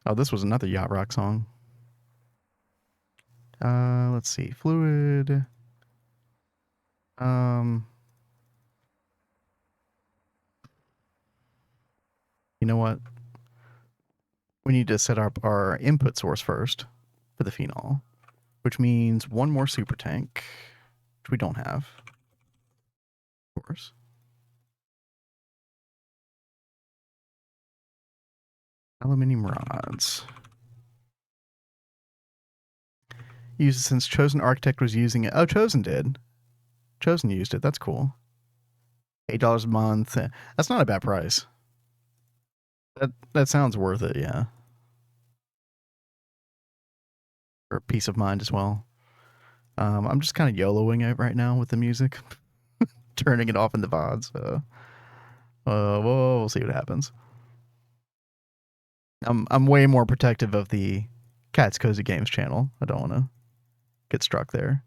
Oh, this was another Yacht Rock song. Let's see. Fluid. You know what? We need to set up our input source first for the phenol, which means one more super tank, which we don't have. course. Aluminium rods. Used it since Chosen Architect was using it. Oh, Chosen did. Chosen used it. That's cool. $8 a month. That's not a bad price. That sounds worth it, yeah. For peace of mind as well. I'm just kind of YOLOing it right now with the music. Turning it off in the VODs. We'll see what happens. I'm way more protective of the CatsCozyGames channel. I don't want to get struck there.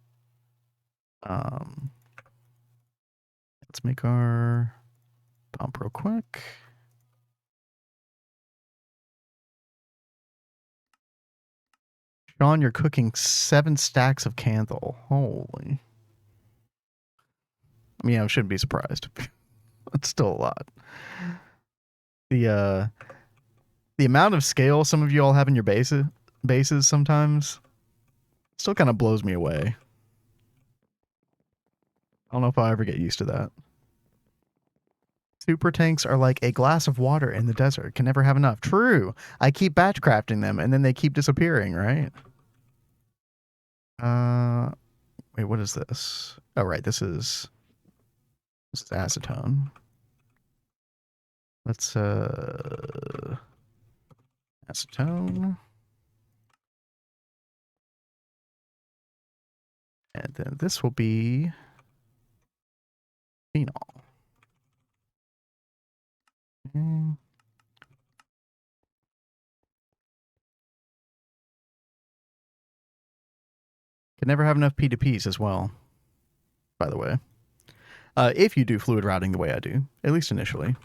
Let's make our pump real quick. Sean, you're cooking 7 stacks of Canthal. Holy. I mean, I shouldn't be surprised. It's still a lot. The amount of scale some of you all have in your bases sometimes still kind of blows me away. I don't know if I'll ever get used to that. Super tanks are like a glass of water in the desert. Can never have enough. True. I keep batch crafting them and then they keep disappearing, right? Wait, what is this? Oh, right. This is acetone. Let's acetone. And then this will be phenol. Can never have enough P2Ps as well, by the way. If you do fluid routing the way I do, at least initially.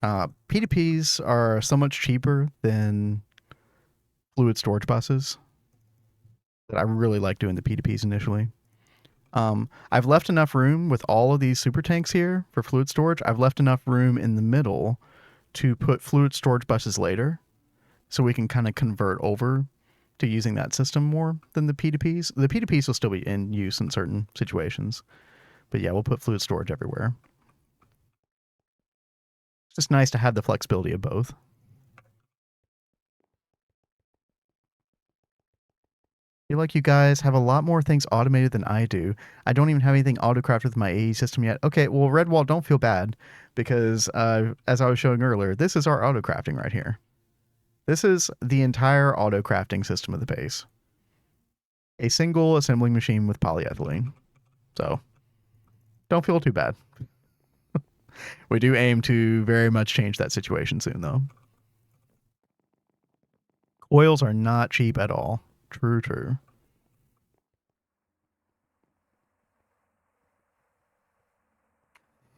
P2Ps are so much cheaper than fluid storage buses that I really like doing the P2Ps initially. I've left enough room with all of these super tanks here for fluid storage. I've left enough room in the middle to put fluid storage buses later, so we can kind of convert over to using that system more than the P2Ps. The P2Ps will still be in use in certain situations, but yeah, we'll put fluid storage everywhere. It's just nice to have the flexibility of both. I feel like you guys have a lot more things automated than I do. I don't even have anything autocrafted with my AE system yet. Okay, well, Redwall, don't feel bad, because as I was showing earlier, this is our autocrafting right here. This is the entire autocrafting system of the base. A single assembling machine with polyethylene. So, don't feel too bad. We do aim to very much change that situation soon, though. Coils are not cheap at all. True, true.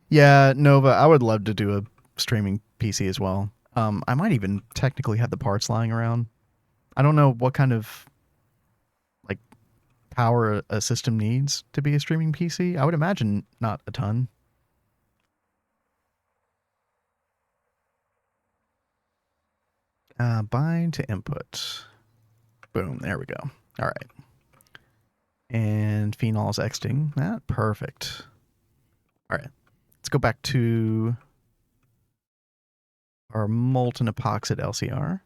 Yeah, Nova, I would love to do a streaming PC as well. I might even technically have the parts lying around. I don't know what kind of like power a system needs to be a streaming PC. I would imagine not a ton. Bind to input. Boom, there we go. All right. And phenol's exiting that. Perfect. All right. Let's go back to our molten epoxid LCR.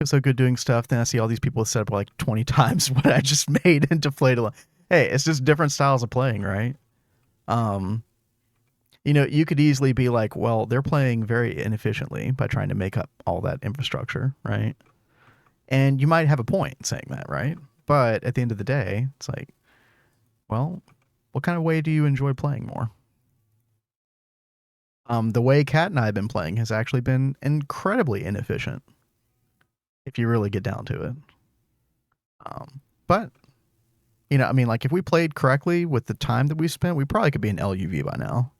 It's so good doing stuff. Then I see all these people set up like 20 times what I just made and deflated. Hey, it's just different styles of playing, right? You know, you could easily be like, well, they're playing very inefficiently by trying to make up all that infrastructure, right? And you might have a point saying that, right? But at the end of the day, it's like, well, what kind of way do you enjoy playing more? The way Kat and I have been playing has actually been incredibly inefficient, if you really get down to it. But, you know, I mean, like if we played correctly with the time that we spent, we probably could be an LUV by now.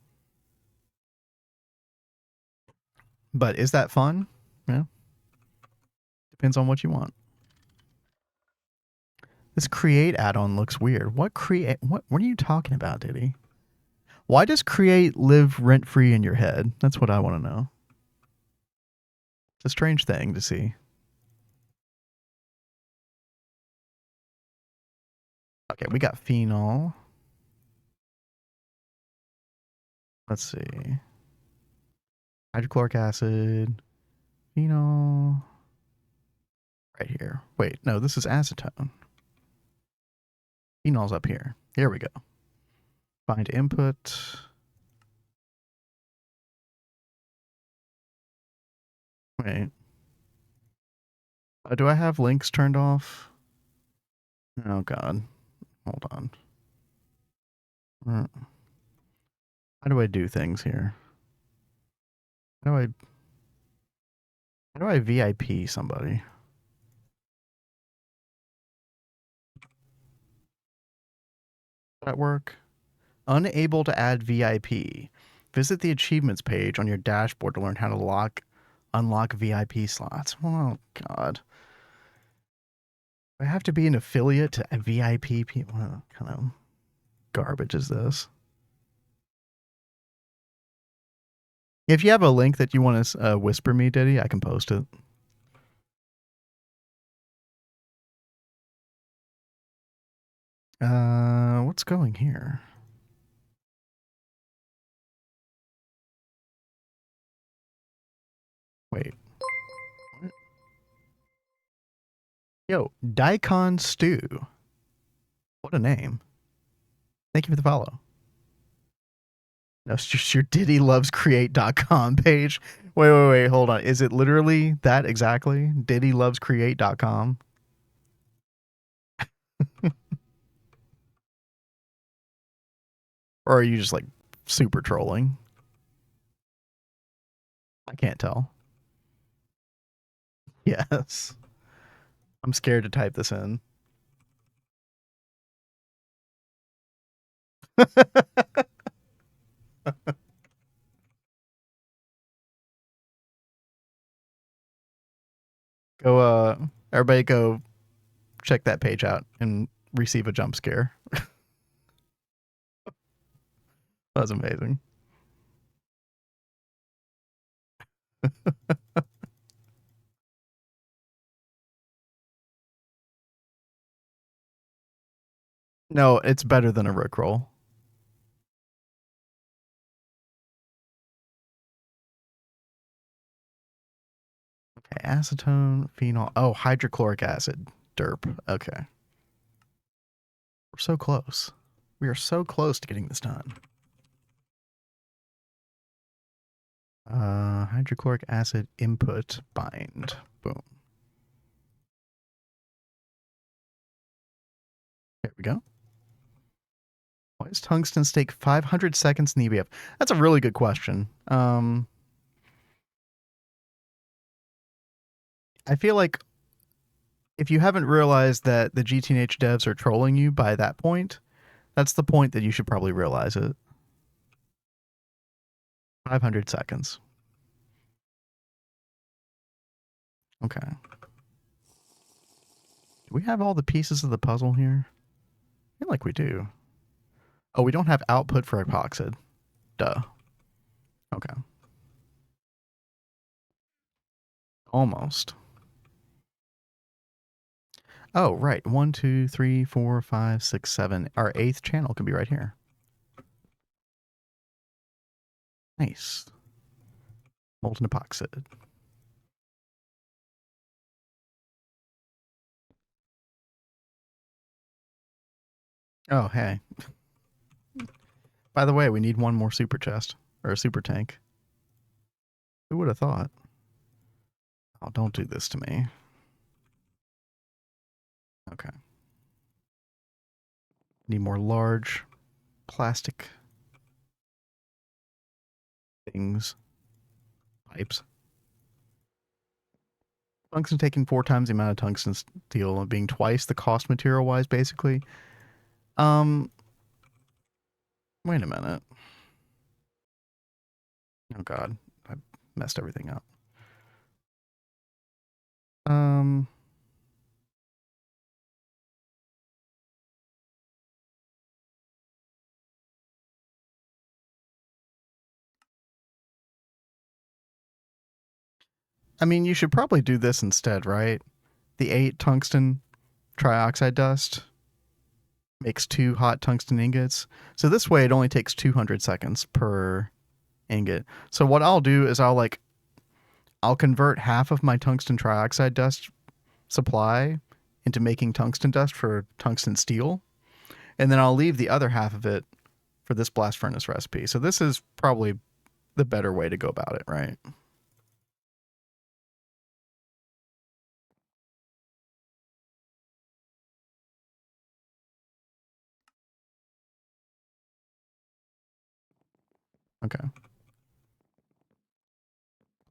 But is that fun? Yeah. Depends on what you want. This create add-on looks weird. What are you talking about, Diddy? Why does create live rent-free in your head? That's what I want to know. It's a strange thing to see. Okay, we got phenol. Let's see. Hydrochloric acid, phenol. Right here. Wait, no, this is acetone. Phenol's up here. Here we go. Find input. Wait. Do I have links turned off? Oh, God. Hold on. How do I do things here? How do I VIP somebody? Does that work? Unable to add VIP. Visit the achievements page on your dashboard to learn how to unlock VIP slots. Oh, God. I have to be an affiliate to VIP people. What kind of garbage is this? If you have a link that you want to whisper me, Diddy, I can post it. What's going here? Wait. What? Yo, Daikon Stew. What a name. Thank you for the follow. No, it's just your DiddyLovesCreate.com page. Wait, hold on. Is it literally that exactly? DiddyLovesCreate.com? Or are you just like super trolling? I can't tell. Yes. I'm scared to type this in. Everybody go check that page out and receive a jump scare. That's amazing. No, it's better than a Rickroll. Okay, acetone, phenol. Oh, hydrochloric acid. Derp. Okay. We're so close. We are so close to getting this done. Hydrochloric acid input bind. Boom. There we go. Why does tungsten take 500 seconds in the EBF? That's a really good question. I feel like if you haven't realized that the GTNH devs are trolling you by that point, that's the point that you should probably realize it. 500 seconds. Okay. Do we have all the pieces of the puzzle here? I feel like we do. Oh, we don't have output for epoxid. Duh. Okay. Almost. Oh, right. 1, 2, 3, 4, 5, 6, 7. Our 8th channel can be right here. Nice. Molten epoxid. Oh, hey. By the way, we need one more super chest. Or a super tank. Who would have thought? Oh, don't do this to me. Okay. Need more large plastic things. Pipes. Tungsten taking 4 times the amount of tungsten steel and being twice the cost material wise, basically. Wait a minute. Oh god. I messed everything up. I mean, you should probably do this instead, right? The 8 tungsten trioxide dust. makes 2 hot tungsten ingots. So this way it only takes 200 seconds per ingot. So what I'll do is I'll convert half of my tungsten trioxide dust supply into making tungsten dust for tungsten steel, and then I'll leave the other half of it for this blast furnace recipe. So this is probably the better way to go about it, right? Okay.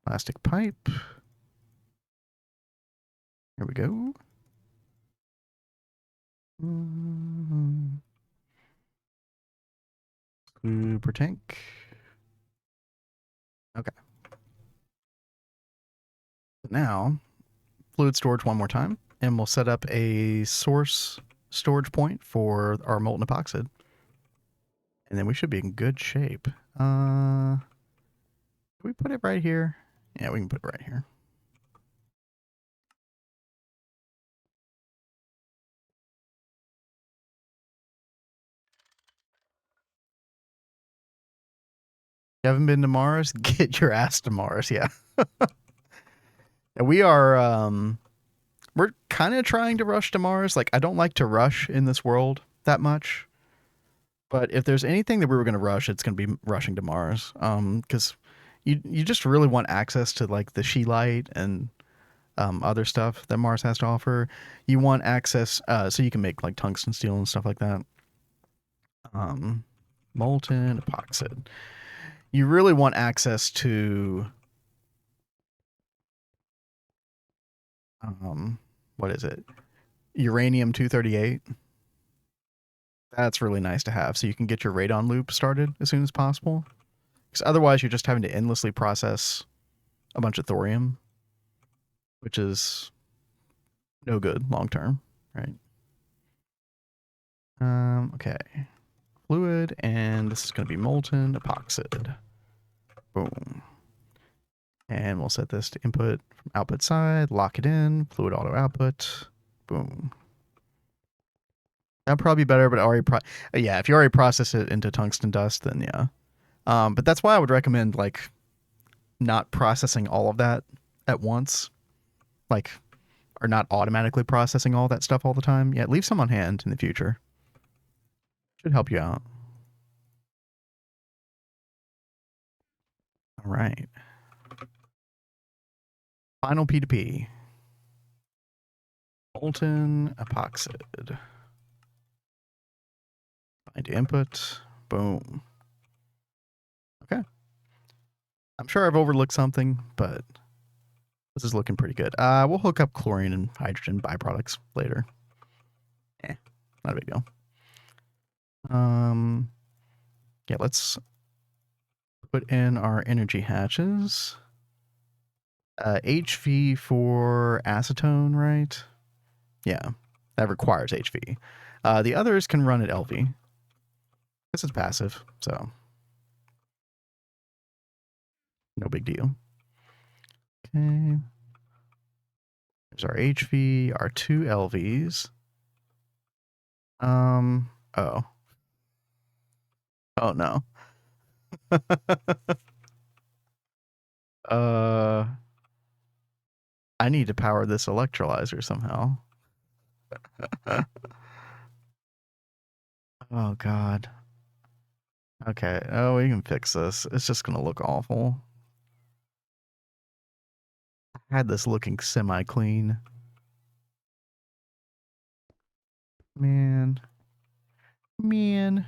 Plastic pipe. Here we go. Super tank. Okay. Now, fluid storage one more time, and we'll set up a source storage point for our molten epoxid. And then we should be in good shape. Can we put it right here? Yeah, we can put it right here. You haven't been to Mars? Get your ass to Mars, yeah. And we're kind of trying to rush to Mars. Like, I don't like to rush in this world that much. But if there's anything that we were going to rush, it's going to be rushing to Mars. Because you just really want access to like the She-Light and other stuff that Mars has to offer. You want access so you can make like tungsten steel and stuff like that. Molten epoxid. You really want access to what is it? Uranium 238. That's really nice to have, so you can get your radon loop started as soon as possible. Because otherwise, you're just having to endlessly process a bunch of thorium, which is no good long term, right? Okay. Fluid, and this is going to be molten epoxid. Boom. And we'll set this to input from output side, lock it in, fluid auto output. Boom. That'd probably be better, but yeah, if you already process it into tungsten dust, then yeah. But that's why I would recommend like not processing all of that at once, like, or not automatically processing all that stuff all the time. Yeah, leave some on hand in the future. Should help you out. All right. Final P2P. Molten epoxid. Find input. Boom. Okay. I'm sure I've overlooked something, but this is looking pretty good. We'll hook up chlorine and hydrogen byproducts later. Not a big deal. Yeah, let's put in our energy hatches. HV for acetone, right? Yeah, that requires HV. The others can run at LV. This is passive, so no big deal. Okay. There's our HV, our 2 LVs. Oh. Oh no. I need to power this electrolyzer somehow. Oh god. Okay. Oh, we can fix this. It's just gonna look awful. I had this looking semi-clean. Man. Man.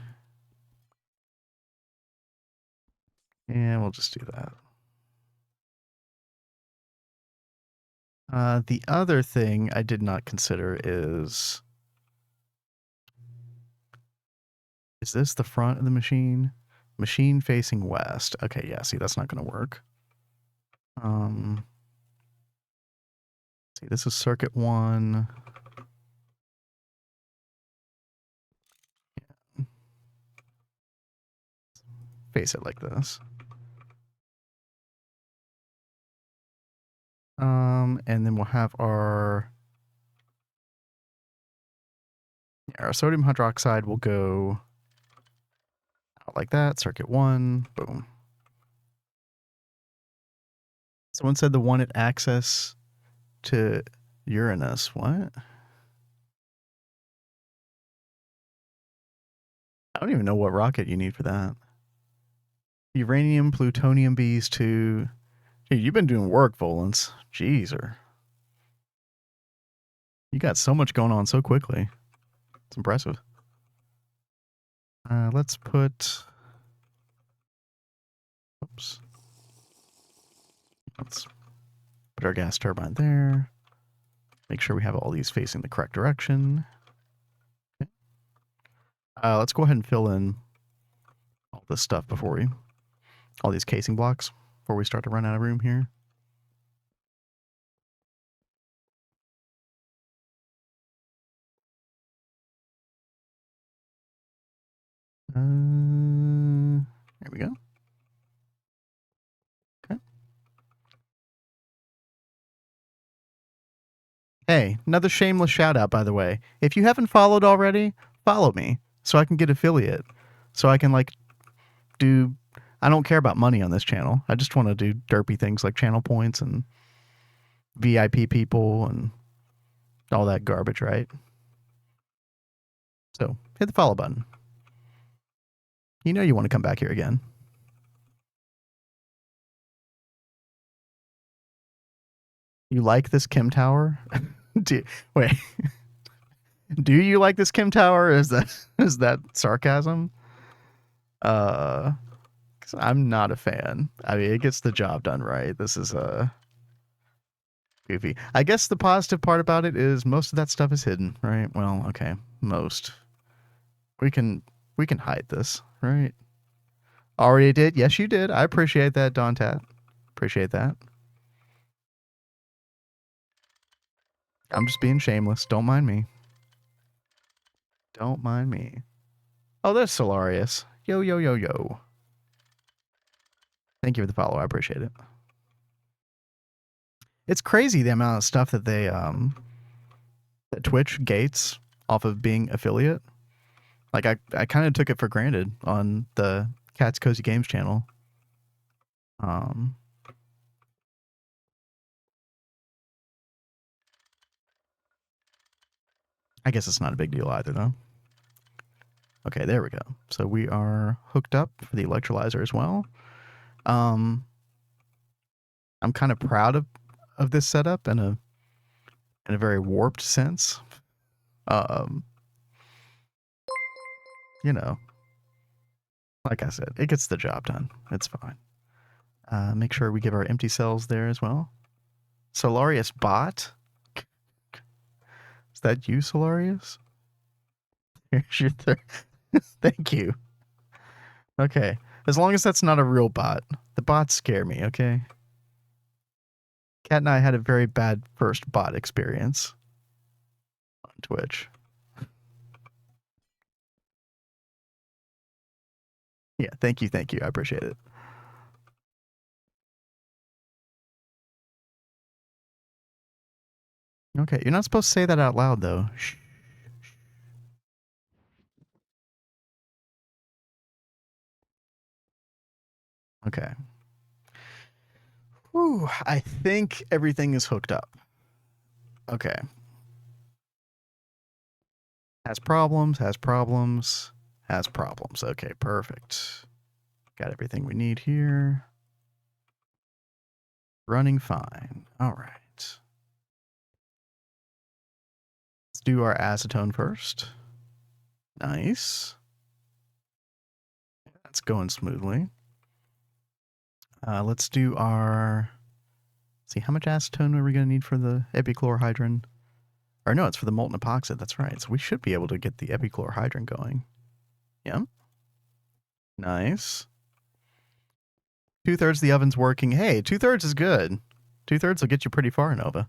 Yeah, we'll just do that. The other thing I did not consider is this the front of the machine? Machine facing west. Okay, yeah, see, that's not going to work. See, this is circuit 1. Face it like this. And then we'll have our Our sodium hydroxide will go out like that. Circuit 1. Boom. Someone said the one at access to Uranus. What? I don't even know what rocket you need for that. Uranium, plutonium Bs to... Dude, you've been doing work, Volans. Jeez, you got so much going on so quickly. It's impressive. Let's put... Oops. Let's put our gas turbine there. Make sure we have all these facing the correct direction. Okay. Let's go ahead and fill in all this stuff before we... all these casing blocks before we start to run out of room here. There we go. Okay. Hey, another shameless shout out, by the way. If you haven't followed already, follow me so I can get affiliate. So I can like do... I don't care about money on this channel. I just want to do derpy things like channel points and VIP people and all that garbage, right? So hit the follow button. You know you want to come back here again. You like this Kim Tower? Wait. Do you like this Kim Tower? Is that sarcasm? 'Cause I'm not a fan. I mean, it gets the job done right. This is goofy. I guess the positive part about it is most of that stuff is hidden, right? Well, okay, most. We can hide this, right? Already did. Yes, you did. I appreciate that, Dontat. Appreciate that. I'm just being shameless. Don't mind me. Don't mind me. Oh, there's Solarius. Yo, yo, yo, yo. Thank you for the follow. I appreciate it. It's crazy the amount of stuff that they that Twitch gates off of being affiliate. Like I kind of took it for granted on the CatsCozyGames channel. I guess it's not a big deal either, though. Okay, there we go. So we are hooked up for the electrolyzer as well. I'm kind of proud of this setup in a very warped sense. You know, like I said, it gets the job done. It's fine. Make sure we give our empty cells there as well. Solarius bot? Is that you, Solarius? Here's your Thank you. Okay. As long as that's not a real bot. The bots scare me, okay? Kat and I had a very bad first bot experience on Twitch. Yeah, thank you. I appreciate it. Okay, you're not supposed to say that out loud, though. Shh. Okay. Whew, I think everything is hooked up. Okay. Has problems. Okay, perfect. Got everything we need here. Running fine. All right. Let's do our acetone first. Nice. That's going smoothly. Let's do our... Let's see, how much acetone are we going to need for the epichlorohydrin? Or no, it's for the molten epoxid. That's right. So we should be able to get the epichlorohydrin going. Yeah. Nice. 2/3 of the oven's working. Hey, 2/3 is good. 2/3 will get you pretty far, Nova.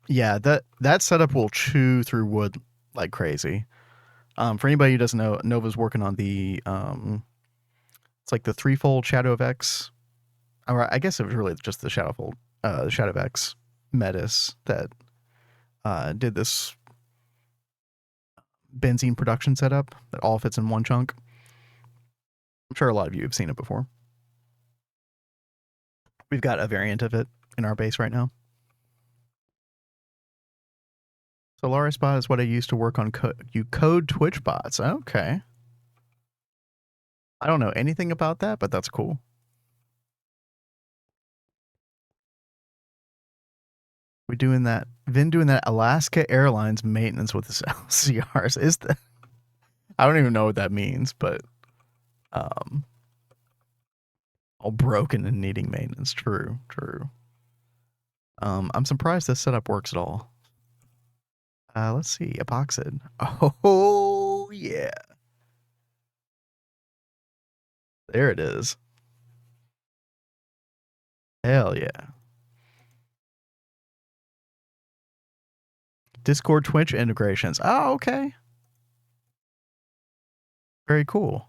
Yeah, that setup will chew through wood like crazy. For anybody who doesn't know, Nova's working on the it's like the threefold Shadow of X. Or I guess it was really just the Shadow of X Metis that did this benzene production setup that all fits in one chunk. I'm sure a lot of you have seen it before. We've got a variant of it in our base right now. Solaris bot is what I use to work on you code Twitch bots. Okay. I don't know anything about that, but that's cool. We're doing that. Vin doing that Alaska Airlines maintenance with his LCRs. Is that? I don't even know what that means, but all broken and needing maintenance. True. I'm surprised this setup works at all. Let's see. Epoxid. Oh yeah. There it is. Hell yeah. Discord Twitch integrations. Oh, okay. Very cool.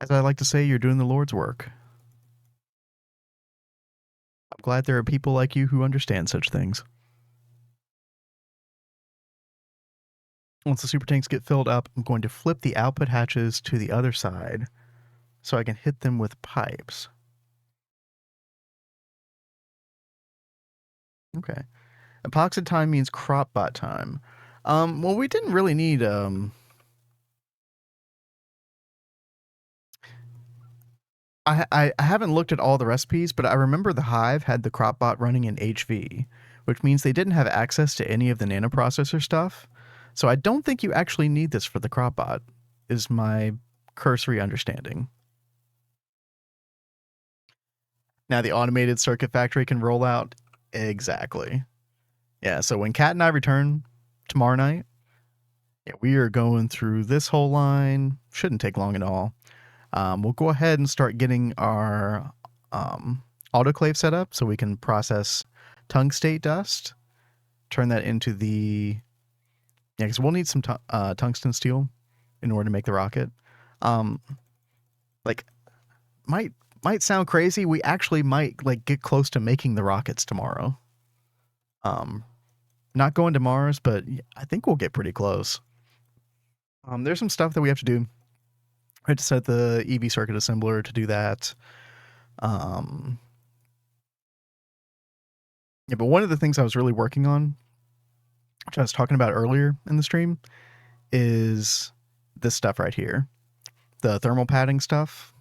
As I like to say, you're doing the Lord's work. I'm glad there are people like you who understand such things. Once the super tanks get filled up, I'm going to flip the output hatches to the other side so I can hit them with pipes. Okay. Epoxid time means crop bot time. Well, we didn't really need I haven't looked at all the recipes, but I remember the Hive had the crop bot running in HV, which means they didn't have access to any of the nanoprocessor stuff. So I don't think you actually need this for the crop bot, is my cursory understanding. Now the automated circuit factory can roll out. Exactly. Yeah, so when Kat and I return tomorrow night, yeah, we are going through this whole line. Shouldn't take long at all. We'll go ahead and start getting our autoclave set up so we can process tungstate dust, turn that into the... Yeah, because we'll need some tungsten steel in order to make the rocket. Like, might sound crazy. We actually might like get close to making the rockets tomorrow. Not going to Mars, but I think we'll get pretty close. There's some stuff that we have to do. We have to set the EV circuit assembler to do that. Yeah, but one of the things I was really working on, which I was talking about earlier in the stream, is this stuff right here. The thermal padding stuff.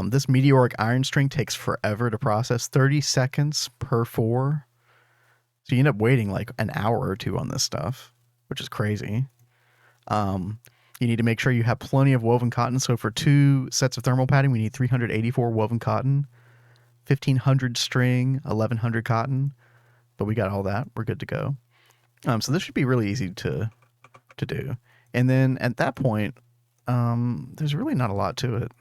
This meteoric iron string takes forever to process, 30 seconds per 4. So you end up waiting like an hour or 2 on this stuff, which is crazy. You need to make sure you have plenty of woven cotton. So for 2 sets of thermal padding, we need 384 woven cotton, 1,500 string, 1,100 cotton. But we got all that. We're good to go. So this should be really easy to do. And then at that point, there's really not a lot to it.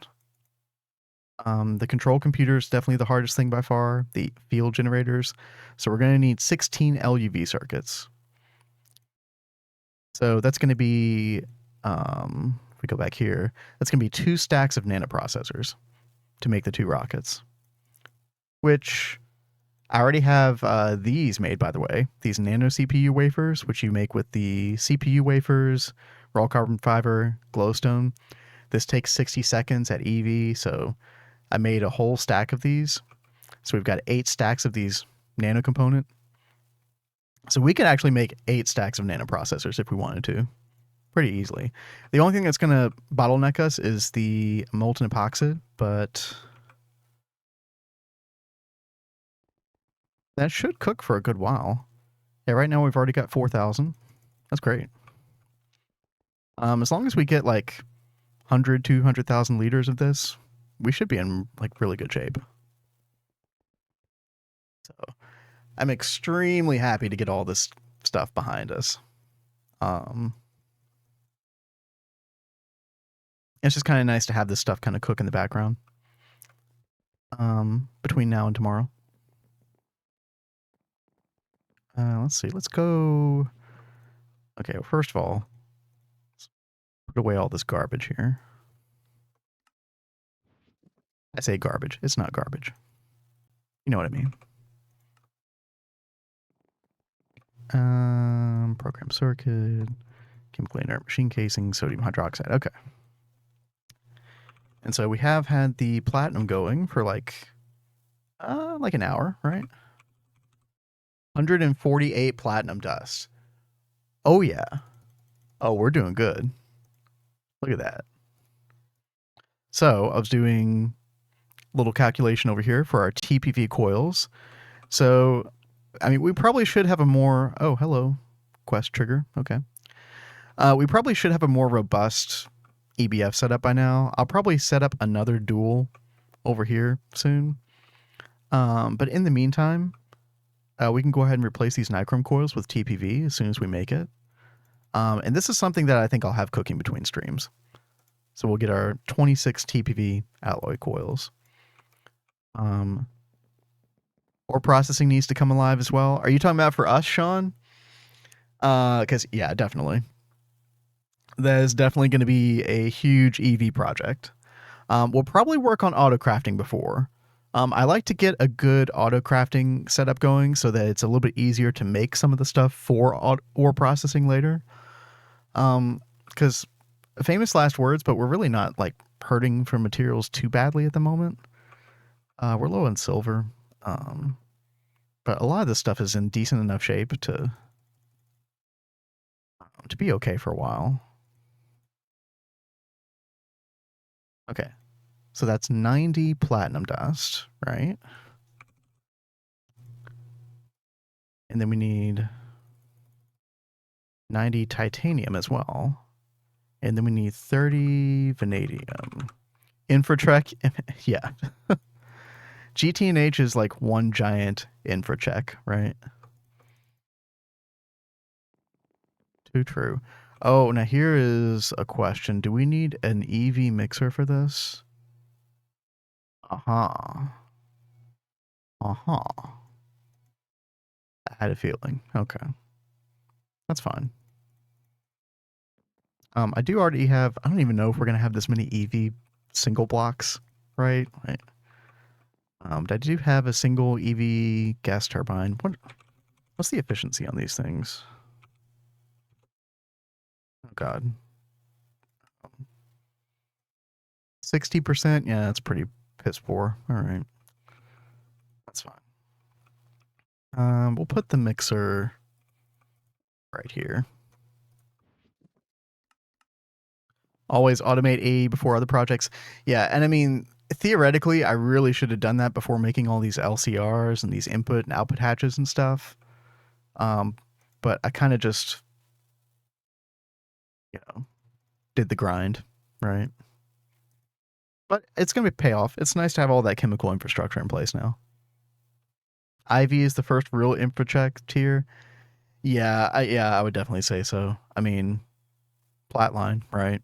The control computer is definitely the hardest thing by far, the field generators. So we're going to need 16 LUV circuits. So that's going to be, if we go back here, that's going to be 2 stacks of nanoprocessors to make the 2 rockets. Which I already have these made, by the way. These nano CPU wafers, which you make with the CPU wafers, raw carbon fiber, glowstone. This takes 60 seconds at EV, so I made a whole stack of these. So we've got 8 stacks of these nano component. So we could actually make 8 stacks of nanoprocessors if we wanted to, pretty easily. The only thing that's going to bottleneck us is the molten epoxid, but that should cook for a good while. Yeah, right now we've already got 4,000. That's great. As long as we get like 100, 200,000 liters of this, we should be in like really good shape. So I'm extremely happy to get all this stuff behind us. It's just kind of nice to have this stuff kind of cook in the background between now and tomorrow. Let's see. Let's go. Okay, well, first of all, let's put away all this garbage here. I say garbage. It's not garbage. You know what I mean. Program circuit, chemically inert machine casing, sodium hydroxide. Okay. And so we have had the platinum going for like an hour, right? 148 platinum dust. Oh yeah. Oh, we're doing good. Look at that. So I was doing a little calculation over here for our TPV coils. So, I mean, we probably should have a more. Oh, hello, quest trigger. Okay. We probably should have a more robust EBF setup by now. I'll probably set up another dual over here soon. But in the meantime, we can go ahead and replace these nichrome coils with TPV as soon as we make it. And this is something that I think I'll have cooking between streams. So we'll get our 26 TPV alloy coils. Ore processing needs to come alive as well. Are you talking about for us, Sean? Because, yeah, definitely. That is definitely going to be a huge EV project. We'll probably work on auto crafting before. I like to get a good auto crafting setup going so that it's a little bit easier to make some of the stuff for ore processing later. Because famous last words, but we're really not like hurting for materials too badly at the moment. We're low on silver, but a lot of this stuff is in decent enough shape to be okay for a while. Okay, so that's 90 platinum dust, right? And then we need 90 titanium as well. And then we need 30 vanadium. Infratrek, yeah. GTNH is like one giant infracheck, right? Too true. Oh, now here is a question. Do we need an EV mixer for this? Uh-huh. Uh-huh. I had a feeling. Okay. That's fine. I do already have, I don't even know if we're going to have this many EV single blocks, right? Right. I do have a single EV gas turbine. What's the efficiency on these things? Oh, God. 60%? Yeah, that's pretty piss poor. All right. That's fine. We'll put the mixer right here. Always automate AE before other projects. Yeah, and I mean, theoretically, I really should have done that before making all these LCRs and these input and output hatches and stuff. But I kind of just, did the grind, right? But it's going to pay off. It's nice to have all that chemical infrastructure in place now. Ivy is the first real infracheck tier. Yeah, I would definitely say so. I mean, Platline, right?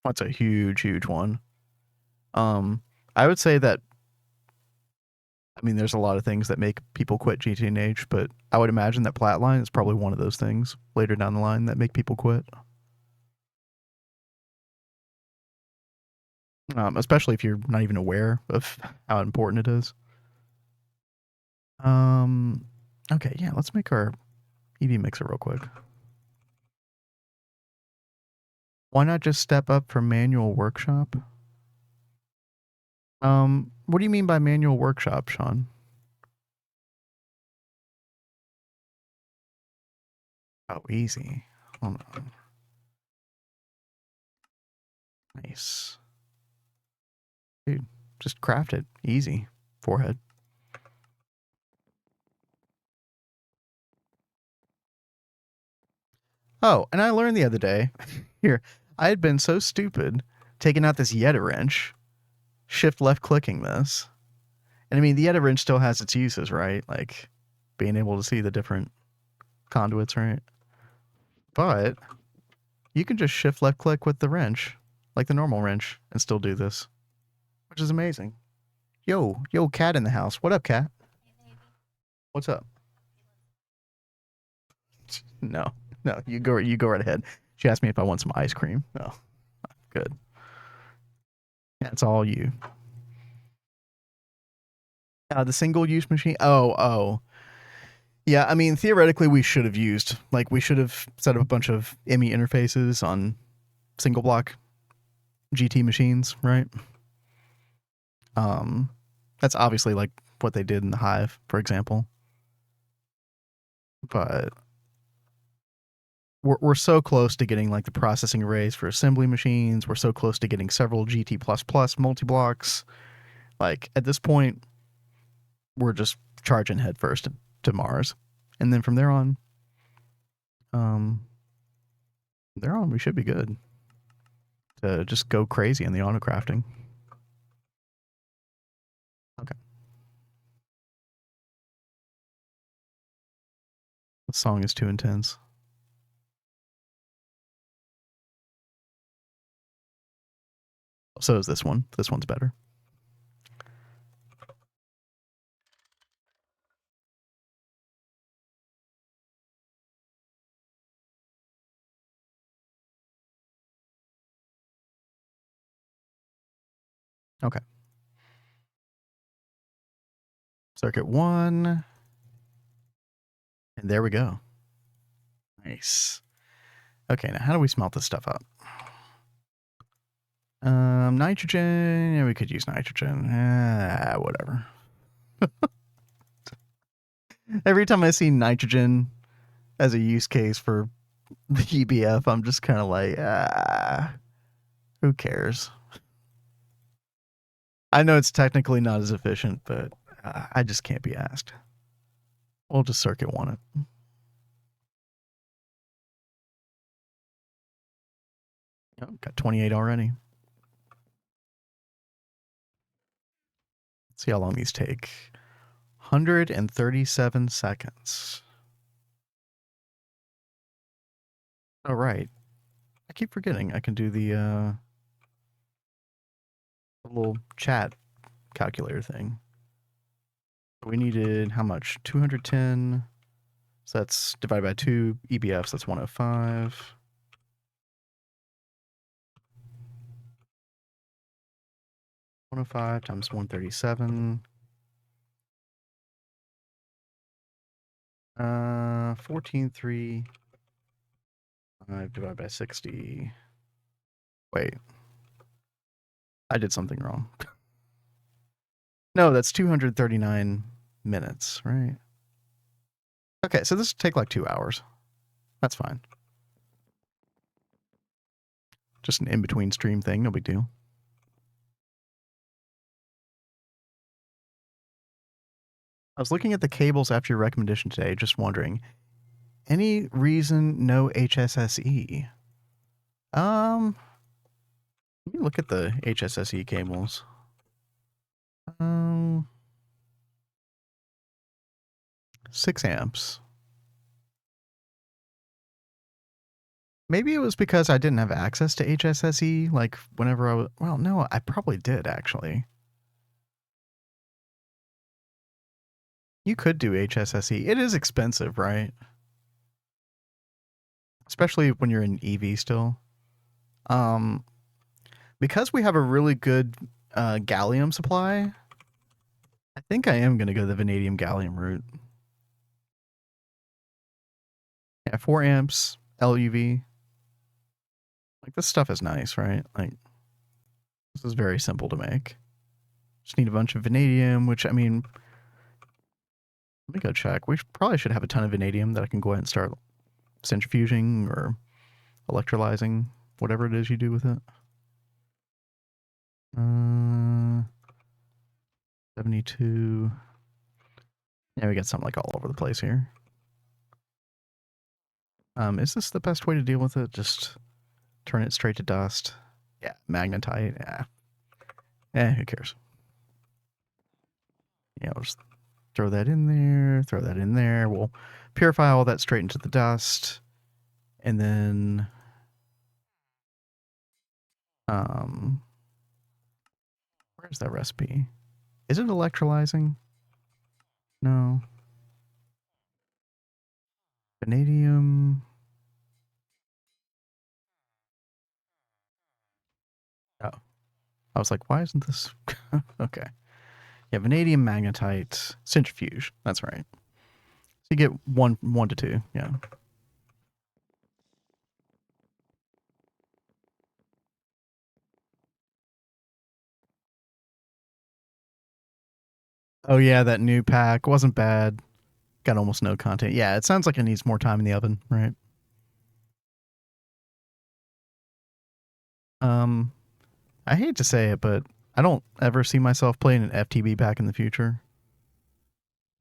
That's a huge, huge one. I would say that, I mean, there's a lot of things that make people quit GTNH, but I would imagine that Platline is probably one of those things later down the line that make people quit. Especially if you're not even aware of how important it is. Okay, yeah, let's make our EV mixer real quick. Why not just step up from manual workshop? What do you mean by manual workshop, Sean? Oh, easy. Hold on. Nice. Dude, just craft it. Easy. Forehead. Oh, and I learned the other day, here, I had been so stupid taking out this Yeta wrench, shift left clicking this. And I mean, the Yeta wrench still has its uses, right? Like being able to see the different conduits, right? But you can just shift left click with the wrench, like the normal wrench, and still do this, which is amazing. Yo, cat in the house. What up, cat? What's up? No, you go right ahead. She asked me if I want some ice cream. Oh, good. Yeah, it's all you. The single use machine. Oh. Yeah, I mean, theoretically, we should have set up a bunch of ME interfaces on single block GT machines, right? Um, that's obviously like what they did in the Hive, for example. But we're so close to getting like the processing arrays for assembly machines. We're so close to getting several GT++ multi-blocks. Like at this point, we're just charging headfirst to Mars, and then from um, there on we should be good to just go crazy in the auto crafting. Okay, the song is too intense. So is this one. This one's better. Okay. Circuit 1. And there we go. Nice. Okay, now how do we smelt this stuff up? Nitrogen. Yeah, we could use nitrogen. Whatever. Every time I see nitrogen as a use case for the EBF, I'm just kind of like, who cares? I know it's technically not as efficient, but I just can't be asked. We'll just circuit one it. Oh, got 28 already. Let's see how long these take. 137 seconds. Oh, right. I keep forgetting I can do the little chat calculator thing. We needed how much? 210. So that's divided by 2 EBFs. That's 105. 105 times 137. 14.3 divided by 60. Wait, I did something wrong. No, that's 239 minutes, right? Okay, so this will take like 2 hours. That's fine. Just an in-between stream thing, no big deal. I was looking at the cables after your recommendation today, just wondering, any reason no HSSE? Let me look at the HSSE cables. 6 amps. Maybe it was because I didn't have access to HSSE, like whenever I was, well, no, I probably did actually. You could do HSSE. It is expensive, right? Especially when you're in EV still. Because we have a really good gallium supply, I think I am going to go the vanadium gallium route. Yeah, 4 amps, LUV. Like, this stuff is nice, right? Like, this is very simple to make. Just need a bunch of vanadium, which, I mean, let me go check. We probably should have a ton of vanadium that I can go ahead and start centrifuging or electrolyzing, whatever it is you do with it. 72. Yeah, we got something like all over the place here. Is this the best way to deal with it? Just turn it straight to dust. Yeah, magnetite. Yeah. Who cares? Yeah, we'll just throw that in there, throw that in there. We'll purify all that straight into the dust. And then where's that recipe? Is it electrolyzing? No. Vanadium. Oh. I was like, why isn't this okay. Yeah, vanadium magnetite centrifuge. That's right. So You get one to two. Yeah. Oh yeah, that new pack wasn't bad. Got almost no content. Yeah, it sounds like it needs more time in the oven, right? Um, I hate to say it, but I don't ever see myself playing an FTB pack in the future.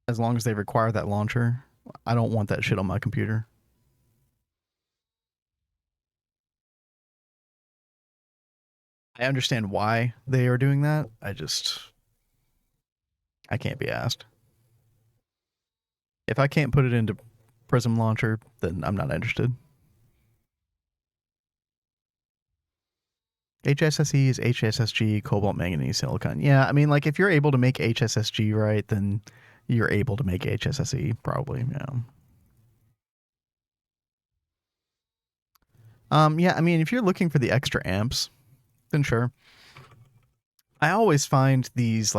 As long as they require that launcher, I don't want that shit on my computer. I understand why they are doing that. I can't be asked. If I can't put it into Prism Launcher, then I'm not interested. HSSE is HSSG, cobalt, manganese, silicon. Yeah, I mean, like if you're able to make HSSG right, then you're able to make HSSE probably. Yeah. Yeah, I mean, if you're looking for the extra amps, then sure. I always find these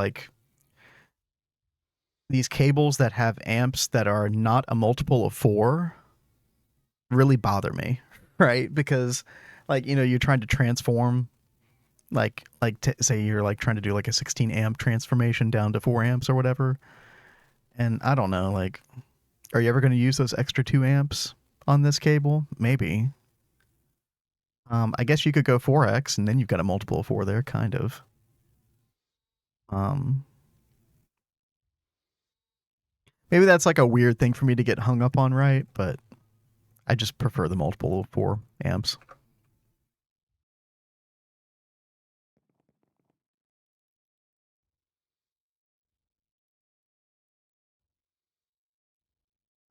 cables that have amps that are not a multiple of 4 really bother me, right? Because like, you know, you're trying to transform say you're like trying to do like a 16 amp transformation down to 4 amps or whatever. And I don't know, like are you ever going to use those extra 2 amps on this cable? Maybe. I guess you could go 4x and then you've got a multiple of 4 there kind of. Um Maybe that's like a weird thing for me to get hung up on, right? But I just prefer the multiple of 4 amps.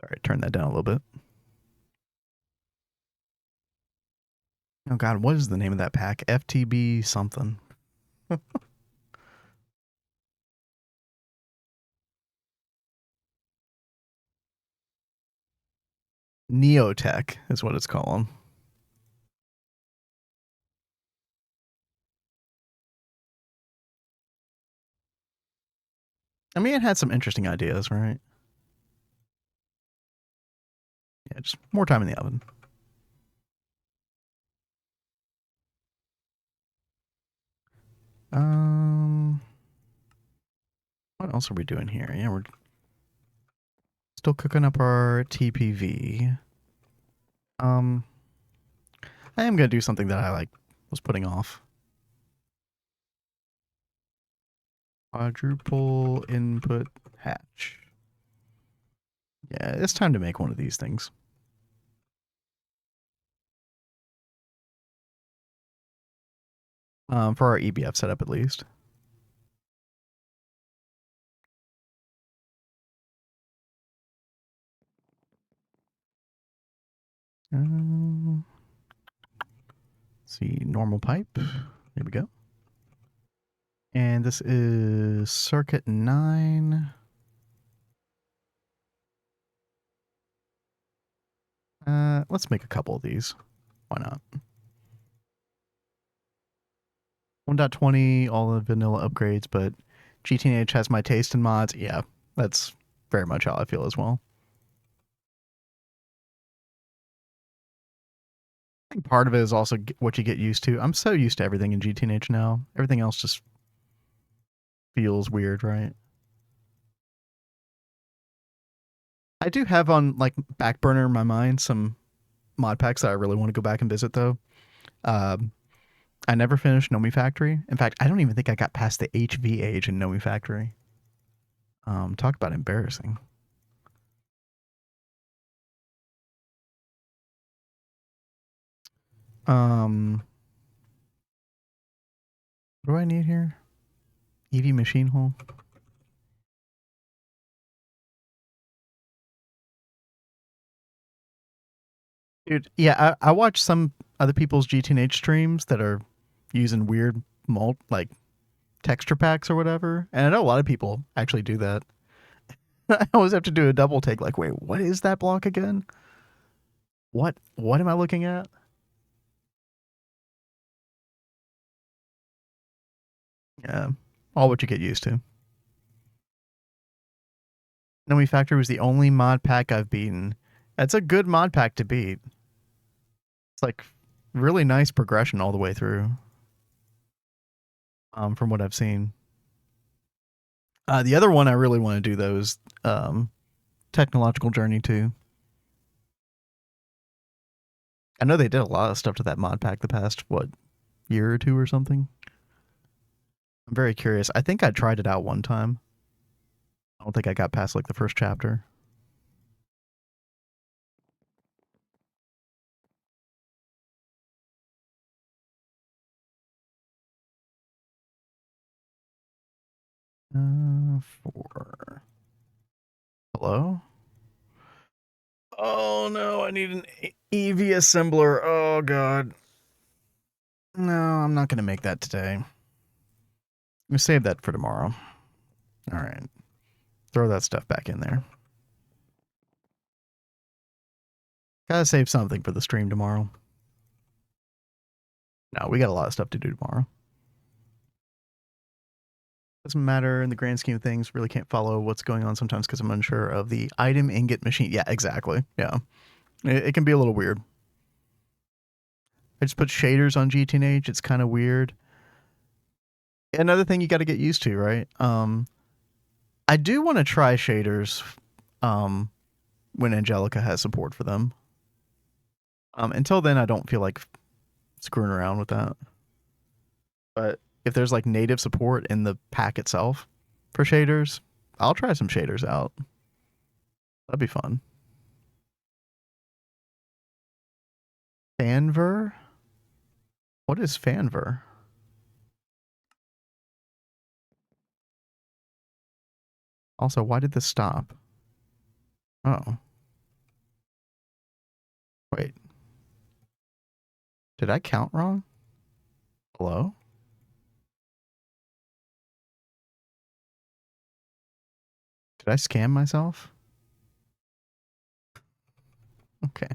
All right, turn that down a little bit. Oh god, what is the name of that pack? FTB something. Neotech is what it's called. I mean, it had some interesting ideas, right? Yeah, just more time in the oven. Um, what else are we doing here? Yeah, we're still cooking up our TPV. I am gonna do something that I like was putting off. Quadruple input hatch. Yeah, it's time to make one of these things. For our EBF setup at least. Let's see, normal pipe. There we go. And this is circuit 9. Let's make a couple of these. Why not? 1.20, all the vanilla upgrades, but GTNH has my taste in mods. Yeah, that's very much how I feel as well. I think part of it is also what you get used to. I'm so used to everything in GTNH now. Everything else just feels weird, right? I do have on like back burner in my mind some mod packs that I really want to go back and visit though. Um, I never finished Nomi Factory. In fact, I don't even think I got past the HV age in Nomi Factory. Talk about embarrassing. Um, what do I need here? EV machine hole. Dude, yeah, I watch some other people's GTNH streams that are using weird like texture packs or whatever, and I know a lot of people actually do that. I always have to do a double take, like, wait, what is that block again? What am I looking at? Yeah, all what you get used to. Enemy Factory was the only mod pack I've beaten. That's a good mod pack to beat. It's like really nice progression all the way through. From what I've seen. The other one I really want to do though is Technological Journey 2. I know they did a lot of stuff to that mod pack the past, year or two or something. I'm very curious. I think I tried it out one time. I don't think I got past like the first chapter. Four. Hello? Oh no, I need an EV assembler. Oh god. No, I'm not gonna make that today. I'm gonna save that for tomorrow. Alright. Throw that stuff back in there. Gotta save something for the stream tomorrow. No, we got a lot of stuff to do tomorrow. Doesn't matter in the grand scheme of things. Really can't follow what's going on sometimes because I'm unsure of the item ingot machine. Yeah, exactly. Yeah. It can be a little weird. I just put shaders on GTNH. It's kind of weird. Another thing you got to get used to, right? I do want to try shaders when Angelica has support for them. Until then, I don't feel like screwing around with that. But if there's like native support in the pack itself for shaders, I'll try some shaders out. That'd be fun. Fanver? What is Fanver? Also, why did this stop? Oh. Wait. Did I count wrong? Hello? Did I scam myself? Okay.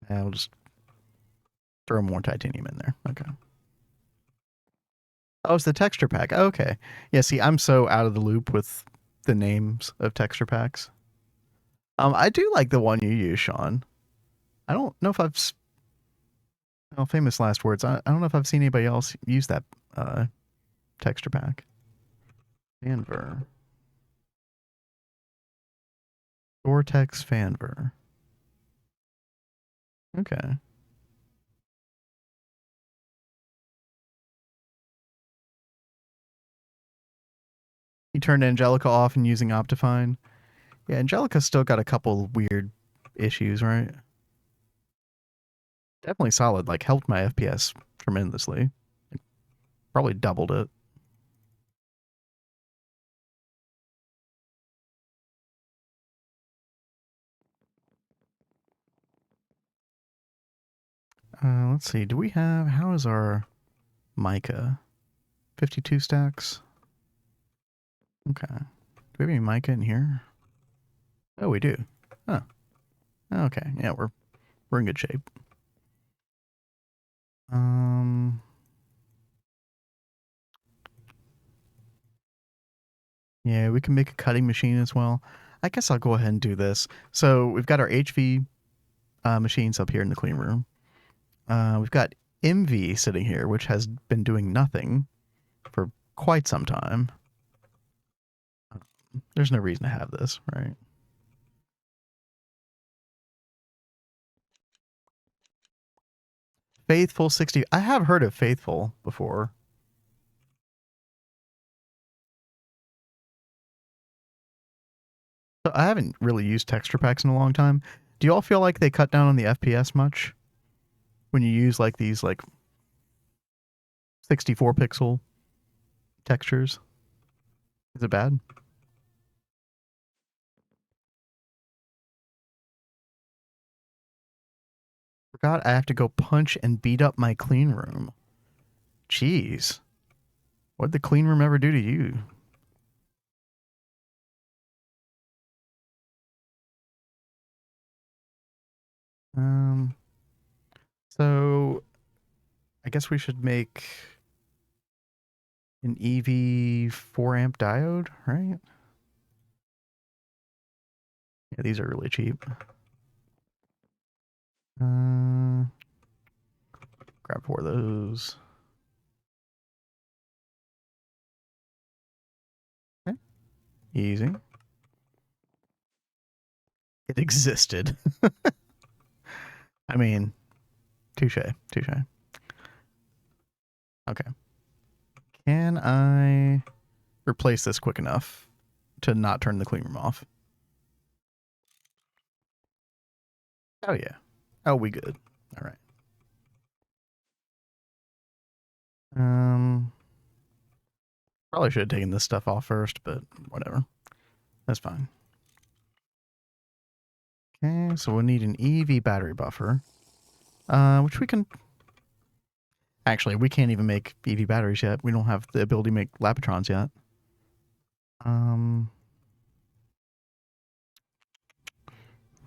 I'll just throw more titanium in there. Okay. Oh, it's the texture pack. Okay. Yeah, see, I'm so out of the loop with the names of texture packs. I do like the one you use, Sean. I don't know if I've... Oh, famous last words. I don't know if I've seen anybody else use that texture pack. Fanver. Vortex Fanver. Okay. You turned Angelica off and using Optifine. Yeah, Angelica's still got a couple weird issues, right? Definitely solid. Like, helped my FPS tremendously. Probably doubled it. Let's see. Do we have... How is our mica? 52 stacks? Okay. Do we have any mica in here? Oh, we do. Huh. Okay. Yeah, we're in good shape. Yeah, we can make a cutting machine as well. I guess I'll go ahead and do this. So we've got our HV machines up here in the clean room. We've got MV sitting here, which has been doing nothing for quite some time. There's no reason to have this, right? Faithful 60. I have heard of Faithful before. So I haven't really used texture packs in a long time. Do you all feel like they cut down on the FPS much when you use like these like 64 pixel textures? Is it bad? Forgot I have to go punch and beat up my clean room. Jeez. What'd the clean room ever do to you? So I guess we should make... an EV 4 amp diode, right? Yeah, these are really cheap. Grab 4 of those. Okay. Easy. It existed. I mean, touche. Okay. Can I replace this quick enough to not turn the clean room off? Oh, yeah. Oh, we good. All right. Probably should have taken this stuff off first, but whatever. That's fine. Okay, so we'll need an EV battery buffer, which we can... Actually, we can't even make EV batteries yet. We don't have the ability to make Lapatrons yet.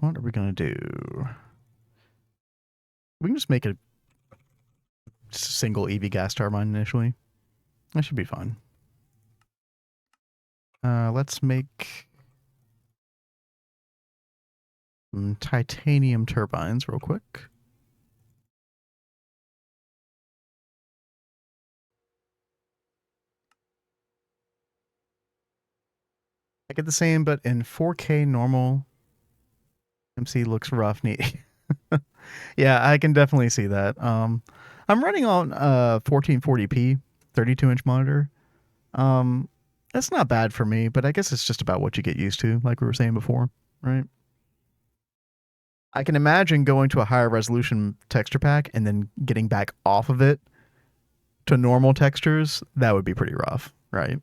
What are we going to do? We can just make a single EV gas turbine initially. That should be fine. Let's make some titanium turbines real quick. I get the same, but in 4K normal, MC looks rough. Neat. Yeah, I can definitely see that. I'm running on 1440p 32-inch monitor. That's not bad for me, but I guess it's just about what you get used to, like we were saying before, right? I can imagine going to a higher resolution texture pack and then getting back off of it to normal textures. That would be pretty rough, right?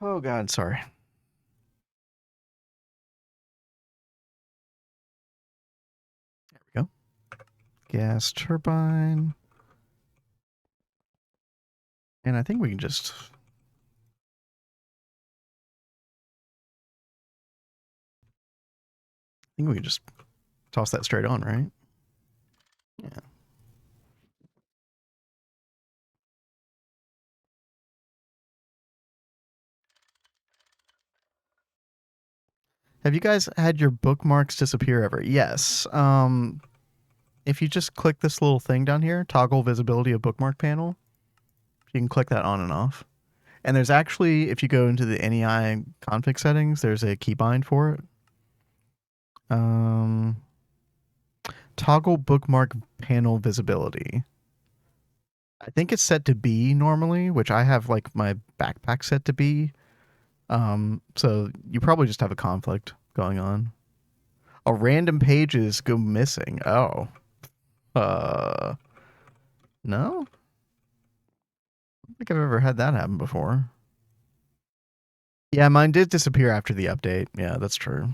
Oh God, sorry. There we go. Gas turbine. And I think we can just... toss that straight on, right? Yeah. Have you guys had your bookmarks disappear ever? Yes. If you just click this little thing down here, toggle visibility of bookmark panel, you can click that on and off. And there's actually, if you go into the NEI config settings, there's a keybind for it. Toggle bookmark panel visibility. I think it's set to B normally, which I have like my backpack set to B. So you probably just have a conflict going on. Oh, random pages go missing. Oh. No? I don't think I've ever had that happen before. Yeah, mine did disappear after the update. Yeah, that's true.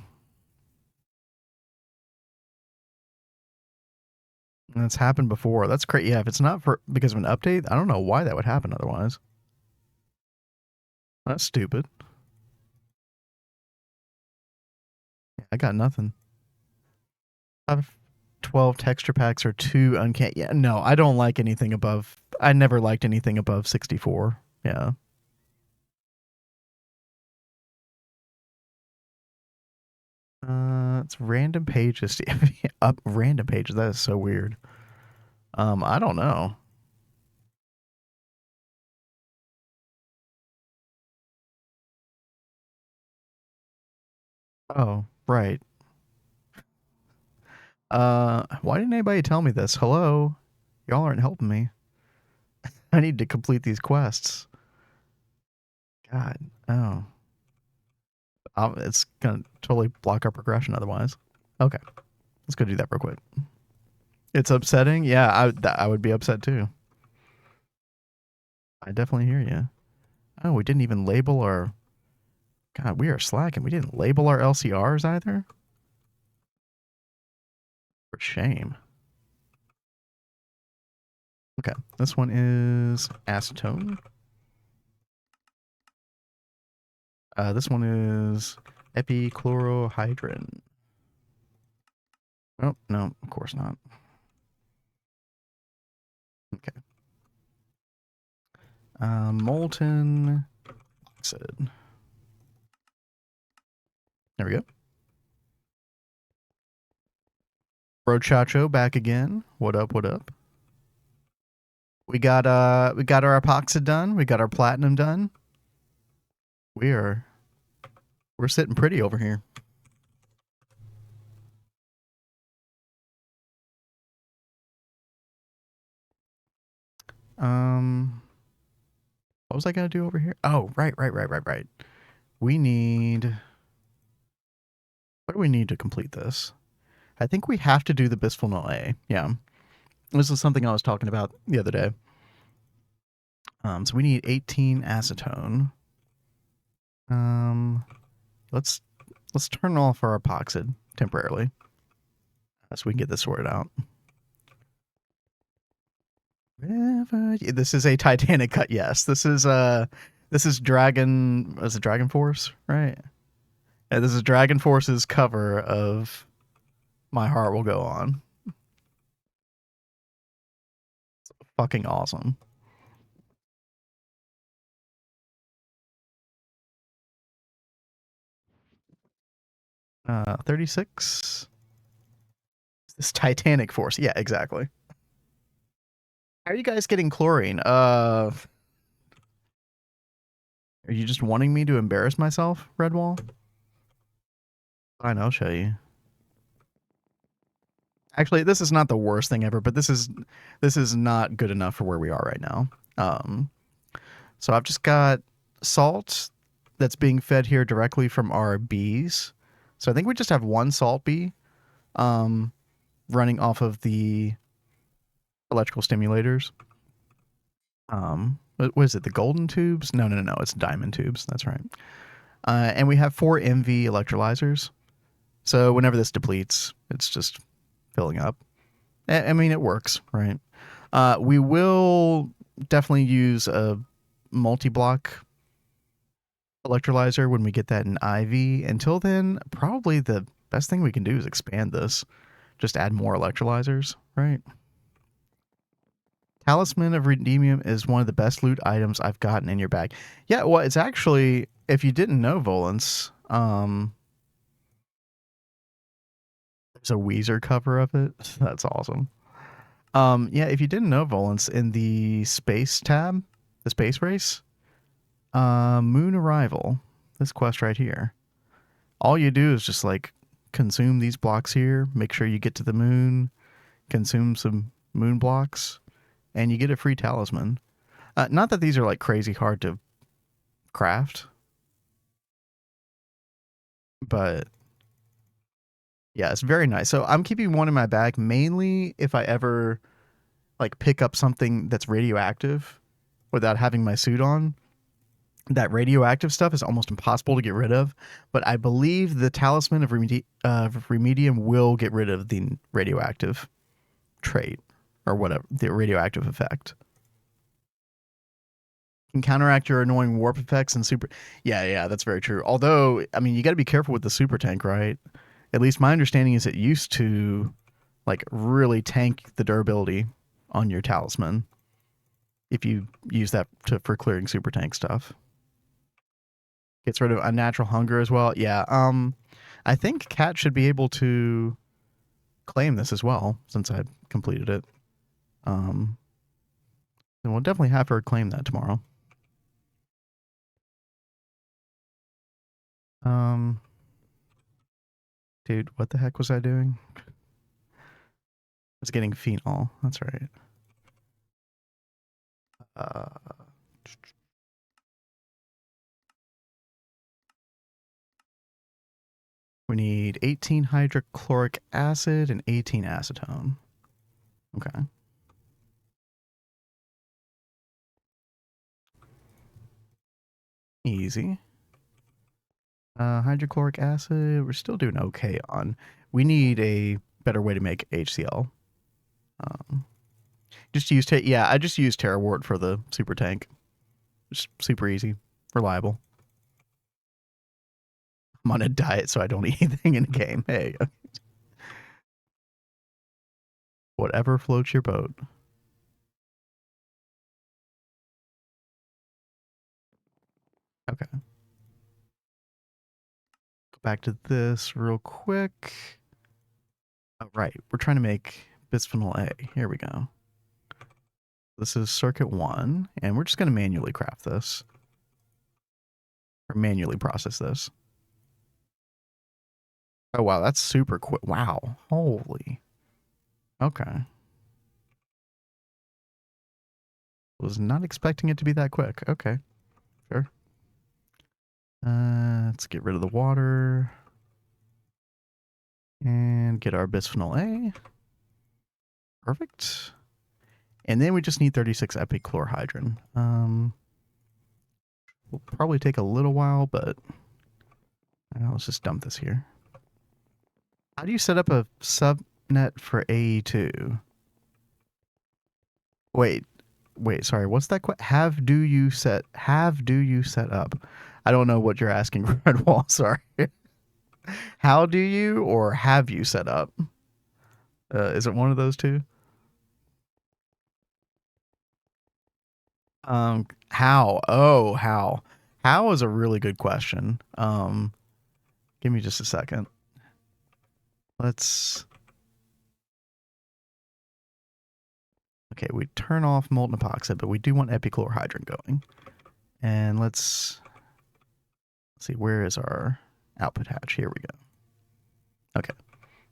That's happened before. That's great. Yeah, if it's not for because of an update, I don't know why that would happen otherwise. That's stupid. I got nothing. 12 texture packs are too uncanny. Yeah, no, I don't like anything above. I never liked anything above 64. Yeah. It's random pages. Up random pages. That is so weird. I don't know. Oh, right. Why didn't anybody tell me this? Hello? Y'all aren't helping me. I need to complete these quests. God. Oh. It's gonna totally block our progression otherwise. Okay. Let's go do that real quick. It's upsetting. Yeah, I would be upset too. I definitely hear you. Oh, we didn't even label our... God, we are slacking. We didn't label our LCRs either? For shame. Okay, this one is acetone. This one is epichlorohydrin. Oh, no, of course not. Okay. Molten Epoxid. There we go. Brochacho back again. What up, what up? We got our epoxid done. We got our platinum done. We're sitting pretty over here. What was I gonna do over here? Oh, right. We need, what do we need to complete this? I think we have to do the bisphenol A. Yeah. This is something I was talking about the other day. So we need 18 acetone. Let's turn off our epoxid temporarily so we can get this sorted out. This is a Titanic cut. Yes, this is Dragon. Is it Dragon Force? Right. Yeah, this is Dragon Force's cover of "My Heart Will Go On." It's fucking awesome. Uh, 36. This Titanic Force. Yeah, exactly. How are you guys getting chlorine? Are you just wanting me to embarrass myself, Redwall? Fine, I'll show you. Actually, this is not the worst thing ever, but this is not good enough for where we are right now. So I've just got salt that's being fed here directly from our bees. So I think we just have one salt bee running off of the electrical stimulators. What is it? The golden tubes? No, it's diamond tubes. That's right. And we have 4 MV electrolyzers. So whenever this depletes, it's just filling up. I mean, it works, right? We will definitely use a multi-block electrolyzer when we get that in IV. Until then, probably the best thing we can do is expand this. Just add more electrolyzers, right? Talisman of Redeemium is one of the best loot items I've gotten in your bag. Yeah, well, it's actually, if you didn't know, Volans, there's a Weezer cover of it. That's awesome. Yeah, if you didn't know, Volans, in the space tab, the space race, Moon Arrival, this quest right here, all you do is just like consume these blocks here, make sure you get to the moon, consume some moon blocks, and you get a free talisman. Not that these are like crazy hard to craft, but yeah, it's very nice. So I'm keeping one in my bag mainly if I ever like pick up something that's radioactive without having my suit on. That radioactive stuff is almost impossible to get rid of, but I believe the Talisman of Remedium will get rid of the radioactive trait or whatever, the radioactive effect. Can counteract your annoying warp effects and super. Yeah, that's very true. Although, I mean, you got to be careful with the super tank, right? At least my understanding is it used to like really tank the durability on your talisman if you use that for clearing super tank stuff. Gets rid of unnatural hunger as well. Yeah. I think Kat should be able to claim this as well since I completed it. Then we'll definitely have her claim that tomorrow. Dude, what the heck was I doing? I was getting phenol. That's right. We need 18 hydrochloric acid and 18 acetone. Okay. Easy. Hydrochloric acid, we're still doing okay on. We need a better way to make HCl. Just use, I just use Terrawort for the super tank. Just super easy, reliable. I'm on a diet, so I don't eat anything in game. Hey. Whatever floats your boat. Okay. Go back to this real quick. Oh, right. We're trying to make bisphenol A. Here we go. This is circuit 1, and we're just going to manually craft this. Or manually process this. Oh, wow. That's super quick. Wow. Holy. Okay. Was not expecting it to be that quick. Okay. Sure. Let's get rid of the water. And get our bisphenol A. Perfect. And then we just need 36 epichlorohydrin. Will probably take a little while, but let's just dump this here. How do you set up a subnet for AE2? Wait, sorry. What's that? Have do you set up? I don't know what you're asking, Redwall. Sorry. How do you or have you set up? Is it one of those two? How? Oh, how? How is a really good question. Give me just a second. Let's. Okay, we turn off molten epoxid, but we do want epichlorohydrin going. And let's see, where is our output hatch? Here we go. Okay,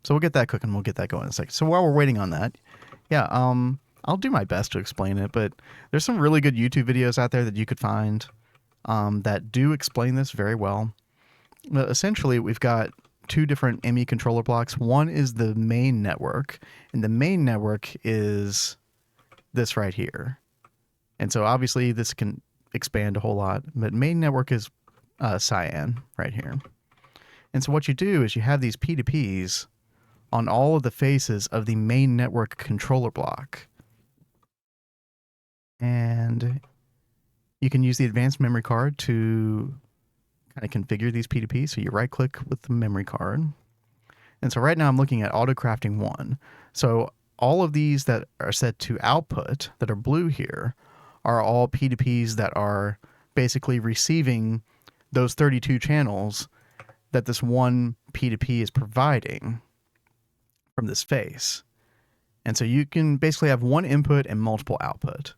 so we'll get that cooking. We'll get that going in a second. So while we're waiting on that, yeah, I'll do my best to explain it, but there's some really good YouTube videos out there that you could find that do explain this very well. Essentially, we've got two different ME controller blocks. One is the main network, and the main network is this right here. And so obviously this can expand a whole lot, but main network is cyan right here. And so what you do is you have these P2Ps on all of the faces of the main network controller block. And you can use the advanced memory card to kind of configure these P2Ps. So you right click with the memory card. And so right now I'm looking at auto crafting 1. So all of these that are set to output that are blue here are all P2Ps that are basically receiving those 32 channels that this one P2P is providing from this face. And so you can basically have one input and multiple output.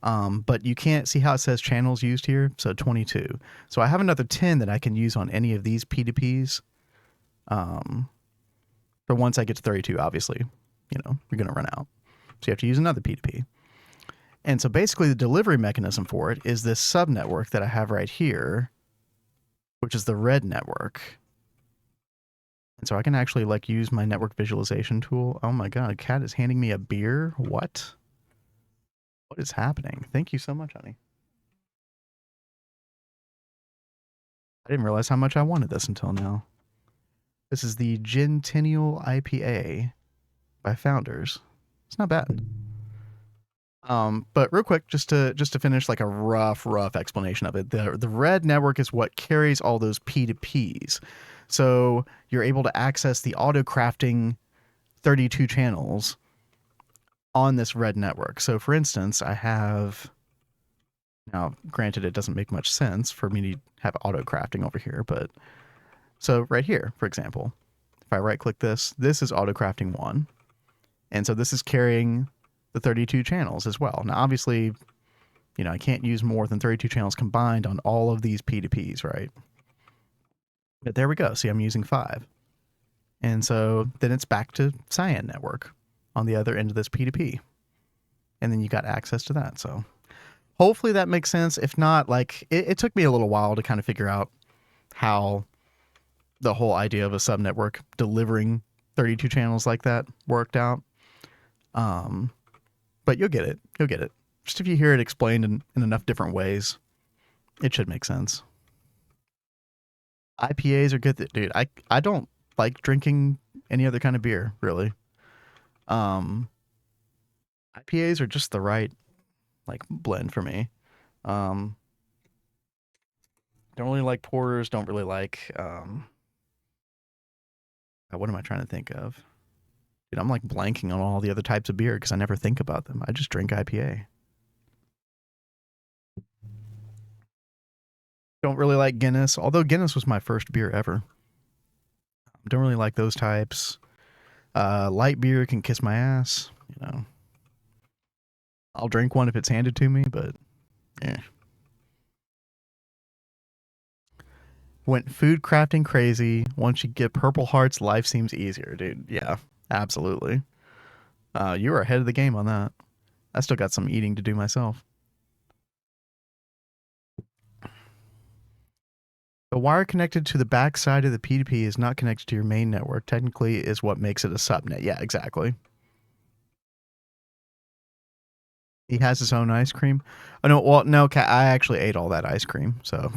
But you can't see how it says channels used here. So 22. So I have another 10 that I can use on any of these P2Ps. But once I get to 32, obviously, you're going to run out. So you have to use another P2P. And so basically the delivery mechanism for it is this subnetwork that I have right here, which is the red network. And so I can actually use my network visualization tool. Oh my God, Cat is handing me a beer. What? What is happening? Thank you so much, honey. I didn't realize how much I wanted this until now. This is the Centennial IPA by Founders. It's not bad. But real quick, just to finish a rough explanation of it, the red network is what carries all those P2Ps. So you're able to access the auto crafting 32 channels on this red network. So for instance, I have, now granted it doesn't make much sense for me to have auto crafting over here, but so right here, for example, if I right click this is auto crafting 1. And so this is carrying the 32 channels as well. Now, obviously, I can't use more than 32 channels combined on all of these P2Ps, right? But there we go. See, I'm using 5. And so then it's back to cyan network on the other end of this P2P. And then you got access to that. So hopefully that makes sense. If not, it took me a little while to kind of figure out how the whole idea of a subnetwork delivering 32 channels like that worked out. But you'll get it. You'll get it. Just if you hear it explained in enough different ways, it should make sense. IPAs are good. Dude, I don't like drinking any other kind of beer, really. IPAs are just the right blend for me. Don't really like porters, don't really like what am I trying to think of? Dude, I'm like blanking on all the other types of beer because I never think about them. I just drink IPA. Don't really like Guinness, although Guinness was my first beer ever. Don't really like those types. Light beer can kiss my ass. You know, I'll drink one if it's handed to me, but yeah. Went food crafting crazy. Once you get purple hearts, life seems easier, dude. Yeah, absolutely. You were ahead of the game on that. I still got some eating to do myself. The wire connected to the back side of the P2P is not connected to your main network. Technically, is what makes it a subnet. Yeah, exactly. He has his own ice cream. Oh no, well no, I actually ate all that ice cream, so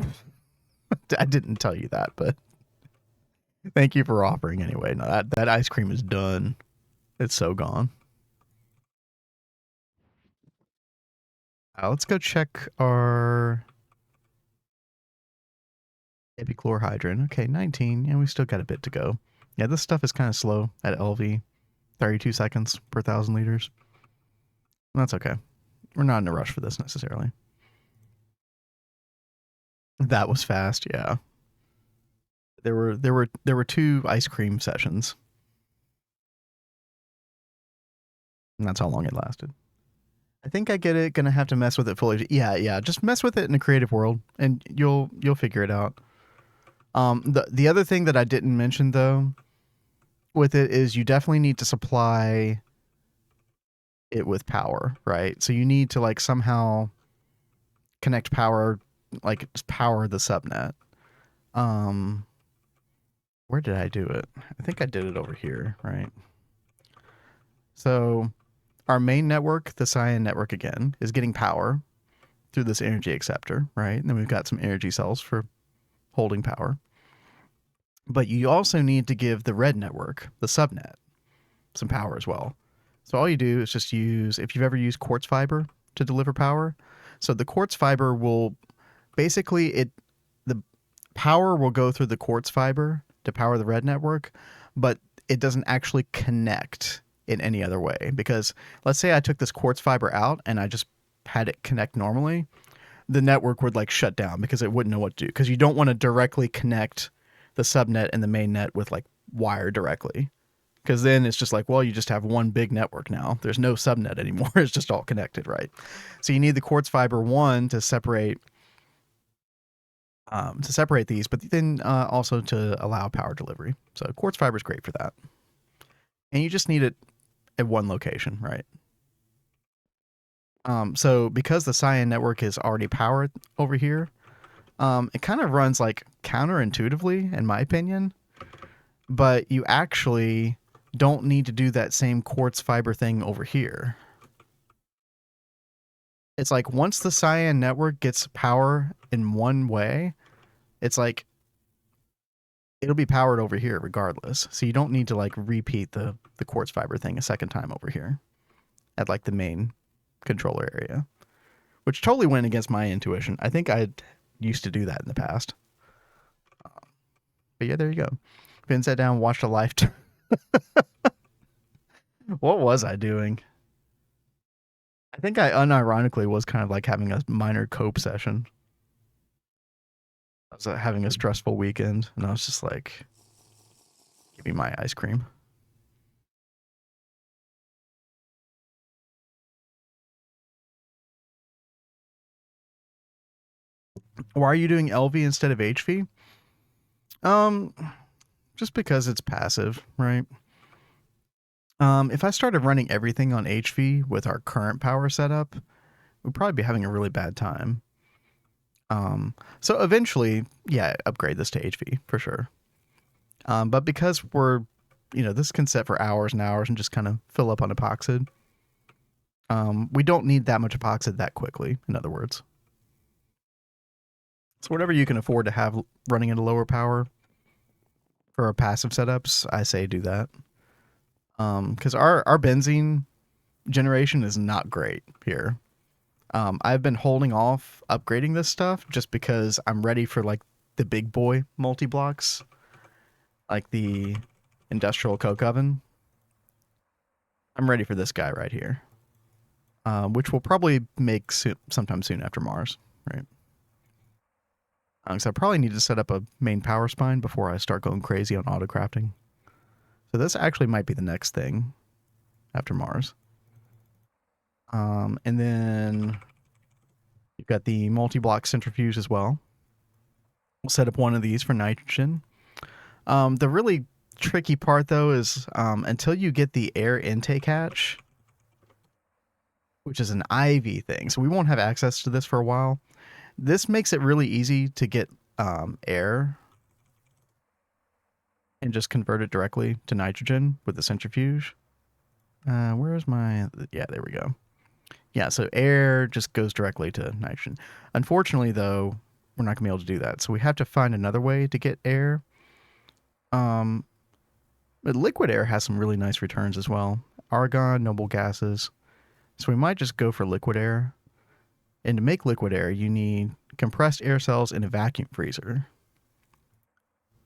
I didn't tell you that, but thank you for offering anyway. No, that ice cream is done. It's so gone. Let's go check our epichlorhydrin. Okay, 19, and we still got a bit to go. Yeah, this stuff is kind of slow at LV. 32 seconds per 1,000 liters. That's okay. We're not in a rush for this necessarily. That was fast, yeah. There were 2 ice cream sessions. And that's how long it lasted. I think I get it. Gonna have to mess with it fully. Yeah. Just mess with it in a creative world, and you'll figure it out. The other thing that I didn't mention though, with it is you definitely need to supply it with power, right? So you need to like somehow connect power, like power the subnet. Where did I do it? I think I did it over here, right? So our main network, the Cyan network again, is getting power through this energy acceptor, right? And then we've got some energy cells for holding power. But you also need to give the red network, the subnet, some power as well. So all you do is just use, if you've ever used quartz fiber to deliver power, so the quartz fiber will basically the power will go through the quartz fiber to power the red network, but it doesn't actually connect in any other way. Because let's say I took this quartz fiber out and I just had it connect normally, the network would like shut down because it wouldn't know what to do. Because you don't want to directly connect the subnet and the main net with like wire directly. Because then it's just like, well, you just have one big network now. There's no subnet anymore. It's just all connected, right? So you need the quartz fiber one to separate these, but then also to allow power delivery. So quartz fiber is great for that. And you just need it at one location, right? So because the Cyan network is already powered over here, it kind of runs like counterintuitively, in my opinion. But you actually don't need to do that same quartz fiber thing over here. It's like once the Cyan network gets power in one way, it's like it'll be powered over here regardless. So you don't need to like repeat the quartz fiber thing a second time over here at like the main controller area, which totally went against my intuition. I think I used to do that in the past. But yeah, there you go. Been sat down, watched a lifetime. What was I doing? I think I unironically was kind of like having a minor cope session. I was having a stressful weekend, and I was just like, give me my ice cream. Why are you doing LV instead of HV? Um, just because it's passive, right? If I started running everything on HV with our current power setup, we'd probably be having a really bad time. So eventually, yeah, upgrade this to HV for sure. But because we're, this can set for hours and hours and just kind of fill up on Epoxid. We don't need that much Epoxid that quickly, in other words. So whatever you can afford to have running at a lower power for our passive setups, I say do that. Because our benzene generation is not great here. I've been holding off upgrading this stuff just because I'm ready for like the big boy multi-blocks, like the industrial coke oven. I'm ready for this guy right here, which we'll probably make sometime soon after Mars, right? So I probably need to set up a main power spine before I start going crazy on auto crafting. So this actually might be the next thing after Mars. And then you've got the multi-block centrifuge as well. We'll set up one of these for nitrogen. The really tricky part though is until you get the air intake hatch, which is an IV thing, so we won't have access to this for a while. This makes it really easy to get air and just convert it directly to nitrogen with the centrifuge. Where is my... Yeah, there we go. Yeah, so air just goes directly to nitrogen. Unfortunately, though, we're not going to be able to do that. So we have to find another way to get air. But liquid air has some really nice returns as well. Argon, noble gases. So we might just go for liquid air. And to make liquid air, you need compressed air cells in a vacuum freezer.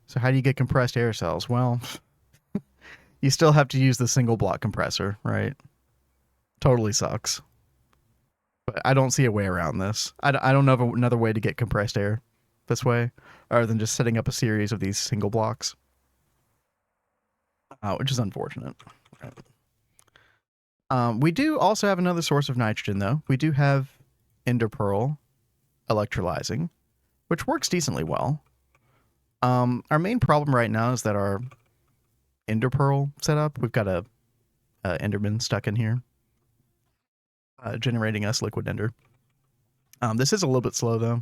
So how do you get compressed air cells? Well, you still have to use the single block compressor, right? Totally sucks. But I don't see a way around this. I don't know of another way to get compressed air this way, other than just setting up a series of these single blocks, which is unfortunate. We do also have another source of nitrogen, though. We do have ender pearl electrolyzing, which works decently well. Our main problem right now is that our ender pearl setup, we've got a enderman stuck in here, generating us liquid ender. This is a little bit slow though,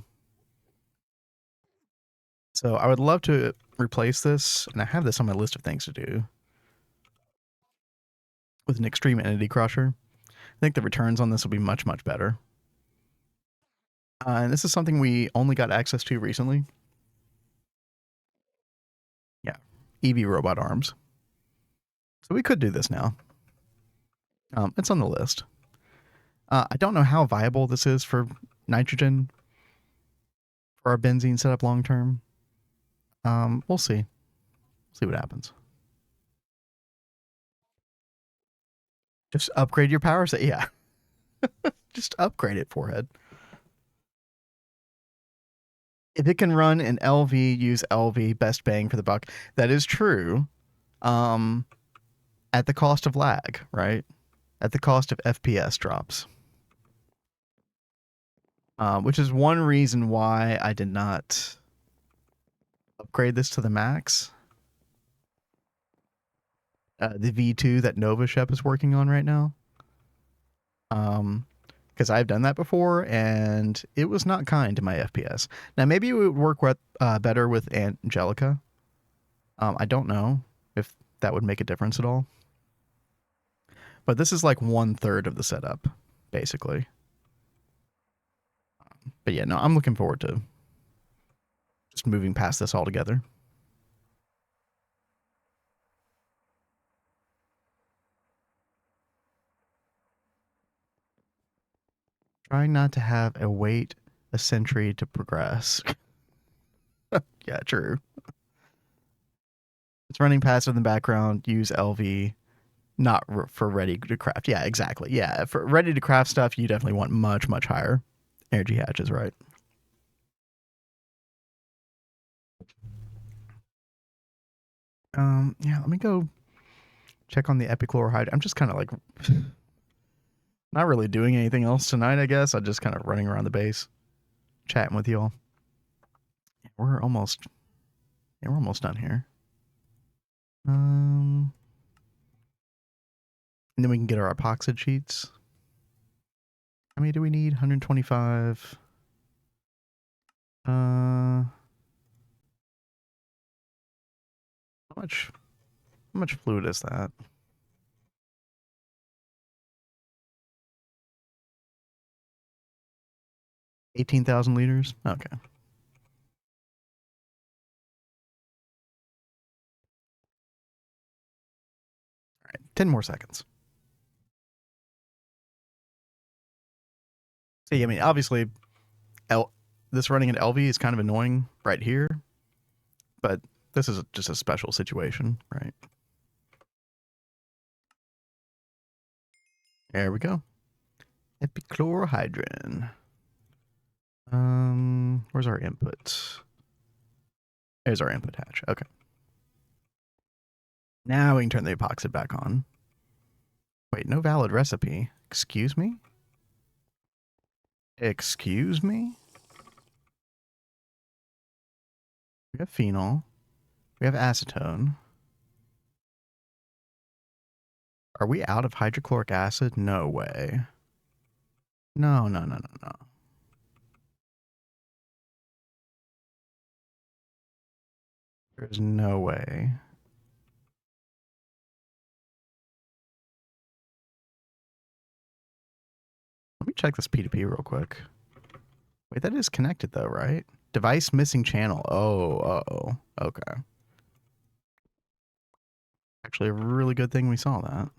so I would love to replace this, and I have this on my list of things to do, with an extreme entity crusher. I think the returns on this will be much, much better. And this is something we only got access to recently. Yeah, EV robot arms. So we could do this now. It's on the list. I don't know how viable this is for nitrogen for our benzene setup long term. We'll see. See what happens. Just upgrade your power set. Yeah. Just upgrade it, forehead. If it can run an LV, use LV, best bang for the buck. That is true. At the cost of lag, right? At the cost of FPS drops. Which is one reason why I did not upgrade this to the max. The V2 that Nova Shep is working on right now. Because I've done that before, and it was not kind to my FPS. Now, maybe it would work better with Angelica. I don't know if that would make a difference at all. But this is like 1/3 of the setup, basically. But yeah, no, I'm looking forward to just moving past this altogether. Trying not to have a wait a century to progress. Yeah, true. It's running passive in the background. Use LV, not for ready to craft. Yeah, exactly. Yeah, for ready to craft stuff, you definitely want much, much higher energy hatches, right? Yeah, let me go check on the epichlorohydrin. I'm just kind of like not really doing anything else tonight, I guess. I'm just kind of running around the base, chatting with y'all. We're almost done here. And then we can get our epoxid sheets. How many do we need? 125. How much fluid is that? 18,000 liters? Okay. All right. 10 more seconds. See, I mean, obviously, this running an LV is kind of annoying right here, but this is just a special situation, right? There we go. Epichlorohydrin. Where's our input? There's our input hatch. Okay. Now we can turn the epoxid back on. Wait, no valid recipe. Excuse me? Excuse me? We have phenol. We have acetone. Are we out of hydrochloric acid? No way. No, no, no, no, no. There's no way. Let me check this P2P real quick. Wait, that is connected though, right? Device missing channel. Oh, okay. Actually, a really good thing we saw that.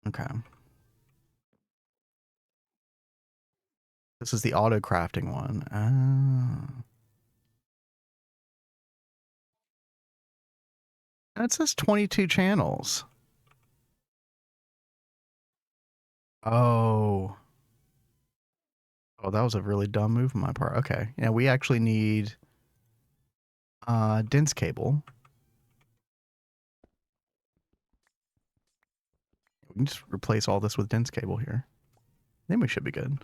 Okay. This is the auto crafting one. That says 22 channels. Oh. Oh, that was a really dumb move on my part. Okay. Yeah, we actually need dense cable. We can just replace all this with dense cable here. Then we should be good.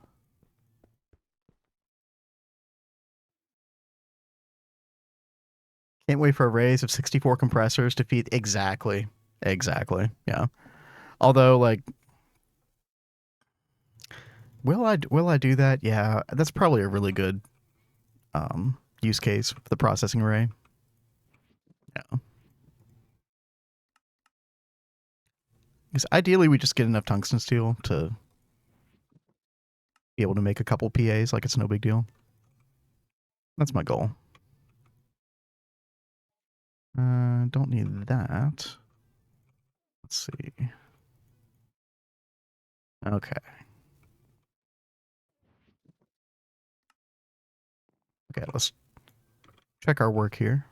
Can't wait for a raise of 64 compressors to feed exactly. Exactly. Yeah. Although, like, will I do that? Yeah, that's probably a really good use case for the processing array. Yeah. Because ideally, we just get enough tungsten steel to be able to make a couple PAs. Like, it's no big deal. That's my goal. Don't need that. Let's see. Okay. Okay, let's check our work here.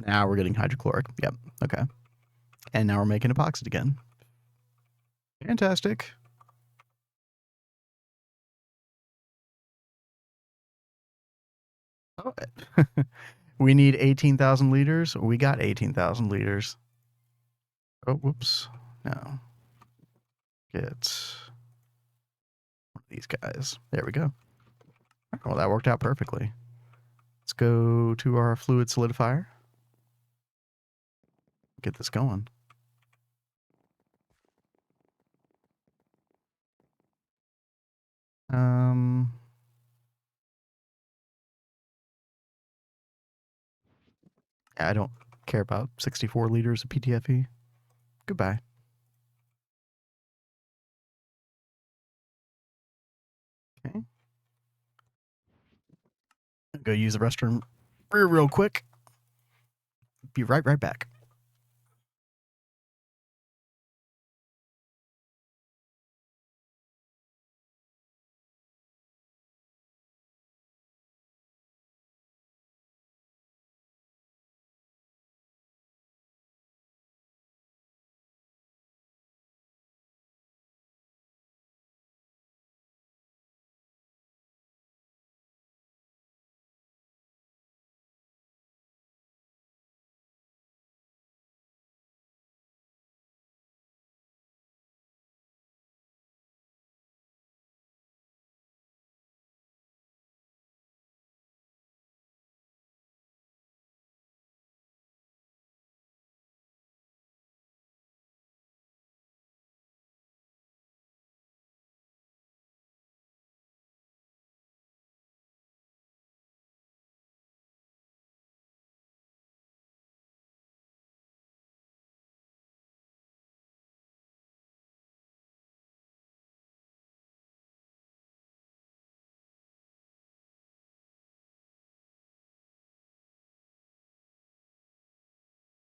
Now we're getting hydrochloric. Yep. Okay. And now we're making epoxid again. Fantastic. Oh, we need 18,000 liters. We got 18,000 liters. Oh, whoops. No. Get one of these guys. There we go. Well, that worked out perfectly. Let's go to our fluid solidifier. Get this going. I don't care about 64 liters of PTFE. Goodbye. Okay. Go use the restroom real quick. Be right back.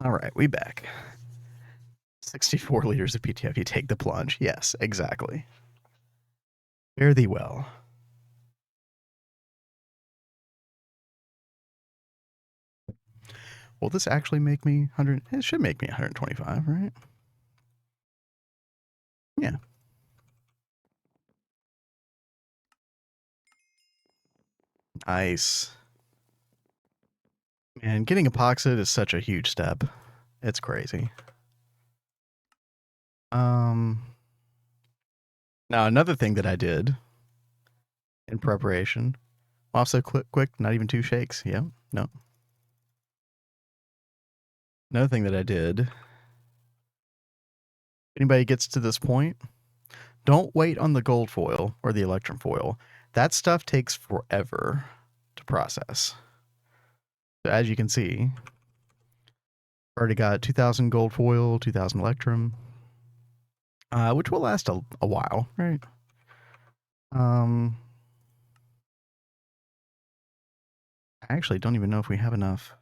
All right, we back. 64 liters of PTFE. Take the plunge. Yes, exactly. Fare thee well. Will this actually make me 100? It should make me 125, right? Yeah. Nice. Man, getting Epoxid is such a huge step. It's crazy. Now another thing that I did in preparation. Also quick, not even 2 shakes. Yeah, no. Another thing that I did. If anybody gets to this point, don't wait on the gold foil or the electrum foil. That stuff takes forever to process. So as you can see, already got 2,000 gold foil, 2,000 electrum, which will last a while, right? I actually don't even know if we have enough.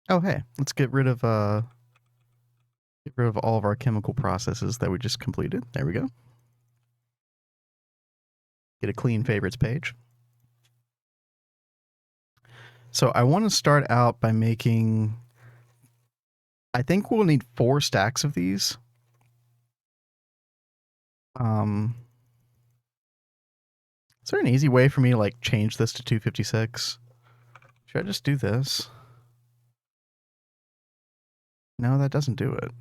Oh hey, let's get rid of all of our chemical processes that we just completed. There we go. Get a clean favorites page. So I want to start out by making, I think we'll need 4 stacks of these. Is there an easy way for me to like change this to 256? Should I just do this? No, that doesn't do it.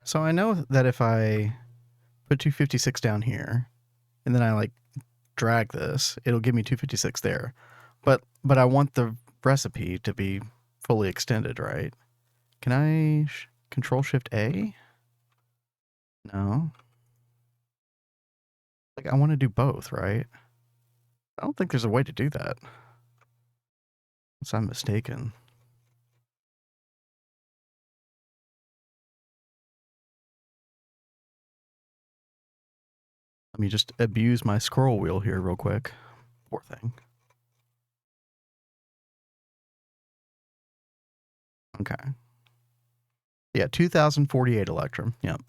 So I know that if I put 256 down here, and then I like drag this, it'll give me 256 there. But I want the recipe to be fully extended, right? Can I Control Shift A? No. Like I want to do both, right? I don't think there's a way to do that. Unless I'm mistaken. Let me just abuse my scroll wheel here real quick. Poor thing. Okay. Yeah, 2,048 electrum. Yep.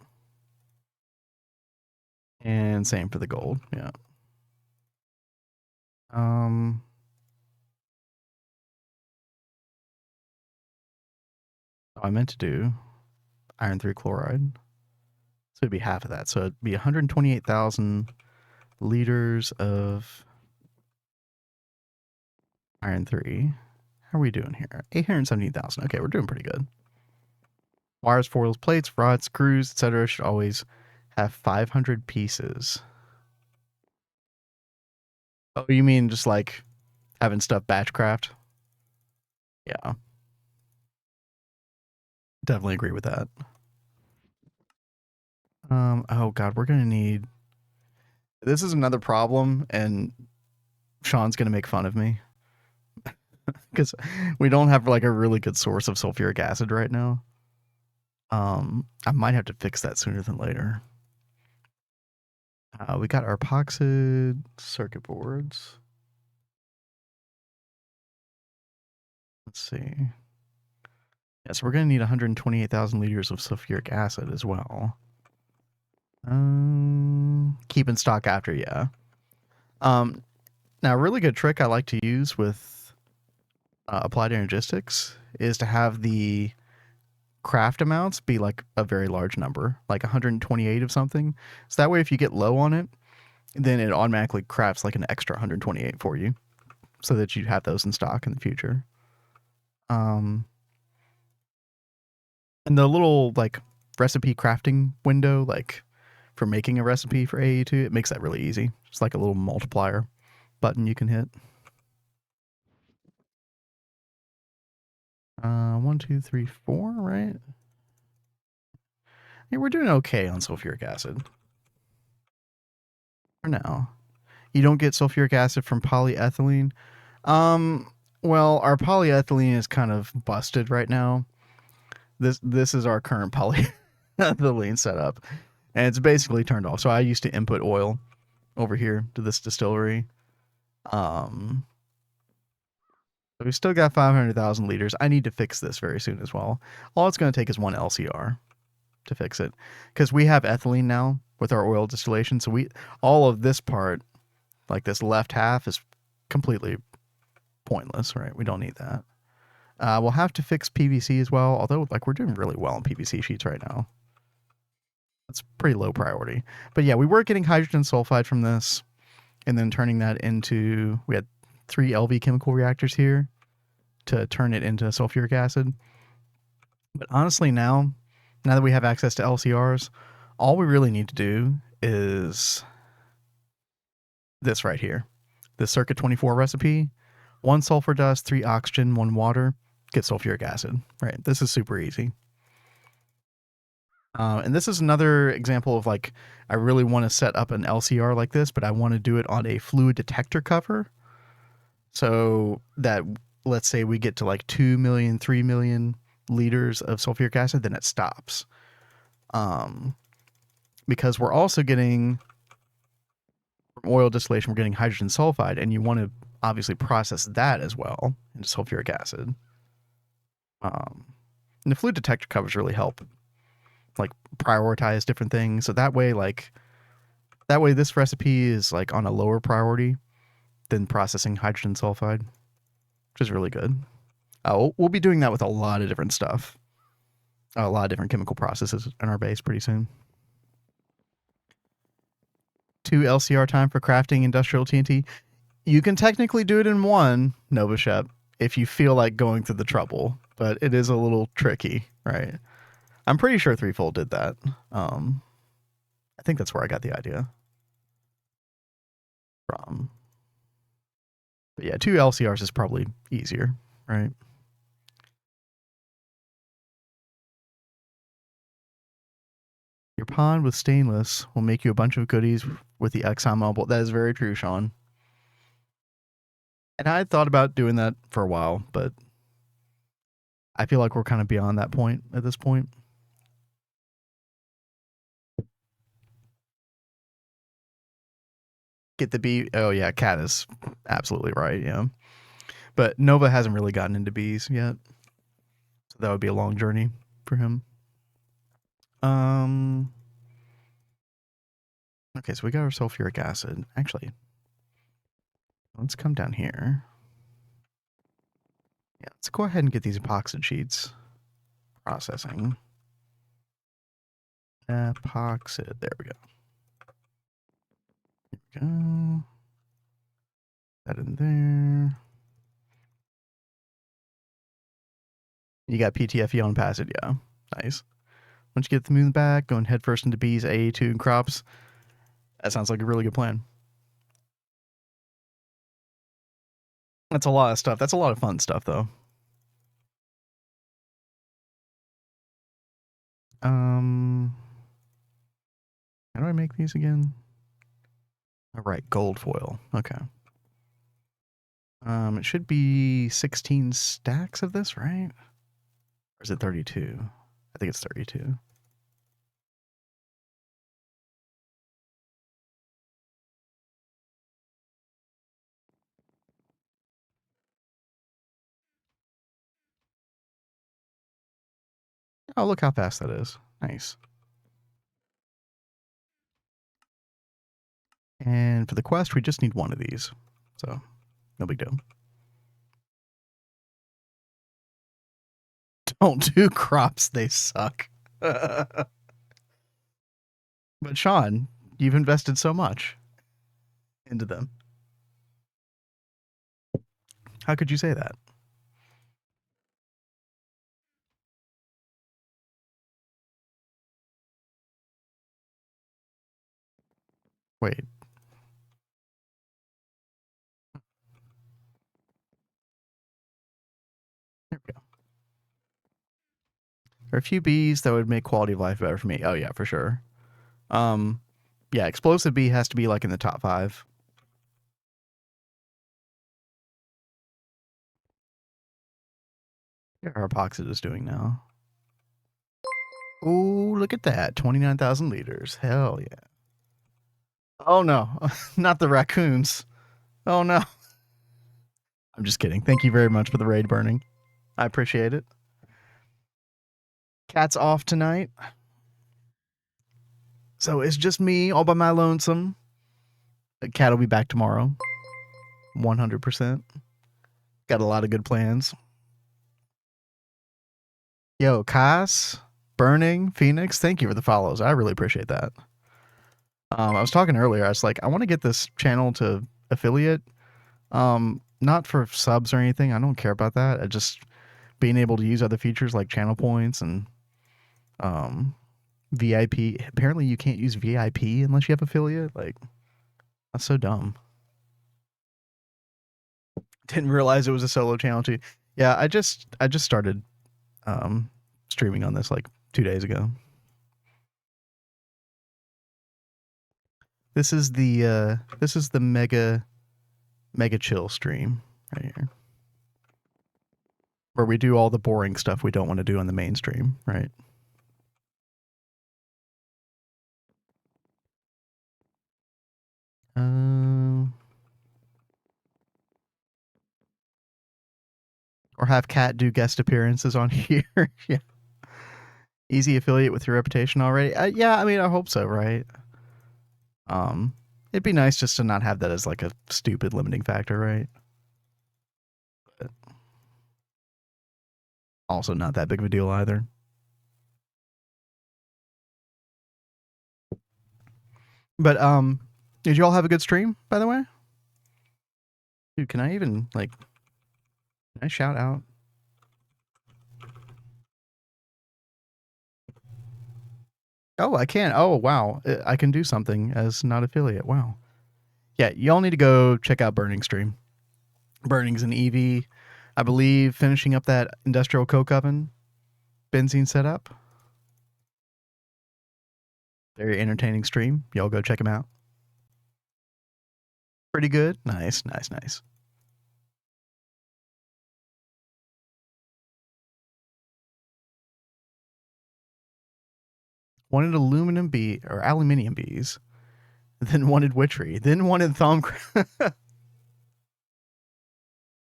And same for the gold. Yeah. Oh, I meant to do iron 3 chloride. So it'd be half of that. So it'd be 128,000 liters of iron 3. How are we doing here? 817,000. Okay, we're doing pretty good. Wires, foils, plates, rods, screws, etc. should always have 500 pieces. Oh, you mean just like having stuff batch craft? Yeah. Definitely agree with that. Oh god, we're gonna need. This is another problem, and Sean's gonna make fun of me because we don't have like a really good source of sulfuric acid right now. I might have to fix that sooner than later. We got our epoxid circuit boards. Let's see. Yeah, so we're gonna need 128,000 liters of sulfuric acid as well. Keep in stock after, yeah. Now, a really good trick I like to use with applied energistics is to have the craft amounts be like a very large number, like 128 of something. So that way, if you get low on it, then it automatically crafts like an extra 128 for you, so that you have those in stock in the future. And the little like recipe crafting window, like for making a recipe for AE2, it makes that really easy. It's like a little multiplier button you can hit. 1, 2, 3, 4, right? Yeah, we're doing okay on sulfuric acid for now. You don't get sulfuric acid from polyethylene. Well, our polyethylene is kind of busted right now. This is our current polyethylene setup, and it's basically turned off. So I used to input oil over here to this distillery. But we still got 500,000 liters. I need to fix this very soon as well. All it's going to take is one LCR to fix it, because we have ethylene now with our oil distillation. So all of this part, like this left half, is completely pointless, right? We don't need that. We'll have to fix PVC as well, although like we're doing really well on PVC sheets right now. That's pretty low priority. But yeah, we were getting hydrogen sulfide from this and then turning that into, we had 3 LV chemical reactors here to turn it into sulfuric acid. But honestly now that we have access to LCRs, all we really need to do is this right here. The circuit 24 recipe, 1 sulfur dust, 3 oxygen, 1 water, get sulfuric acid, right? This is super easy. And this is another example of like, I really want to set up an LCR like this, but I want to do it on a fluid detector cover. So that, let's say we get to like 2 million, 3 million liters of sulfuric acid, then it stops. Because we're also getting, from oil distillation, we're getting hydrogen sulfide, and you want to obviously process that as well into sulfuric acid. And the fluid detector covers really help, like prioritize different things. So that way this recipe is like on a lower priority than processing hydrogen sulfide, which is really good. We'll be doing that with a lot of different stuff, a lot of different chemical processes in our base pretty soon. 2 LCR time for crafting industrial TNT. You can technically do it in 1, Novashep, if you feel like going through the trouble, but it is a little tricky, right? I'm pretty sure Threefold did that. I think that's where I got the idea from. But yeah, 2 LCRs is probably easier, right? Your pond with stainless will make you a bunch of goodies with the ExxonMobil. That is very true, Sean. And I had thought about doing that for a while, but I feel like we're kind of beyond that point at this point. Get the bee. Oh yeah, Cat is absolutely right. Yeah, but Nova hasn't really gotten into bees yet, so that would be a long journey for him. Okay, so we got our sulfuric acid. Actually, let's come down here. Yeah, let's go ahead and get these epoxid sheets processing. Epoxid. There we go. There we go. That in there. You got PTFE on passage, yeah. Nice. Once you get the moon back, going head first into bees, AA2, and crops. That sounds like a really good plan. That's a lot of stuff. That's a lot of fun stuff, though. How do I make these again? All right, gold foil. Okay. It should be 16 stacks of this, right? Or is it 32? I think it's 32. Oh, look how fast that is. Nice. And for the quest, we just need 1 of these. So, no big deal. Don't do crops, they suck. But Sean, you've invested so much into them. How could you say that? Wait. There we go. There are a few bees that would make quality of life better for me. Oh yeah, for sure. Yeah, explosive bee has to be like in the top 5. Yeah, our epoxid is doing now. Oh, look at that. 29,000 liters. Hell yeah. Oh no, not the raccoons. Oh no. I'm just kidding. Thank you very much for the raid burning. I appreciate it. Cat's off tonight. So it's just me all by my lonesome. The cat will be back tomorrow. 100%. Got a lot of good plans. Yo, Kaz, Burning, Phoenix, thank you for the follows. I really appreciate that. I was talking earlier. I was like, I want to get this channel to affiliate. Not for subs or anything. I don't care about that. I just being able to use other features like channel points and VIP. Apparently, you can't use VIP unless you have affiliate. Like, that's so dumb. Didn't realize it was a solo channel too. Yeah, I just started streaming on this like 2 days ago. This is the mega chill stream right here, where we do all the boring stuff we don't want to do on the mainstream, right? Or have Kat do guest appearances on here. Yeah. Easy affiliate with your reputation already. Yeah, I mean, I hope so, right? It'd be nice just to not have that as like a stupid limiting factor, right? But also not that big of a deal either. But did you all have a good stream, by the way? Dude, can I even like can I shout out? Oh, I can. Oh, wow. I can do something as not affiliate. Wow. Yeah, y'all need to go check out Burning stream. Burning's an EV, I believe, finishing up that industrial coke oven benzene setup. Very entertaining stream. Y'all go check him out. Pretty good. Nice, nice, nice. Wanted aluminum bee or aluminium bees, then wanted witchery, then wanted thumb. Yeah,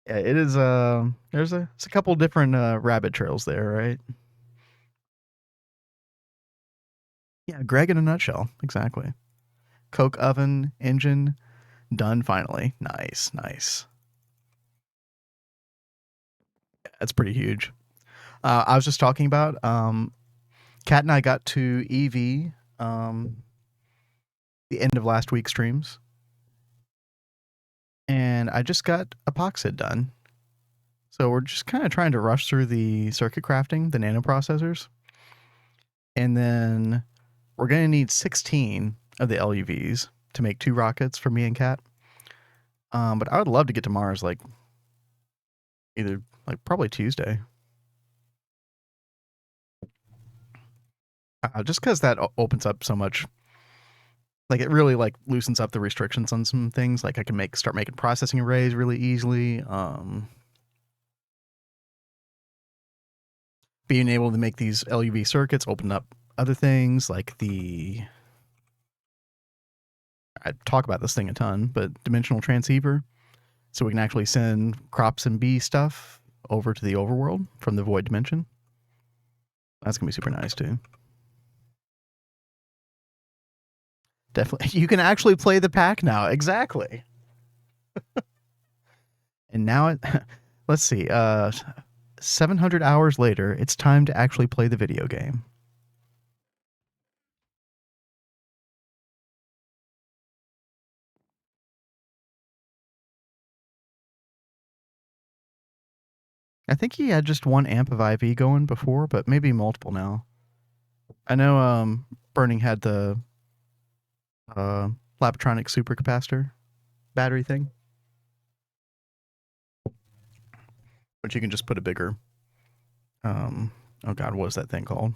it is. There's a couple different rabbit trails there, right? Yeah, Greg in a nutshell. Exactly. Coke oven engine done finally. Nice, nice. That's pretty huge. I was just talking about Kat and I got to EV the end of last week's streams, and I just got Epoxid done. So we're just kind of trying to rush through the circuit crafting, the nanoprocessors, and then we're going to need 16 of the LUVs to make 2 rockets for me and Kat. But I would love to get to Mars like either like probably Tuesday. Just because that opens up so much. Like it really like loosens up the restrictions on some things. Like I can start making processing arrays really easily. Being able to make these LUV circuits open up other things like I talk about this thing a ton, but dimensional transceiver. So we can actually send crops and bee stuff over to the overworld from the void dimension. That's going to be super nice too. Definitely. You can actually play the pack now. Exactly. And now let's see, 700 hours later, it's time to actually play the video game. I think he had just 1 amp of IV going before, but maybe multiple now. I know Burning had the Labotronic supercapacitor battery thing, but you can just put a bigger oh god, what is that thing called?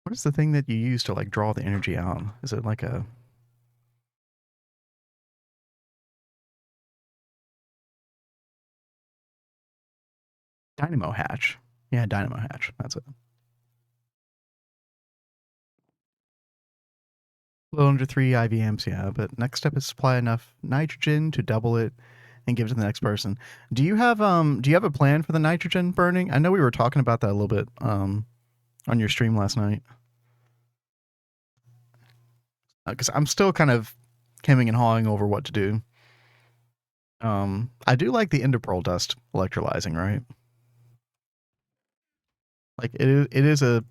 What is the thing that you use to like draw the energy out? Is it like a dynamo hatch? Yeah, dynamo hatch. That's it. A little under 3 IVMs, yeah. But next step is supply enough nitrogen to double it and give it to the next person. Do you have a plan for the nitrogen burning? I know we were talking about that a little bit on your stream last night. because I'm still kind of hemming and hawing over what to do. I do like the endopearl dust electrolyzing, right? Like it is a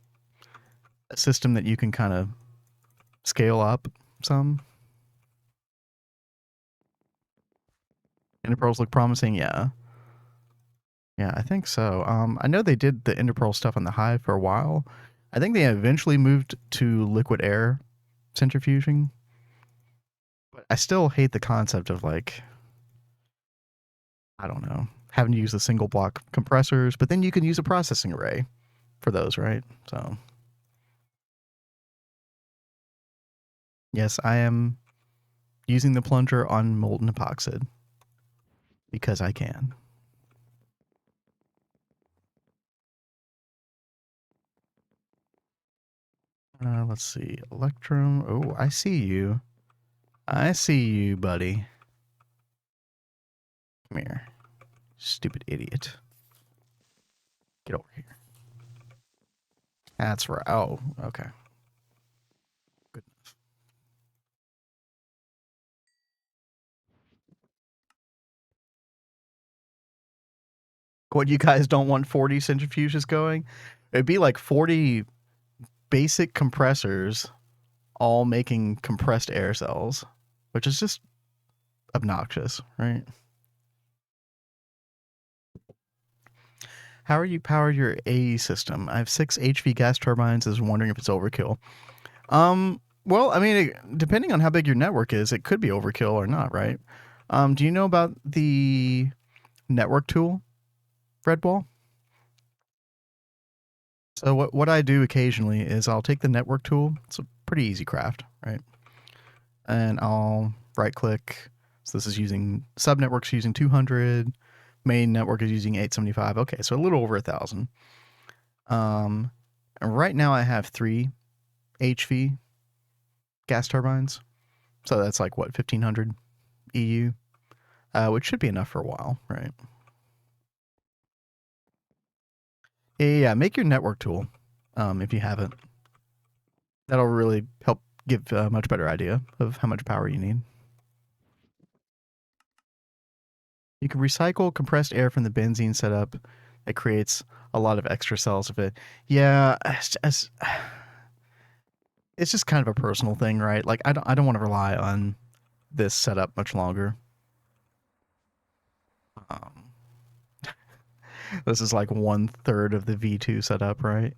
system that you can kind of scale up some. Endopearls look promising, yeah. Yeah, I think so. I know they did the endopearl stuff on the Hive for a while. I think they eventually moved to liquid air centrifuging. But I still hate the concept of like, I don't know, having to use the single block compressors, but then you can use a processing array for those, right? So, yes, I am using the plunger on molten epoxid because I can. Let's see. Electrum. Oh, I see you. I see you, buddy. Come here. Stupid idiot. Get over here. That's right. Oh, okay. Good enough. What, you guys don't want 40 centrifuges going? It'd be like 40 basic compressors all making compressed air cells, which is just obnoxious, right? How are you power your AE system? I have 6 HV gas turbines. I was wondering if it's overkill. Well, I mean, depending on how big your network is, it could be overkill or not, right? Do you know about the network tool, Redwall? So what I do occasionally is I'll take the network tool. It's a pretty easy craft, right? And I'll right click. So this is using sub networks using 200. Main network is using 875. Okay, so a little over 1,000. And right now I have 3 HV gas turbines. So that's like what, 1,500 EU, which should be enough for a while, right? Yeah, make your network tool if you haven't. That'll really help give a much better idea of how much power you need. You can recycle compressed air from the benzene setup. It creates a lot of extra cells of it. Yeah, it's just kind of a personal thing, right? Like I don't want to rely on this setup much longer. Um, this is like 1/3 of the V2 setup, right?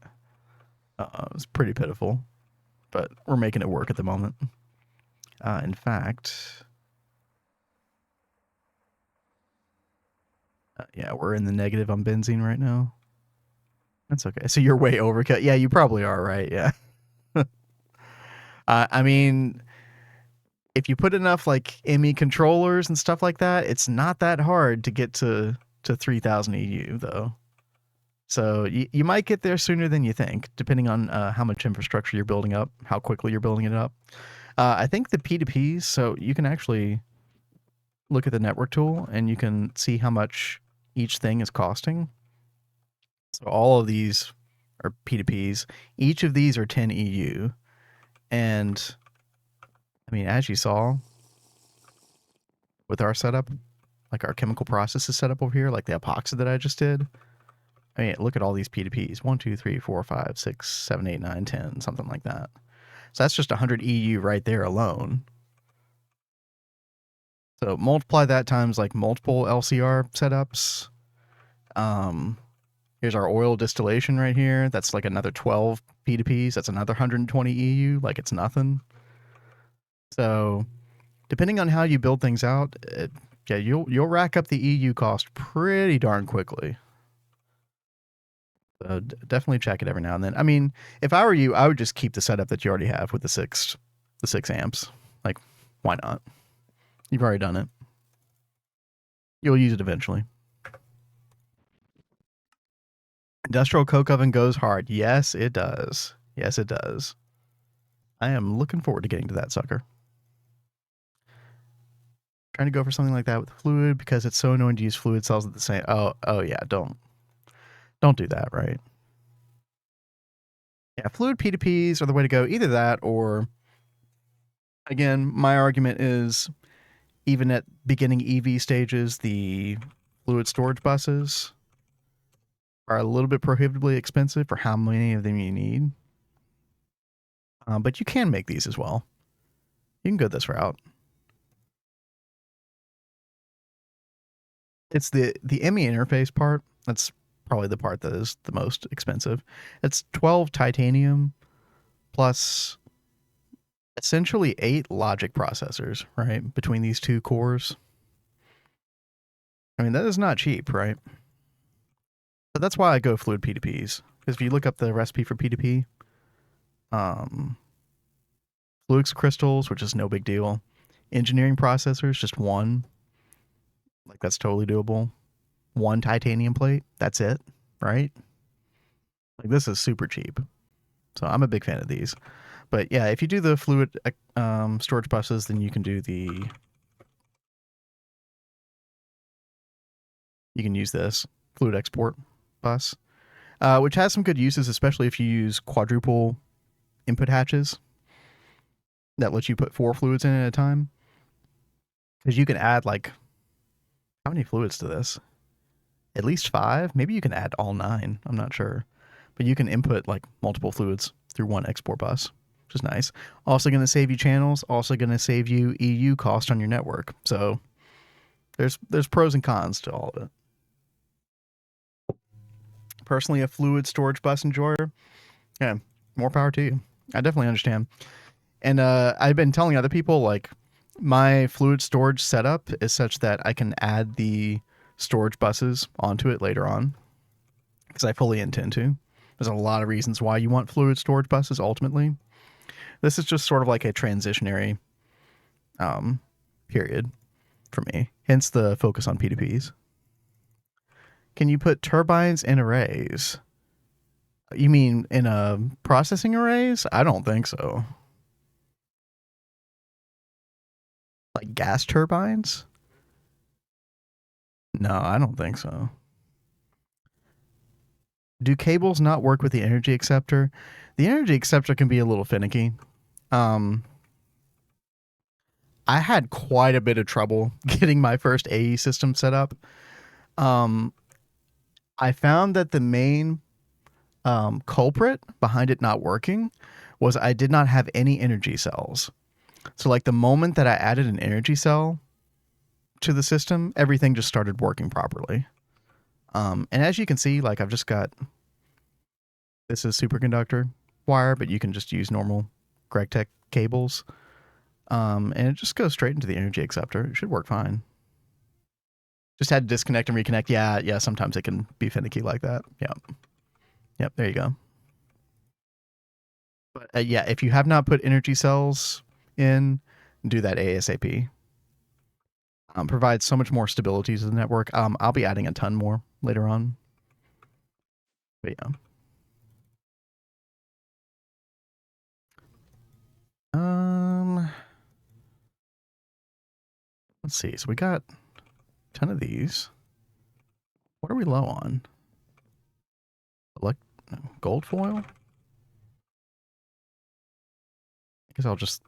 It's pretty pitiful, but we're making it work at the moment. In fact, yeah, we're in the negative on benzene right now. That's okay. So you're way overkill. Yeah, you probably are, right? Yeah. I mean, if you put enough like ME controllers and stuff like that, it's not that hard to get to 3,000 EU though. So you might get there sooner than you think, depending on how much infrastructure you're building up, how quickly you're building it up. I think the P2Ps, so you can actually look at the network tool and you can see how much each thing is costing. So all of these are P2Ps. Each of these are 10 EU. And I mean, as you saw with our setup, like our chemical processes set up over here, like the epoxid that I just did. I mean, look at all these P2Ps. 1, 2, 3, 4, 5, 6, 7, 8, 9, 10, something like that. So that's just 100 EU right there alone. So multiply that times like multiple LCR setups. Here's our oil distillation right here. That's like another 12 P2Ps. That's another 120 EU. Like it's nothing. So depending on how you build things out, yeah, you'll rack up the EU cost pretty darn quickly. So definitely check it every now and then. I mean, if I were you, I would just keep the setup that you already have with the 6 amps. Like, why not? You've already done it. You'll use it eventually. Industrial coke oven goes hard. Yes, it does. Yes, it does. I am looking forward to getting to that sucker. Trying to go for something like that with fluid because it's so annoying to use fluid cells at the same. Oh yeah, don't do that, right? Yeah, fluid P2Ps are the way to go. Either that or Again, my argument is even at beginning EV stages, the fluid storage buses are a little bit prohibitively expensive for how many of them you need. But you can make these as well. You can go this route. It's the ME interface part that's probably the part that is the most expensive. It's 12 titanium plus essentially 8 logic processors, right? Between these two cores. I mean, that is not cheap, right? But that's why I go fluid P2Ps. Because if you look up the recipe for P2P, fluix crystals, which is no big deal. Engineering processors, just one. Like, that's totally doable. 1 titanium plate, that's it, right? Like, this is super cheap. So I'm a big fan of these. But yeah, if you do the fluid storage buses, then you can do you can use this fluid export bus, which has some good uses, especially if you use quadruple input hatches that lets you put 4 fluids in at a time. Because you can add, like, how many fluids to this? At least 5? Maybe you can add all 9. I'm not sure. But you can input, like, multiple fluids through one export bus, which is nice. Also going to save you channels. Also going to save you EU cost on your network. So there's pros and cons to all of it. Personally, a fluid storage bus enjoyer, yeah, more power to you. I definitely understand. And I've been telling other people, like, my fluid storage setup is such that I can add the storage buses onto it later on, because I fully intend to. There's a lot of reasons why you want fluid storage buses ultimately. This is just sort of like a transitionary period for me, hence the focus on P2Ps. Can you put turbines in arrays? You mean in a processing arrays? I don't think so. Like gas turbines? No, I don't think so. Do cables not work with the energy acceptor? The energy acceptor can be a little finicky. I had quite a bit of trouble getting my first AE system set up. I found that the main culprit behind it not working was I did not have any energy cells. So, like, the moment that I added an energy cell to the system, everything just started working properly. And as you can see, like, I've just got, this is superconductor wire, but you can just use normal Gregtech cables. And it just goes straight into the energy acceptor. It should work fine. Just had to disconnect and reconnect. Yeah, sometimes it can be finicky like that. Yep, there you go. But yeah, if you have not put energy cells in, do that ASAP. Provides so much more stability to the network. I'll be adding a ton more later on. But yeah. Let's see. So we got a ton of these. What are we low on? Gold foil? I guess I'll just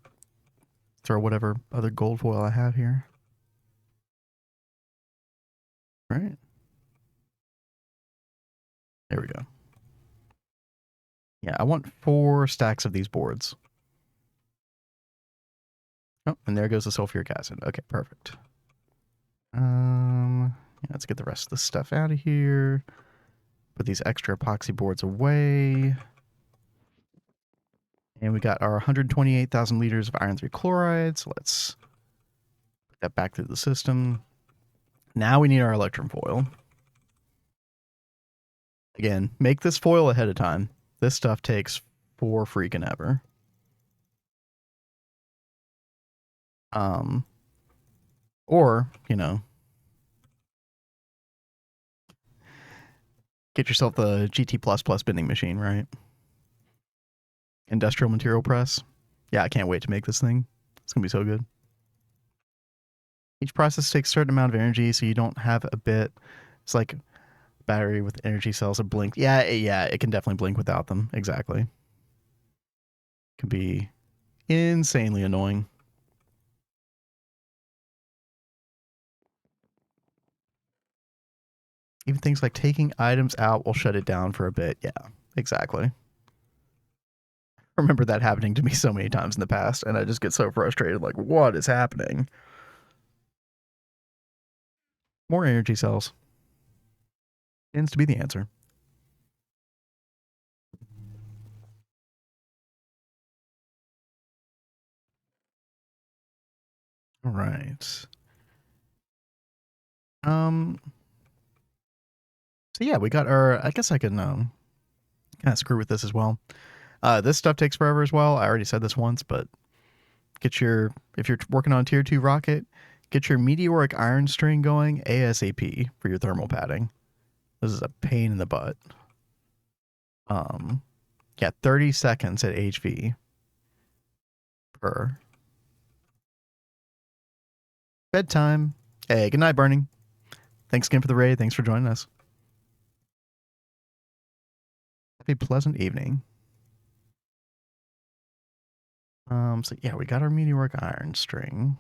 throw whatever other gold foil I have here. Right. There we go. Yeah, I want 4 stacks of these boards. Oh, and there goes the sulfuric acid. Okay, perfect. Yeah, let's get the rest of the stuff out of here. Put these extra epoxy boards away. And we got our 128,000 liters of iron 3 chloride. So let's put that back through the system. Now we need our electrum foil. Again, make this foil ahead of time. This stuff takes for freaking ever. Or, you know, get yourself the GT++ bending machine, right? Industrial material press. Yeah, I can't wait to make this thing. It's going to be so good. Each process takes a certain amount of energy, so you don't have a bit. It's like battery with energy cells that blink. Yeah, it can definitely blink without them. Exactly. Can be insanely annoying. Even things like taking items out will shut it down for a bit. Yeah, exactly. I remember that happening to me so many times in the past, and I just get so frustrated. Like, what is happening? More energy cells tends to be the answer. All right. So yeah, we got our. I guess I can kind of screw with this as well. This stuff takes forever as well. I already said this once, but get your if you're working on tier 2 rocket, get your meteoric iron string going ASAP for your thermal padding. This is a pain in the butt. Yeah, 30 seconds at HV per bedtime. Hey, good night, Burning. Thanks again for the raid. Thanks for joining us. Have a pleasant evening. So yeah, we got our meteoric iron string.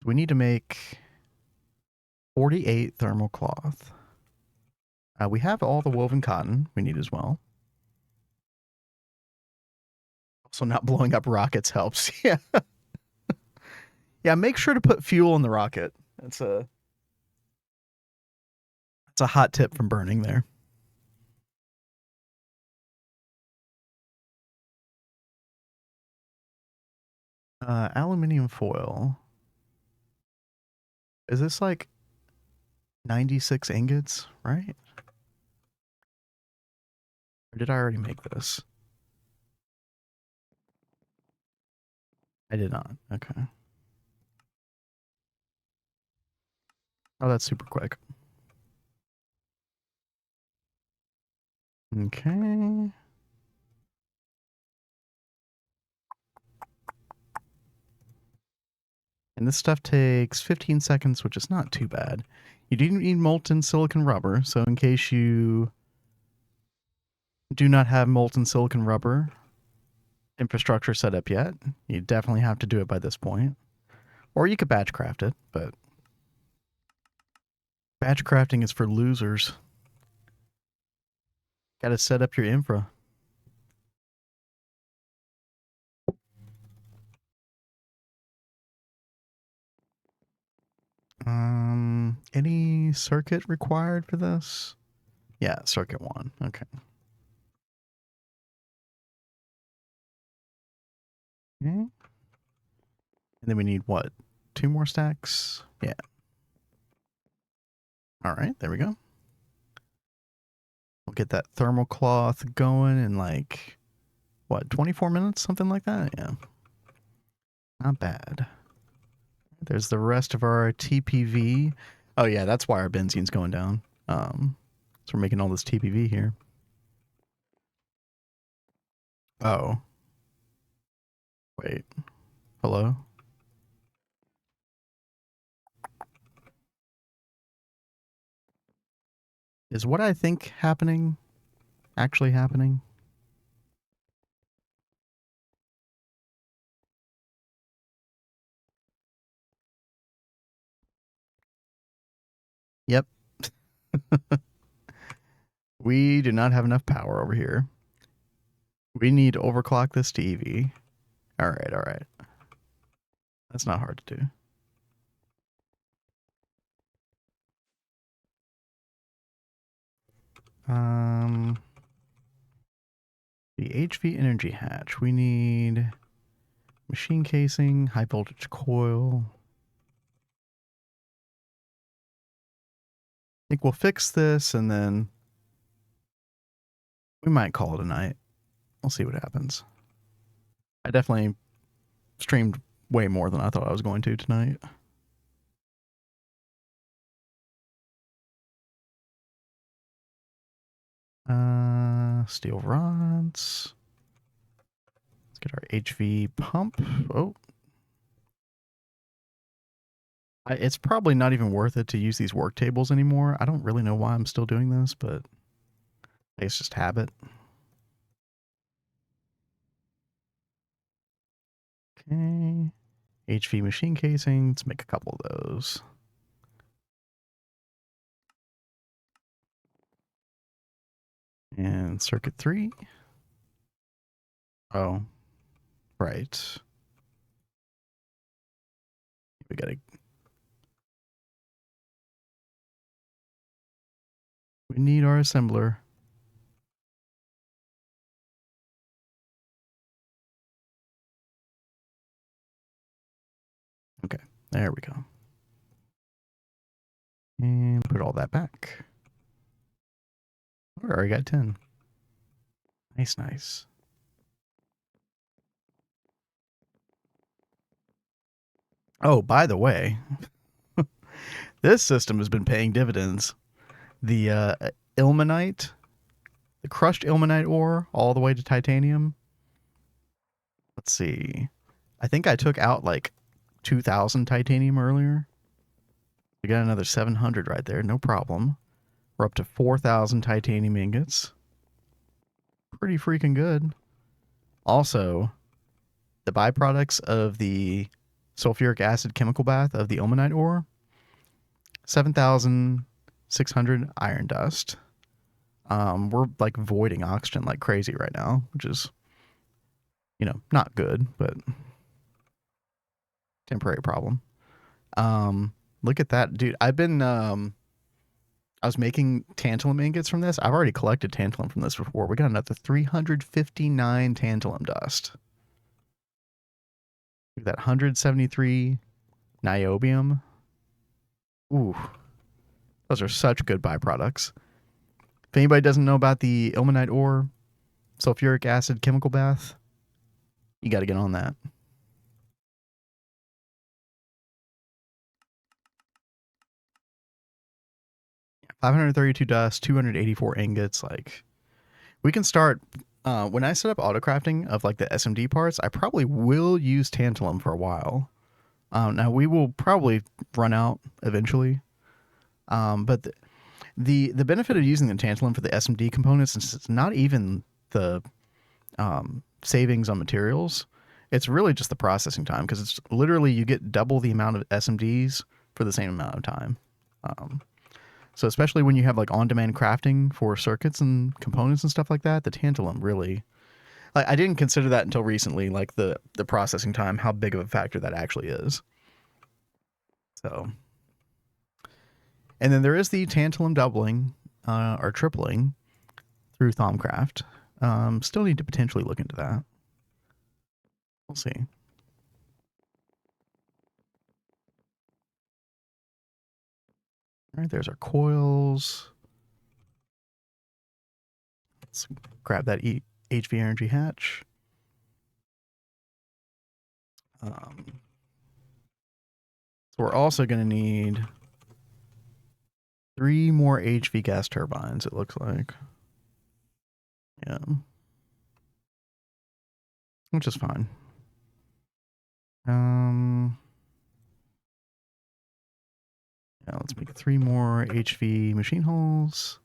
We need to make 48 thermal cloth. We have all the woven cotton we need as well. Also, not blowing up rockets helps. Yeah. Yeah, make sure to put fuel in the rocket. That's a hot tip from Burning there. Aluminium foil. Is this like 96 ingots, right? Or did I already make this? I did not. Okay. Oh, that's super quick. Okay. And this stuff takes 15 seconds, which is not too bad. You do need molten silicon rubber, so in case you do not have molten silicon rubber infrastructure set up yet, you definitely have to do it by this point. Or you could batch craft it, but batch crafting is for losers. Gotta set up your infra. Any circuit required for this? Yeah, circuit 1. Okay. Okay. And then we need what? 2 more stacks? Yeah. All right, there we go. We'll get that thermal cloth going in like, what, 24 minutes? Something like that? Yeah. Not bad. There's the rest of our TPV. Oh, yeah, that's why our benzene's going down. So we're making all this TPV here. Oh. Wait. Hello? Is what I think happening actually happening? Yep. We do not have enough power over here. We need to overclock this to EV. All right, all right. That's not hard to do. The HV energy hatch. We need machine casing, high voltage coil. I think we'll fix this and then we might call it a night. We'll see what happens. I definitely streamed way more than I thought I was going to tonight. Steel rods. Let's get our HV pump. Oh. It's probably not even worth it to use these work tables anymore. I don't really know why I'm still doing this, but it's just habit. Okay. HV machine casing. Let's make a couple of those. And circuit 3. Oh, right. We gotta. We need our assembler. Okay, there we go. And put all that back. We already got 10. Nice, nice. Oh, by the way, this system has been paying dividends. The ilmenite, the crushed ilmenite ore, all the way to titanium. Let's see. I think I took out like 2,000 titanium earlier. We got another 700 right there, no problem. We're up to 4,000 titanium ingots. Pretty freaking good. Also, the byproducts of the sulfuric acid chemical bath of the ilmenite ore, 7,600 iron dust. We're like voiding oxygen like crazy right now, which is, not good, but temporary problem. Look at that, dude. I was making tantalum ingots from this. I've already collected tantalum from this before. We got another 359 tantalum dust. Look at that, 173 niobium. Ooh, those are such good byproducts. If anybody doesn't know about the ilmenite ore sulfuric acid chemical bath, you got to get on that. Yeah, 532 dust, 284 ingots. Like, we can start. When I set up auto crafting of like the SMD parts, I probably will use tantalum for a while. Now we will probably run out eventually, but the benefit of using the tantalum for the SMD components is it's not even the savings on materials. It's really just the processing time, because it's literally you get double the amount of SMDs for the same amount of time. So especially when you have like on-demand crafting for circuits and components and stuff like that, the tantalum really, like, I didn't consider that until recently, like the processing time, how big of a factor that actually is. So, and then there is the tantalum doubling or tripling through Thaumcraft. Still need to potentially look into that. We'll see. All right, there's our coils. Let's grab that HV energy hatch. So we're also going to need 3 more HV gas turbines, it looks like. Yeah. Which is fine. Yeah, let's make 3 more HV machine hulls.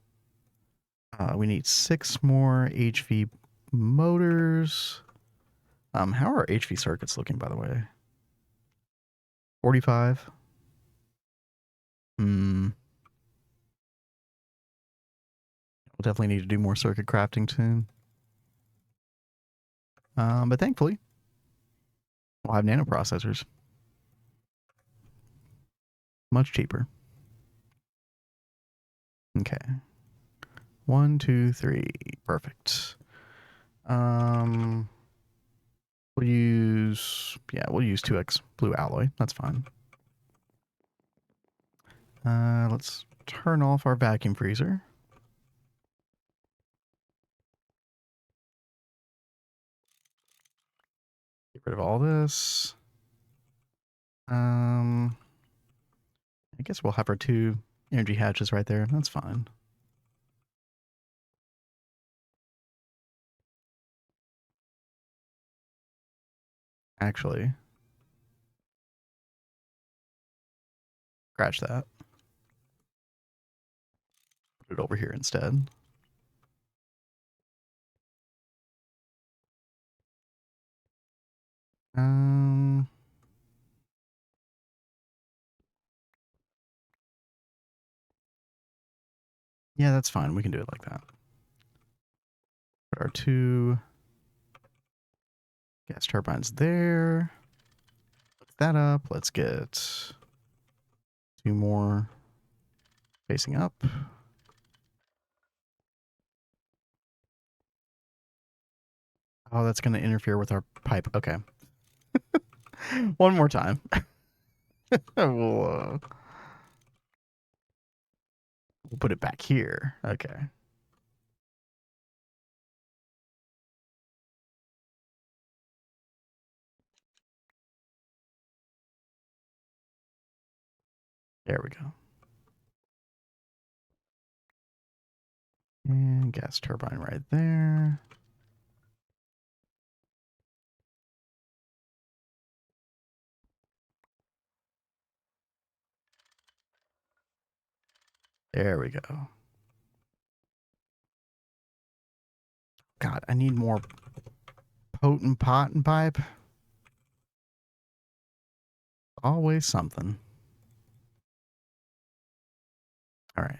We need 6 more HV motors. How are HV circuits looking, by the way? 45. We'll definitely need to do more circuit crafting soon. But thankfully, we'll have nanoprocessors. Much cheaper. Okay. 1, 2, 3. Perfect. We'll use 2x blue alloy. That's fine. Let's turn off our vacuum freezer. Get rid of all this. I guess we'll have our 2 energy hatches right there. That's fine. Actually, scratch that. Put it over here instead. Yeah, that's fine. We can do it like that. Put our 2 gas turbines there. Hook that up. Let's get 2 more facing up. Oh, that's going to interfere with our pipe. Okay. One more time. we'll put it back here. Okay. There we go. And gas turbine right there. There we go. God, I need more potent pot and pipe. Always something. All right.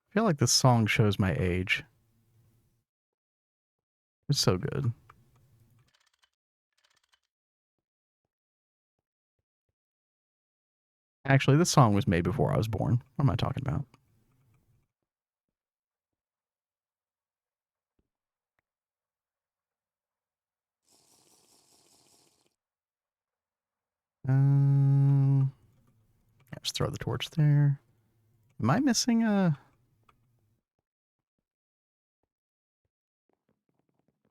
I feel like this song shows my age. It's so good. Actually, this song was made before I was born. What am I talking about? Just throw the torch there. Am I missing a...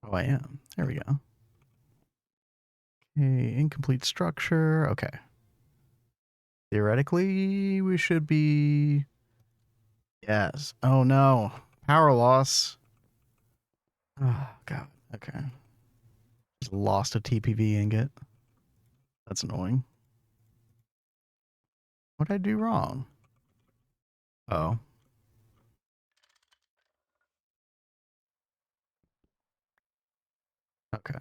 Oh, I am. There we go. Okay, incomplete structure. Okay. Theoretically, we should be... Yes. Oh, no. Power loss. Oh, God. Okay. Just lost a TPV ingot. That's annoying. What did I do wrong? Oh. Okay.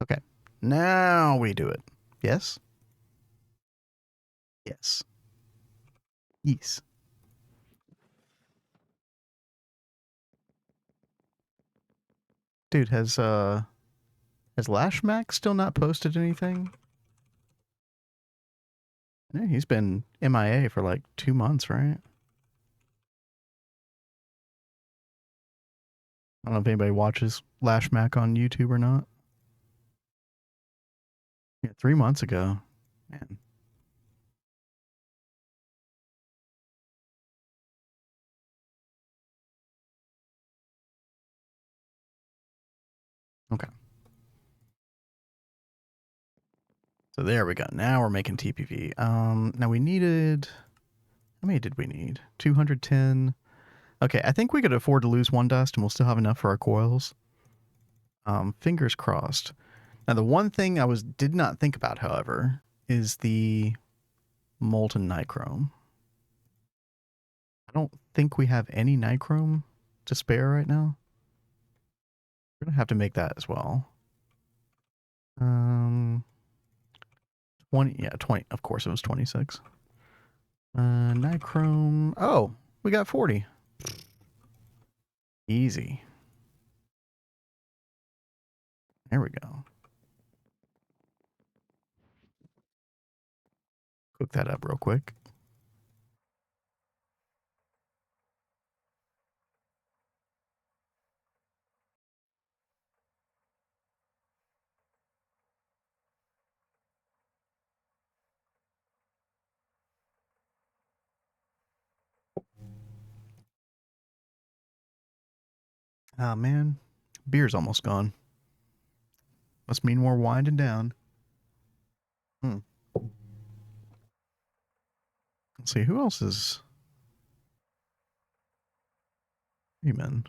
Okay. Now we do it. Yes? Yes. Yes. Dude, has Lashmack still not posted anything? Yeah, he's been MIA for like 2 months, right? I don't know if anybody watches Lashmack on YouTube or not. Yeah, 3 months ago. Man. Okay. So there we go. Now we're making TPV. Now we needed... How many did we need? 210. Okay, I think we could afford to lose 1 dust and we'll still have enough for our coils. Fingers crossed. Now the one thing I did not think about, however, is the molten nichrome. I don't think we have any nichrome to spare right now. We're gonna have to make that as well. 20, yeah, 20. Of course, it was 26. Nichrome. Oh, we got 40. Easy. There we go. Cook that up real quick. Oh man, beer's almost gone. Must mean we're winding down. Let's see, who else is... Amen.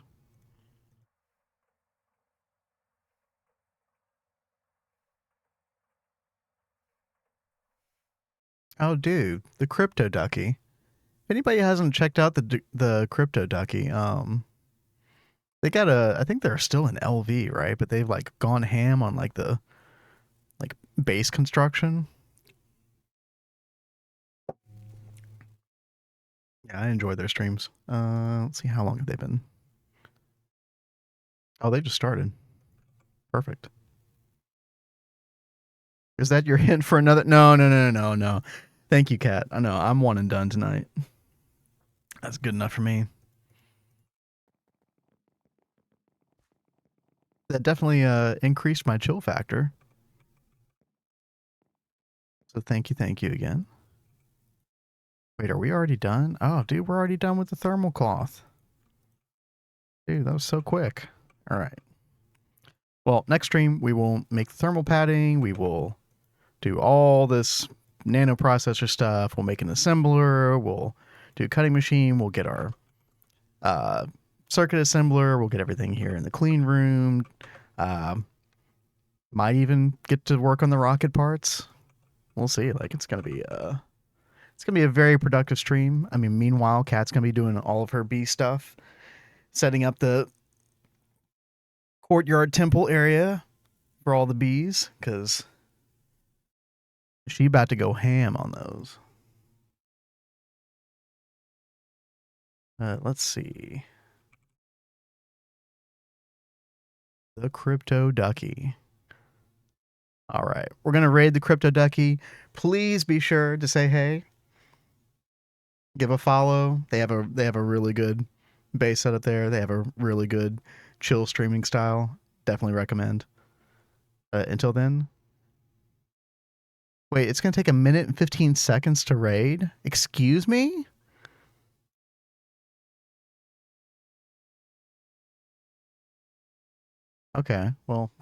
Oh, dude, the Crypto Ducky. If anybody hasn't checked out the Crypto Ducky, they got I think they're still in LV, right? But they've like gone ham on like the like base construction. Yeah, I enjoy their streams. Let's see, how long have they been? Oh, they just started. Perfect. Is that your hint for another? No, no, no, no, no, no. Thank you, Kat. I know I'm one and done tonight. That's good enough for me. That definitely increased my chill factor. So thank you again. Wait, are we already done? Oh, dude, we're already done with the thermal cloth. Dude, that was so quick. All right. Well, next stream we will make the thermal padding. We will do all this nano processor stuff. We'll make an assembler. We'll do a cutting machine. We'll get our circuit assembler. We'll get everything here in the clean room. Might even get to work on the rocket parts. We'll see. Like it's gonna be a very productive stream. I mean, meanwhile, Kat's gonna be doing all of her bee stuff, setting up the courtyard temple area for all the bees, because she about to go ham on those. Let's see. The Crypto Ducky. All right, we're gonna raid the Crypto Ducky. Please be sure to say hey. Give a follow. They have a really good base setup there. They have a really good chill streaming style. Definitely recommend. Until then. Wait, it's gonna take 1 minute and 15 seconds to raid? Excuse me? Okay, well.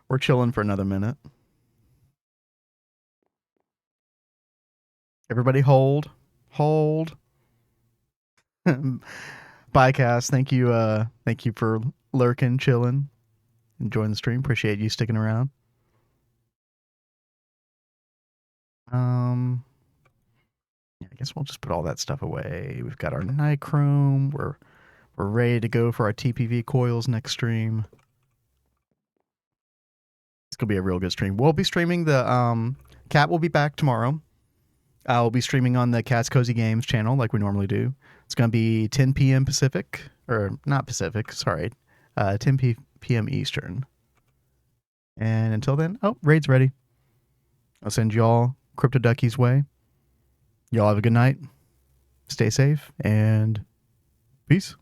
We're chilling for another minute. Everybody hold. Hold. Bye, Cass. Thank you for lurking, chilling, enjoying the stream. Appreciate you sticking around. Yeah, I guess we'll just put all that stuff away. We've got our nichrome. We're ready to go for our TPV coils next stream. It's gonna be a real good stream. We'll be streaming the Cat will be back tomorrow. I'll be streaming on the CatsCozyGames channel like we normally do. It's gonna be 10 p.m. Pacific, or not Pacific, sorry, 10 p.m. Eastern. And until then, oh, raid's ready. I'll send y'all Crypto Ducky's way. Y'all have a good night. Stay safe and peace.